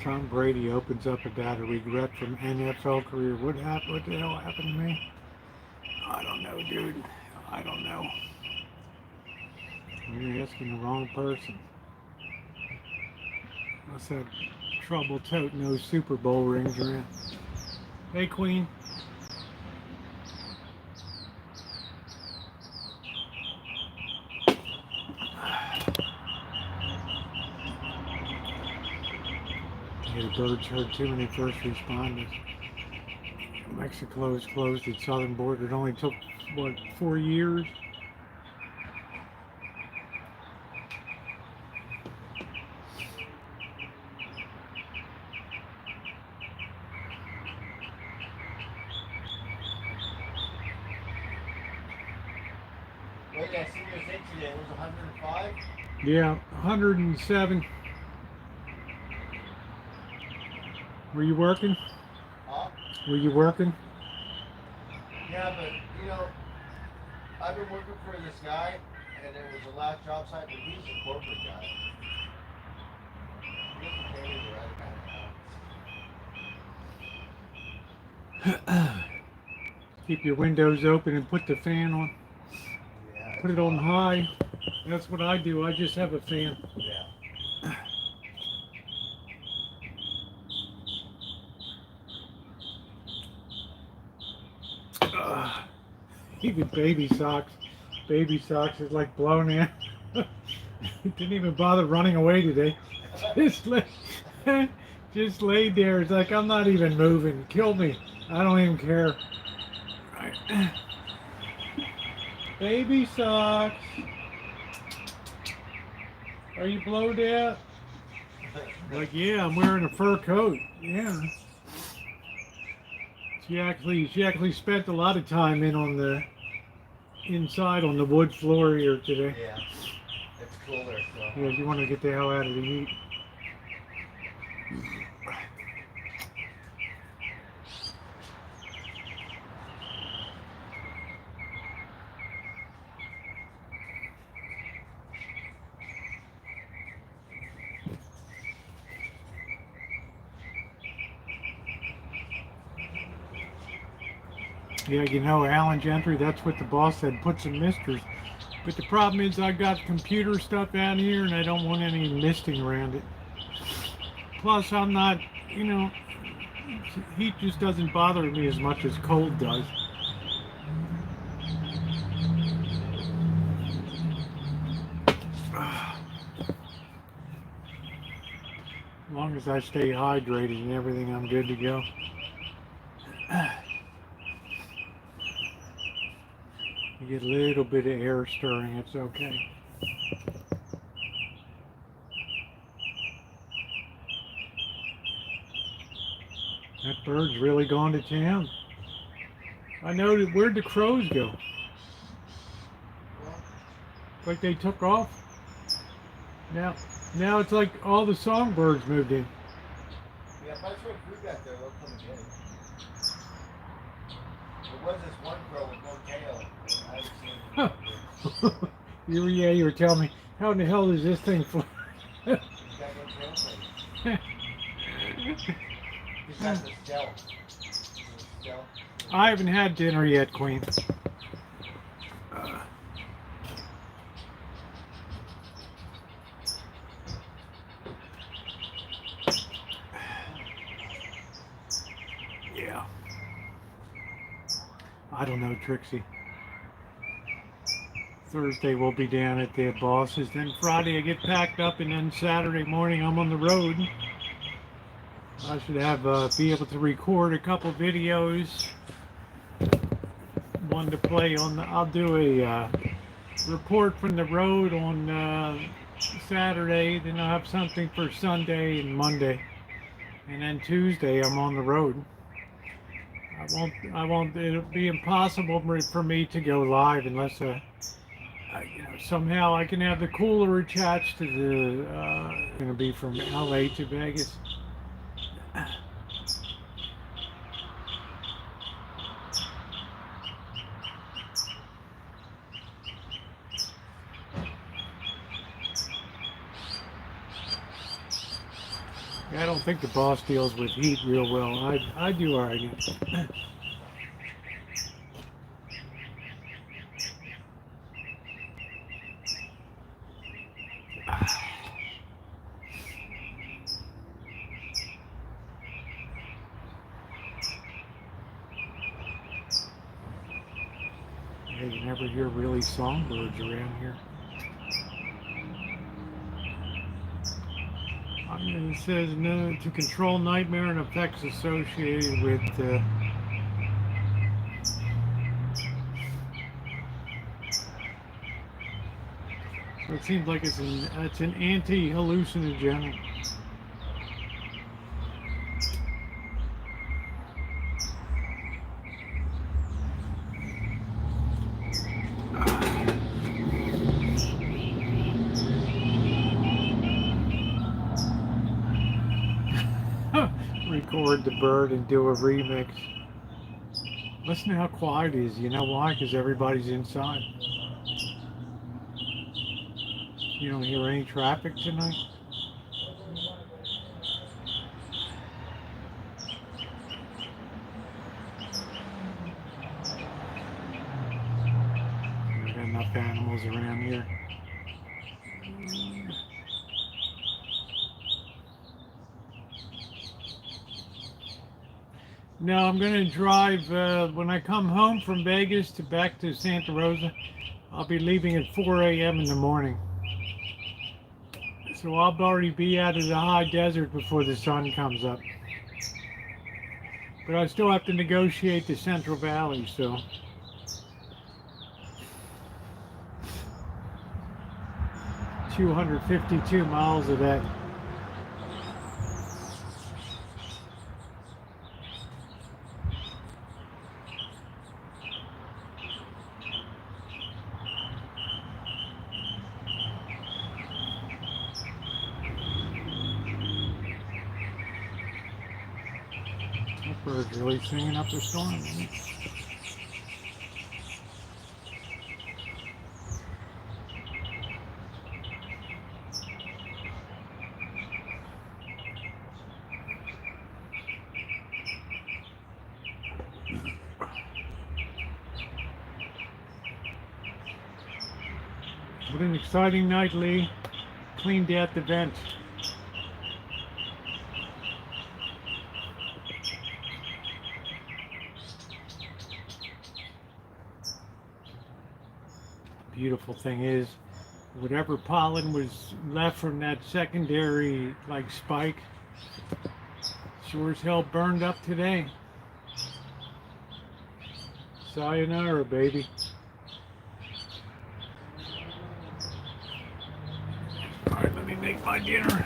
Speaker 1: Tom Brady opens up about a regret from NFL career. What happened? What the hell happened to me? I don't know, dude. I don't know. You're asking the wrong person. What's that trouble toting those Super Bowl rings around? Hey, Queen. Yeah, the birds heard too many first responders. Mexico has closed its southern border. It only took, what, 4 years?
Speaker 3: Wait, I see your thing today. It was 105?
Speaker 1: Yeah, 107. Were you working?
Speaker 3: Huh?
Speaker 1: Were you working?
Speaker 3: Yeah, but, you know, I've been working for this guy, and it was the last job site, but he's a corporate guy. He doesn't pay me the right amount.
Speaker 1: Keep your windows open and put the fan on.
Speaker 3: Yeah,
Speaker 1: Put it on high. That's what I do. I just have a fan.
Speaker 3: yeah.
Speaker 1: Even baby socks. Baby socks is like blown in. He didn't even bother running away today. Just just laid there. It's like, I'm not even moving. Kill me. I don't even care. Right. Baby socks. Are you blowed out? Like, yeah, I'm wearing a fur coat. Yeah. She actually spent a lot of time inside on the wood floor here today.
Speaker 3: Yeah. It's cooler, so.
Speaker 1: Yeah, you want to get the hell out of the heat. Yeah, you know, Alan Gentry, that's what the boss said, put some misters. But the problem is I got computer stuff down here and I don't want any misting around it. Plus, I'm not, you know, heat just doesn't bother me as much as cold does. long as I stay hydrated and everything, I'm good to go. You get a little bit of air stirring, it's okay. That bird's really gone to town. I noticed, where'd the crows go? Like they took off. Now it's like all the songbirds moved in.
Speaker 3: Yeah, if I throw food back there, they'll come again. There was this one crow with no tail. I haven't seen it.
Speaker 1: You were telling me, how in the hell does this thing fly?
Speaker 3: He's got no tail plate. He's got the stealth.
Speaker 1: I haven't had dinner yet, Queen. Yeah. I don't know, Trixie. Thursday we'll be down at the boss's, then Friday I get packed up, and then Saturday morning I'm on the road. I should have be able to record a couple videos. One to play on the, I'll do a report from the road on Saturday, then I'll have something for Sunday and Monday, and then Tuesday I'm on the road. It'll be impossible for me to go live unless somehow I can have the cooler attached to the going to be from LA to Vegas. I don't think the boss deals with heat real well. I do alright. You never hear really songbirds around here. It says no to control nightmare and effects associated with so it seems like it's an anti-hallucinogenic. Record the bird and do a remix. Listen to how quiet it is. You know why? Because everybody's inside. You don't hear any traffic tonight? We've got enough animals around here. No, I'm going to drive, when I come home from Vegas back to Santa Rosa, I'll be leaving at 4 a.m. in the morning. So I'll already be out of the high desert before the sun comes up. But I still have to negotiate the Central Valley, so. $252 miles of that. Bird's really singing up the storm, isn't it? What an exciting night, Lee. Cleaned out the vent. Beautiful thing is, whatever pollen was left from that secondary like spike, Sure as hell burned up today. Sayonara, baby. Alright, let me make my dinner.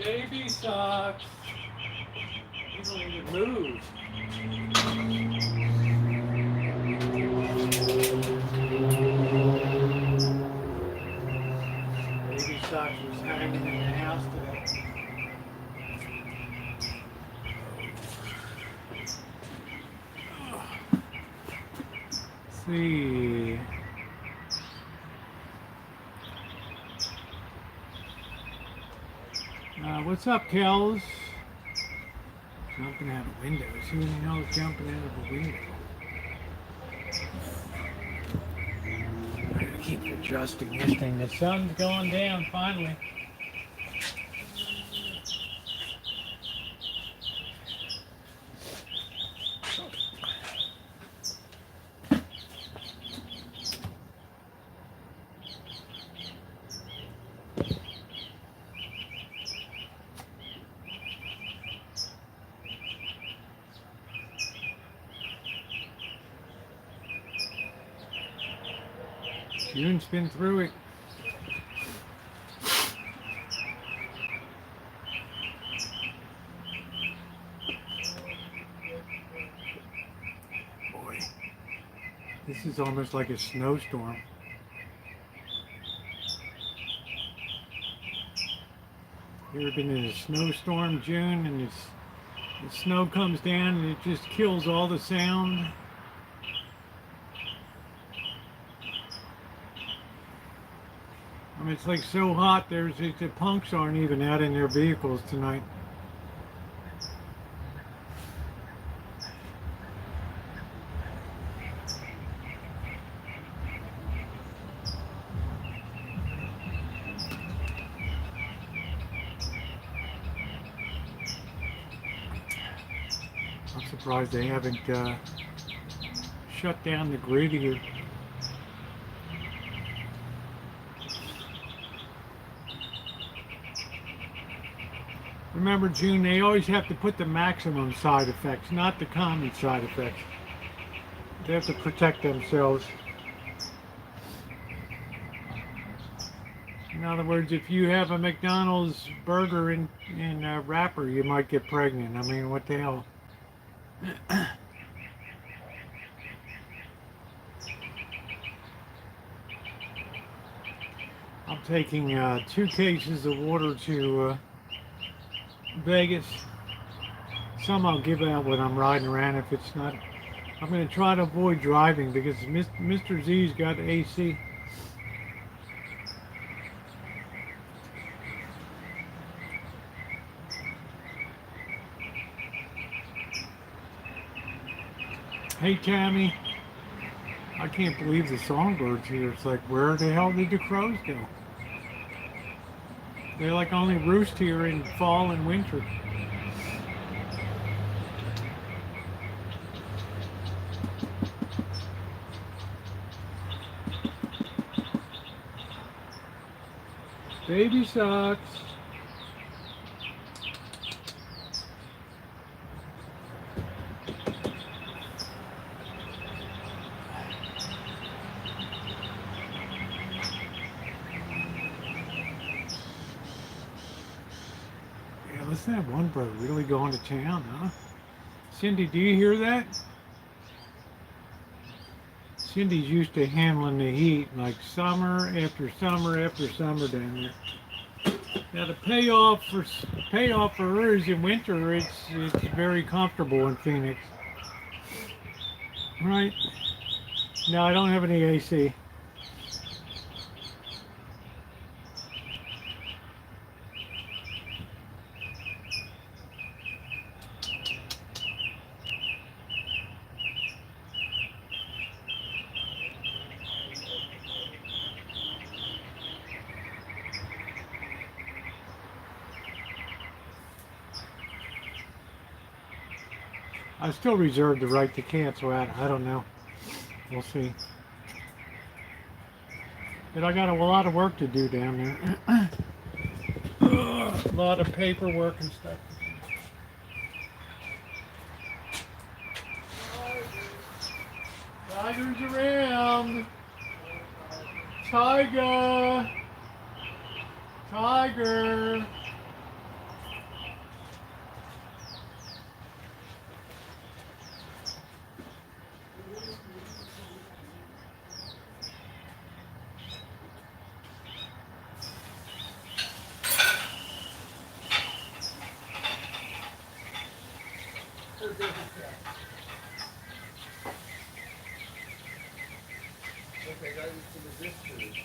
Speaker 1: Baby socks. You don't even move. Baby socks was hanging in the house today. Let's see. What's up, Kells? Jumping out of windows. Who the hell is jumping out of a window? I'm gonna keep adjusting this thing. The sun's going down finally. June's been through it. Boy, this is almost like a snowstorm. You ever been in a snowstorm, June, and the snow comes down and it just kills all the sound? I mean, it's like so hot, the punks aren't even out in their vehicles tonight. I'm surprised they haven't shut down the grid here. Remember, June, they always have to put the maximum side effects, not the common side effects. They have to protect themselves. In other words, if you have a McDonald's burger in a wrapper, you might get pregnant. I mean, what the hell? I'm taking 2 cases of water to Vegas. Some I'll give out when I'm riding around if it's not. I'm going to try to avoid driving because Mr. Z's got AC. Hey Tammy, I can't believe the songbirds here. It's like, where the hell did the crows go? They like only roost here in fall and winter. Baby socks. Yeah, listen to that one bird really going to town, huh? Cindy, do you hear that? Cindy's used to handling the heat, like summer after summer after summer down there. Now the payoff for her is in winter. It's very comfortable in Phoenix, right? No, I don't have any AC. I still reserve the right to cancel out. I don't know. We'll see. But I got a lot of work to do down there. A lot of paperwork and stuff. Tiger's around. Tiger. Tiger.
Speaker 3: Okay, guys, it's in the distance.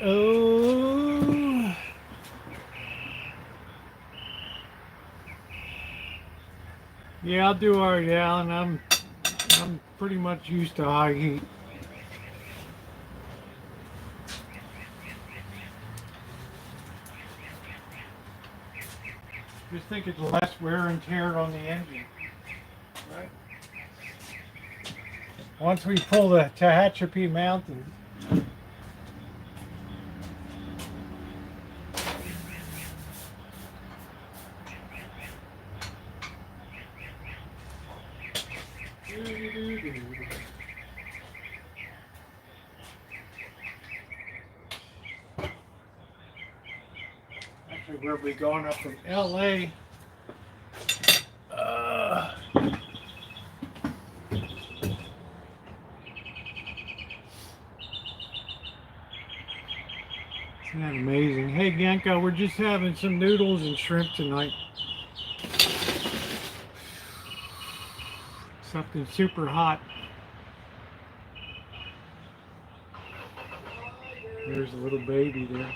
Speaker 1: Oh. Yeah, I'll do all right, Alan. I'm pretty much used to high heat. Just think it's less wear and tear on the engine, right? Once we pull the Tehachapi Mountain, actually we'll be going up from LA. Isn't that amazing? Hey, Genko, we're just having some noodles and shrimp tonight. Something super hot. There's a little baby there.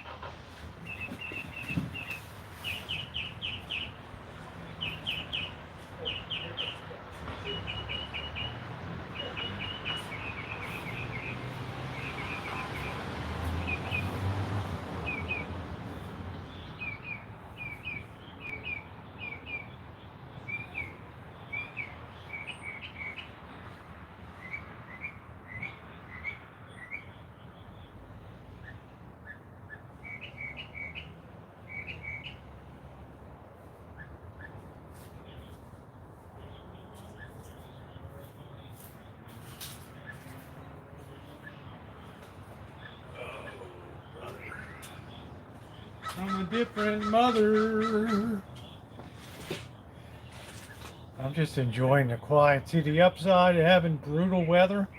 Speaker 1: I'm a different mother. I'm just enjoying the quiet. See, the upside of having brutal weather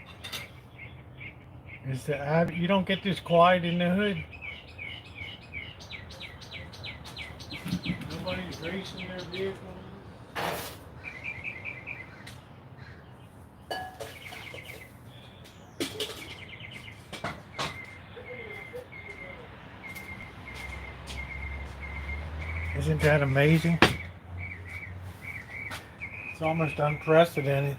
Speaker 1: is that you don't get this quiet in the hood. Nobody's racing their vehicles. Isn't that amazing? It's almost unprecedented.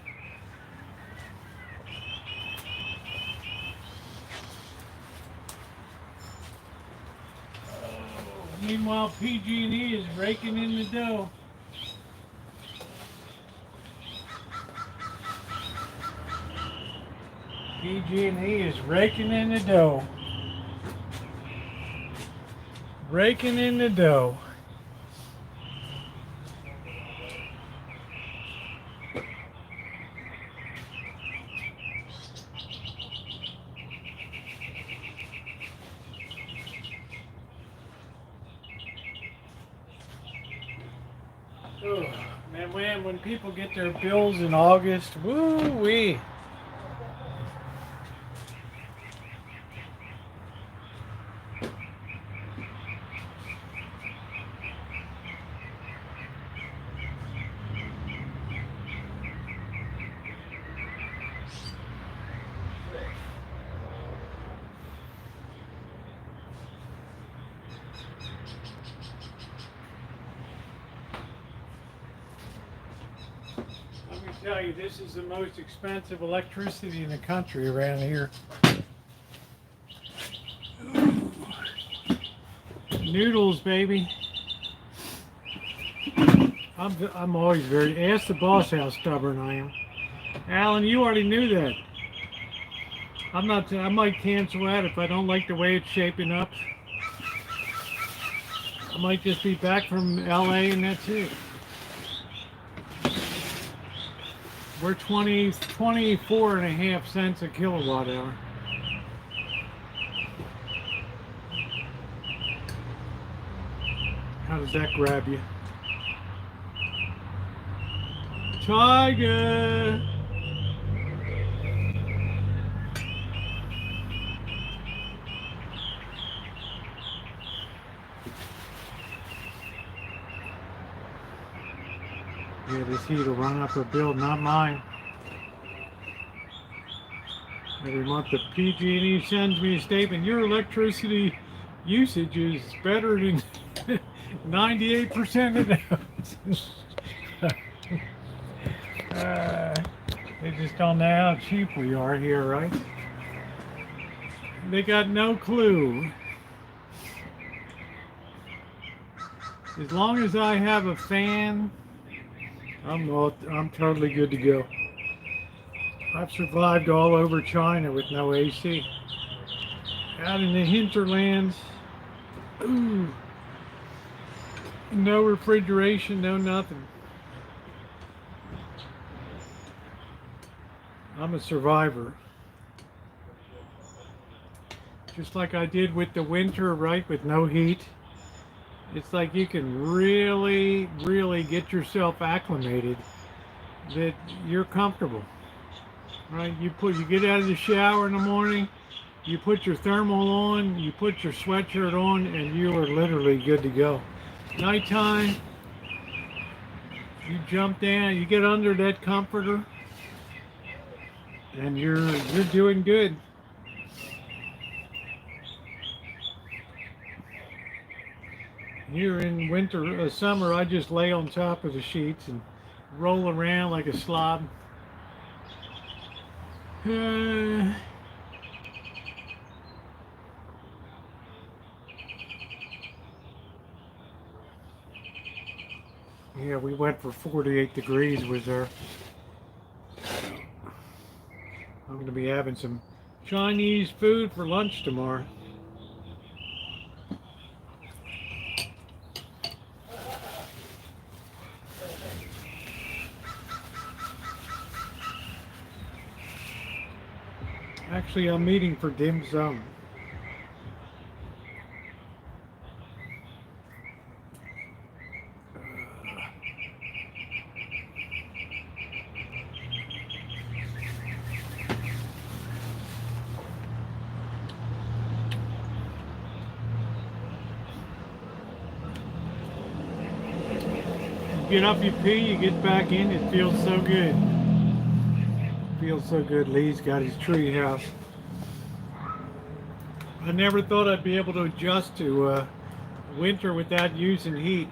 Speaker 1: Meanwhile, PG&E is raking in the dough. PG&E is raking in the dough. Raking in the dough. Oh, man, when people get their bills in August, woo-wee. Let me tell you, this is the most expensive electricity in the country around here. Noodles, baby. I'm always ask the boss how stubborn I am. Alan, you already knew that. I might cancel out if I don't like the way it's shaping up. I might just be back from LA and that's it. We're 24 and a half cents a kilowatt hour. How does that grab you? Tiger! Yeah, this heat will run up a bill, not mine. Every month the PG&E sends me a statement, your electricity usage is better than 98% of those. They just don't know how cheap we are here, right? They got no clue. As long as I have a fan, I'm totally good to go. I've survived all over China with no AC. Out in the hinterlands, ooh, no refrigeration, no nothing. I'm a survivor. Just like I did with the winter, right, with no heat. It's like you can really, really get yourself acclimated that you're comfortable, right? You get out of the shower in the morning, You put your thermal on, you put your sweatshirt on, and you are literally good to go. Nighttime, you jump down, you get under that comforter, and you're doing good. Here in winter, summer, I just lay on top of the sheets and roll around like a slob. Yeah, we went for 48 degrees was there. I'm going to be having some Chinese food for lunch tomorrow. Actually, I'm eating for dim sum. Get up, you pee, you get back in, it feels so good. Feels so good. Lee's got his tree house. I never thought I'd be able to adjust to winter without using heat.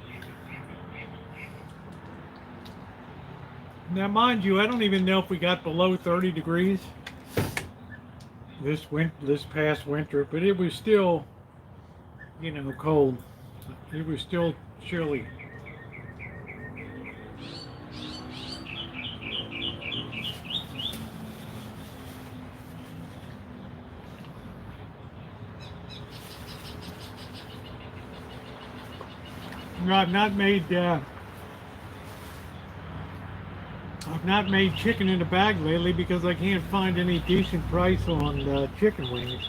Speaker 1: Now, mind you, I don't even know if we got below 30 degrees this past winter, but it was still, you know, cold. It was still chilly. No, I've not made chicken in a bag lately because I can't find any decent price on chicken wings.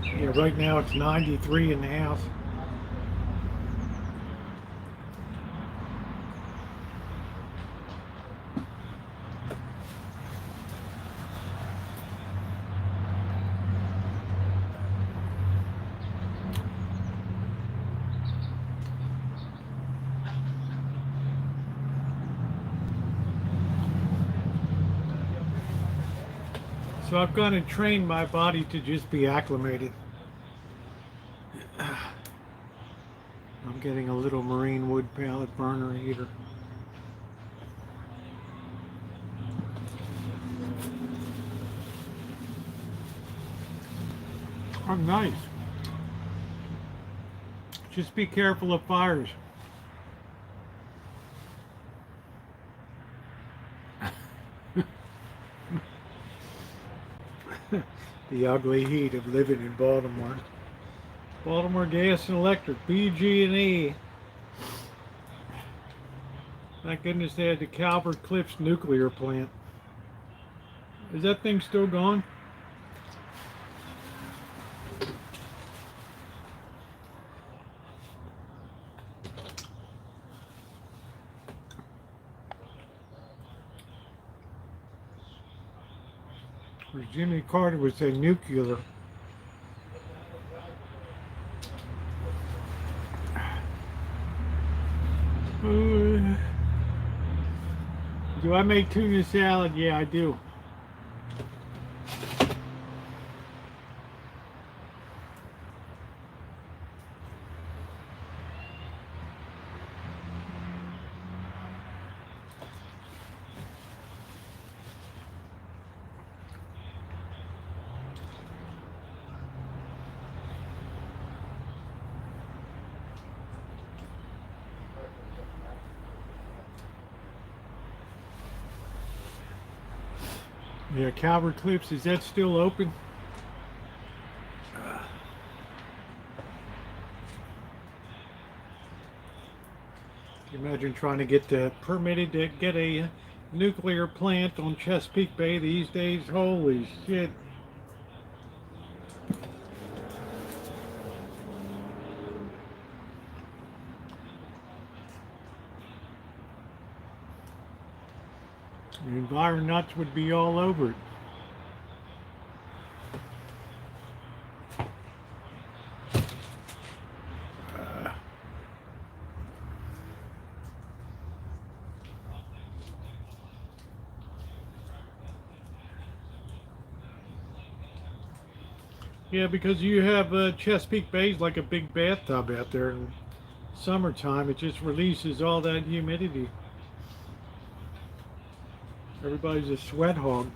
Speaker 1: Yeah, right now it's 93 in the house. So I've gone and trained my body to just be acclimated. I'm getting a little marine wood pellet burner heater. Oh, nice. Just be careful of fires. The ugly heat of living in Baltimore. Baltimore Gas and Electric, BG&E. Thank goodness they had the Calvert Cliffs nuclear plant. Is that thing still gone? Or Jimmy Carter would say nuclear. Do I make tuna salad? Yeah, I do. Yeah, Calvert Cliffs, is that still open? Can you imagine trying to get permitted to get a nuclear plant on Chesapeake Bay these days? Holy shit. The environnuts would be all over it. Yeah, because you have Chesapeake Bay's like a big bathtub out there. In summertime, it just releases all that humidity. Everybody's a sweat hog.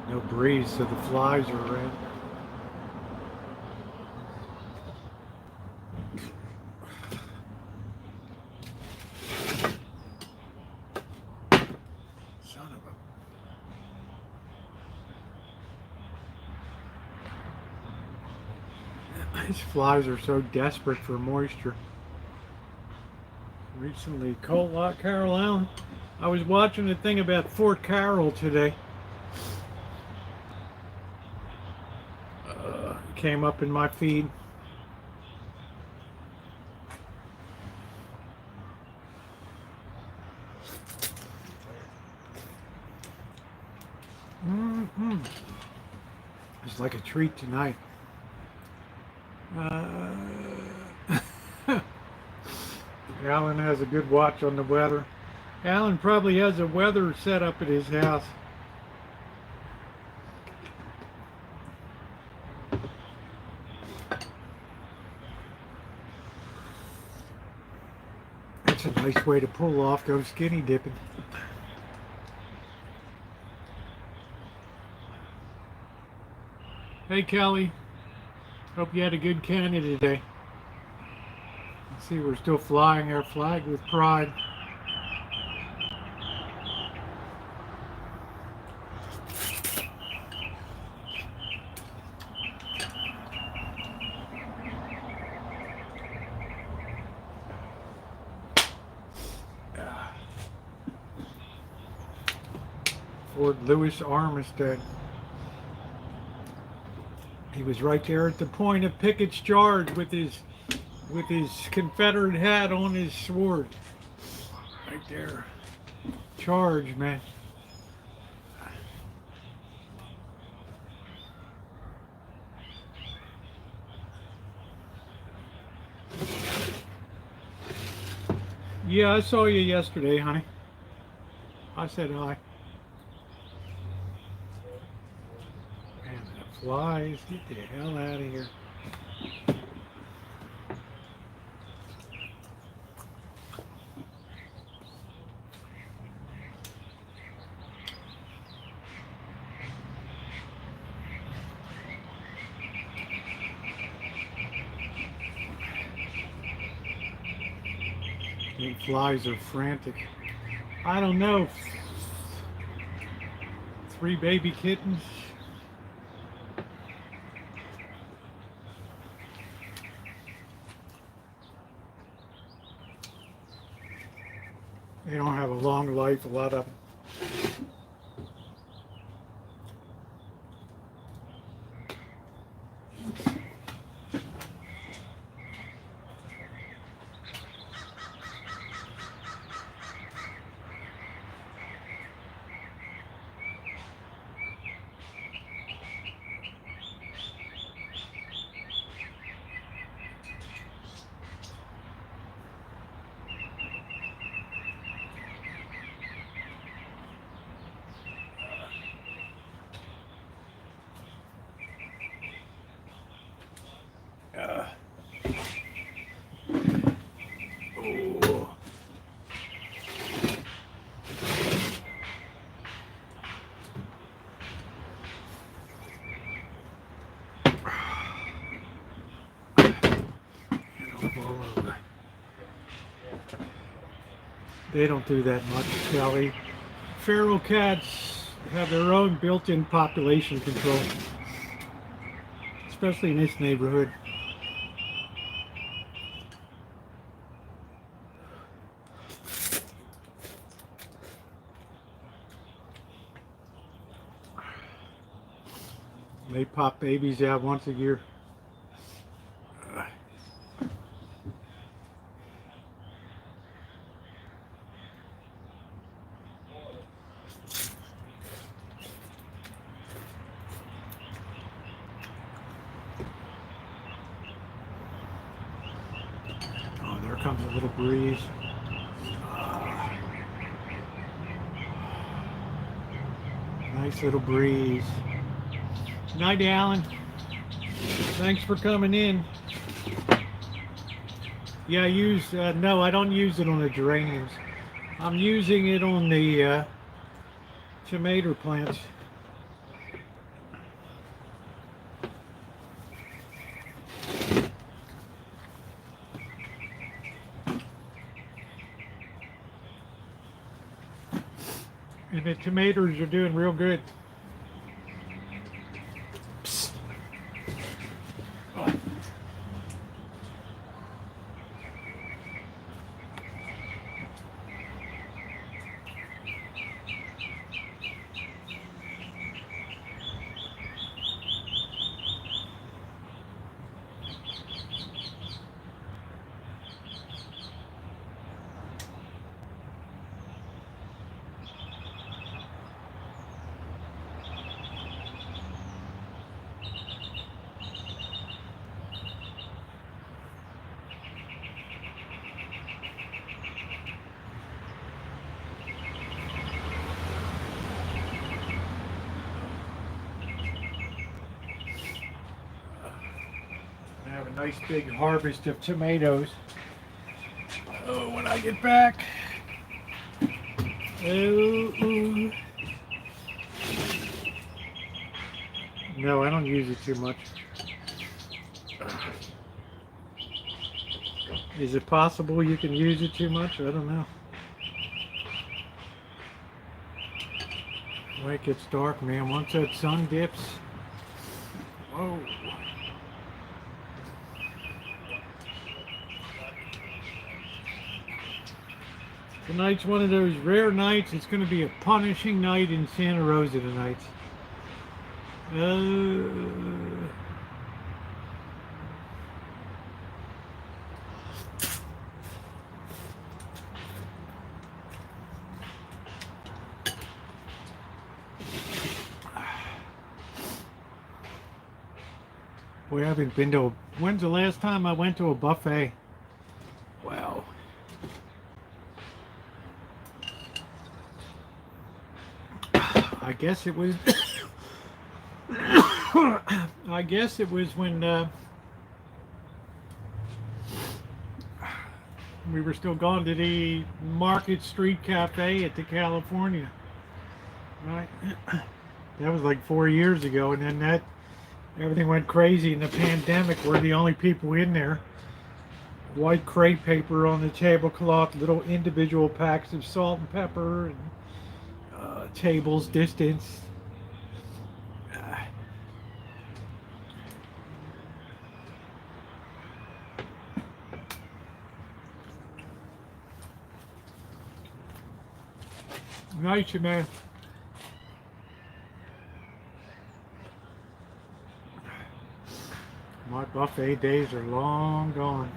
Speaker 1: No breeze, so the flies are around. Son of a... These flies are so desperate for moisture. Recently, Carol Allen. I was watching a thing about Fort Carroll today. Came up in my feed. It's like a treat tonight. Alan has a good watch on the weather. Alan probably has a weather set up at his house. That's a nice way to pull off, go skinny dipping. Hey Kelly, hope you had a good Canada today. See, we're still flying our flag with pride. Fort Lewis Armistead. He was right there at the point of Pickett's charge with his Confederate hat on his sword. Right there. Charge, man. Yeah, I saw you yesterday, honey. I said hi. Man, the flies, get the hell out of here. The flies are frantic. I don't know. 3 baby kittens. They don't have a long life, a lot of them. They don't do that much, Kelly. Feral cats have their own built-in population control, especially in this neighborhood. They pop babies out once a year. Oh, there comes a little breeze. Nice little breeze. Night, Alan. Thanks for coming in. Yeah, no, I don't use it on the geraniums. I'm using it on the tomato plants. And the tomatoes are doing real good. Have a nice big harvest of tomatoes. Oh, when I get back. Oh. No, I don't use it too much. Is it possible you can use it too much? I don't know. When it gets dark, man, once that sun dips. Whoa. Tonight's one of those rare nights. It's going to be a punishing night in Santa Rosa tonight. Boy, I haven't been to when's the last time I went to a buffet? Wow. I guess it was I guess it was when we were still going to the Market Street Cafe at the California. Right? That was like 4 years ago, and then everything went crazy in the pandemic. We're the only people in there. White crepe paper on the tablecloth, little individual packs of salt and pepper, and tables distance. Nice, man. My buffet days are long gone.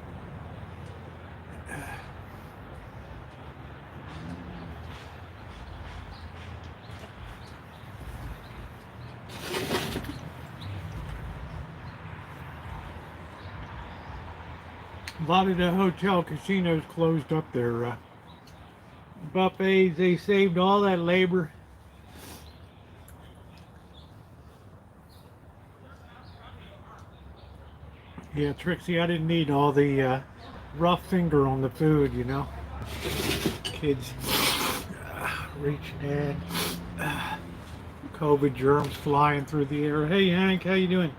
Speaker 1: A lot of the hotel casinos closed up their buffets. They saved all that labor. Yeah, Trixie, I didn't need all the rough finger on the food, you know. Kids reaching in. COVID germs flying through the air. Hey, Hank, how you doing?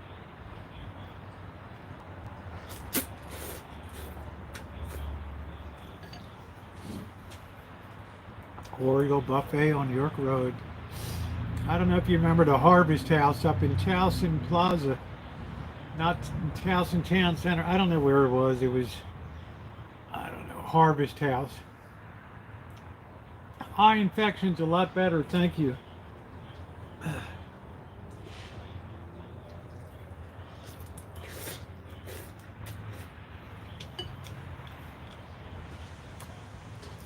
Speaker 1: Oriole Buffet on York Road. I don't know if you remember the Harvest House up in Towson Plaza. Not in Towson Town Center. I don't know where it was. It was, I don't know, Harvest House. Eye infection's a lot better, thank you. I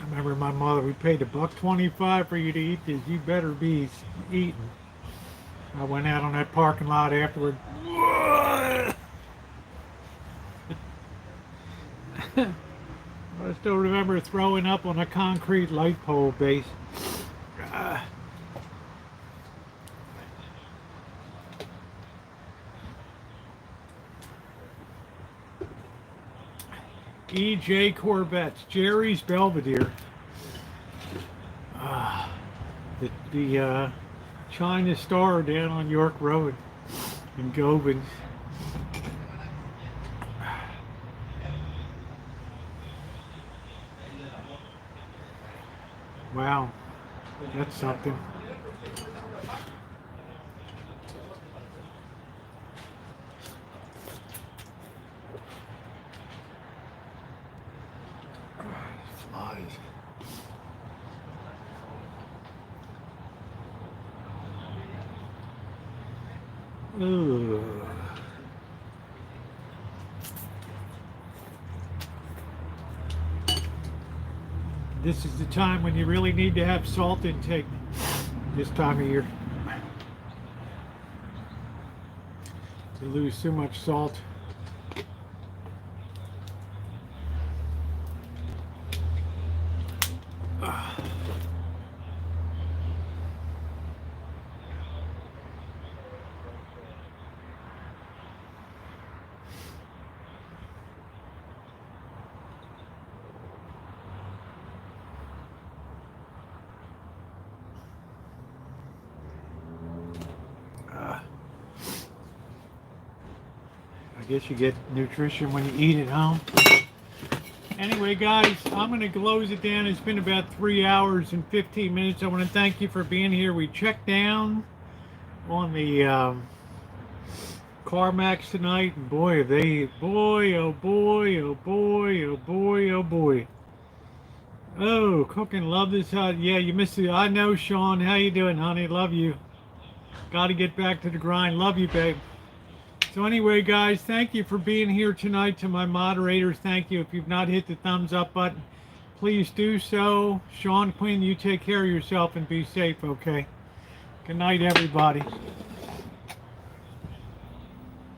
Speaker 1: remember my mother, we paid $1.25 for you to eat this. You better be eating. I went out on that parking lot afterward. I still remember throwing up on a concrete light pole base. E.J. Corvettes, Jerry's Belvedere. The China Star down on York Road in Gobins. Wow, that's something. Flies. Ugh. This is the time when you really need to have salt intake this time of year. You lose too much salt. I guess you get nutrition when you eat at home. Anyway, guys, I'm going to close it down. It's been about 3 hours and 15 minutes. I want to thank you for being here. We checked down on the CarMax tonight, and boy, oh boy, oh boy, oh boy, oh boy. Oh, cooking, love this hot. Yeah, you missed it. I know, Sean. How you doing, honey? Love you. Got to get back to the grind. Love you, babe. So anyway, guys, thank you for being here tonight. To my moderators, thank you. If you've not hit the thumbs up button, please do so. Sean Quinn, you take care of yourself and be safe, okay? Good night, everybody.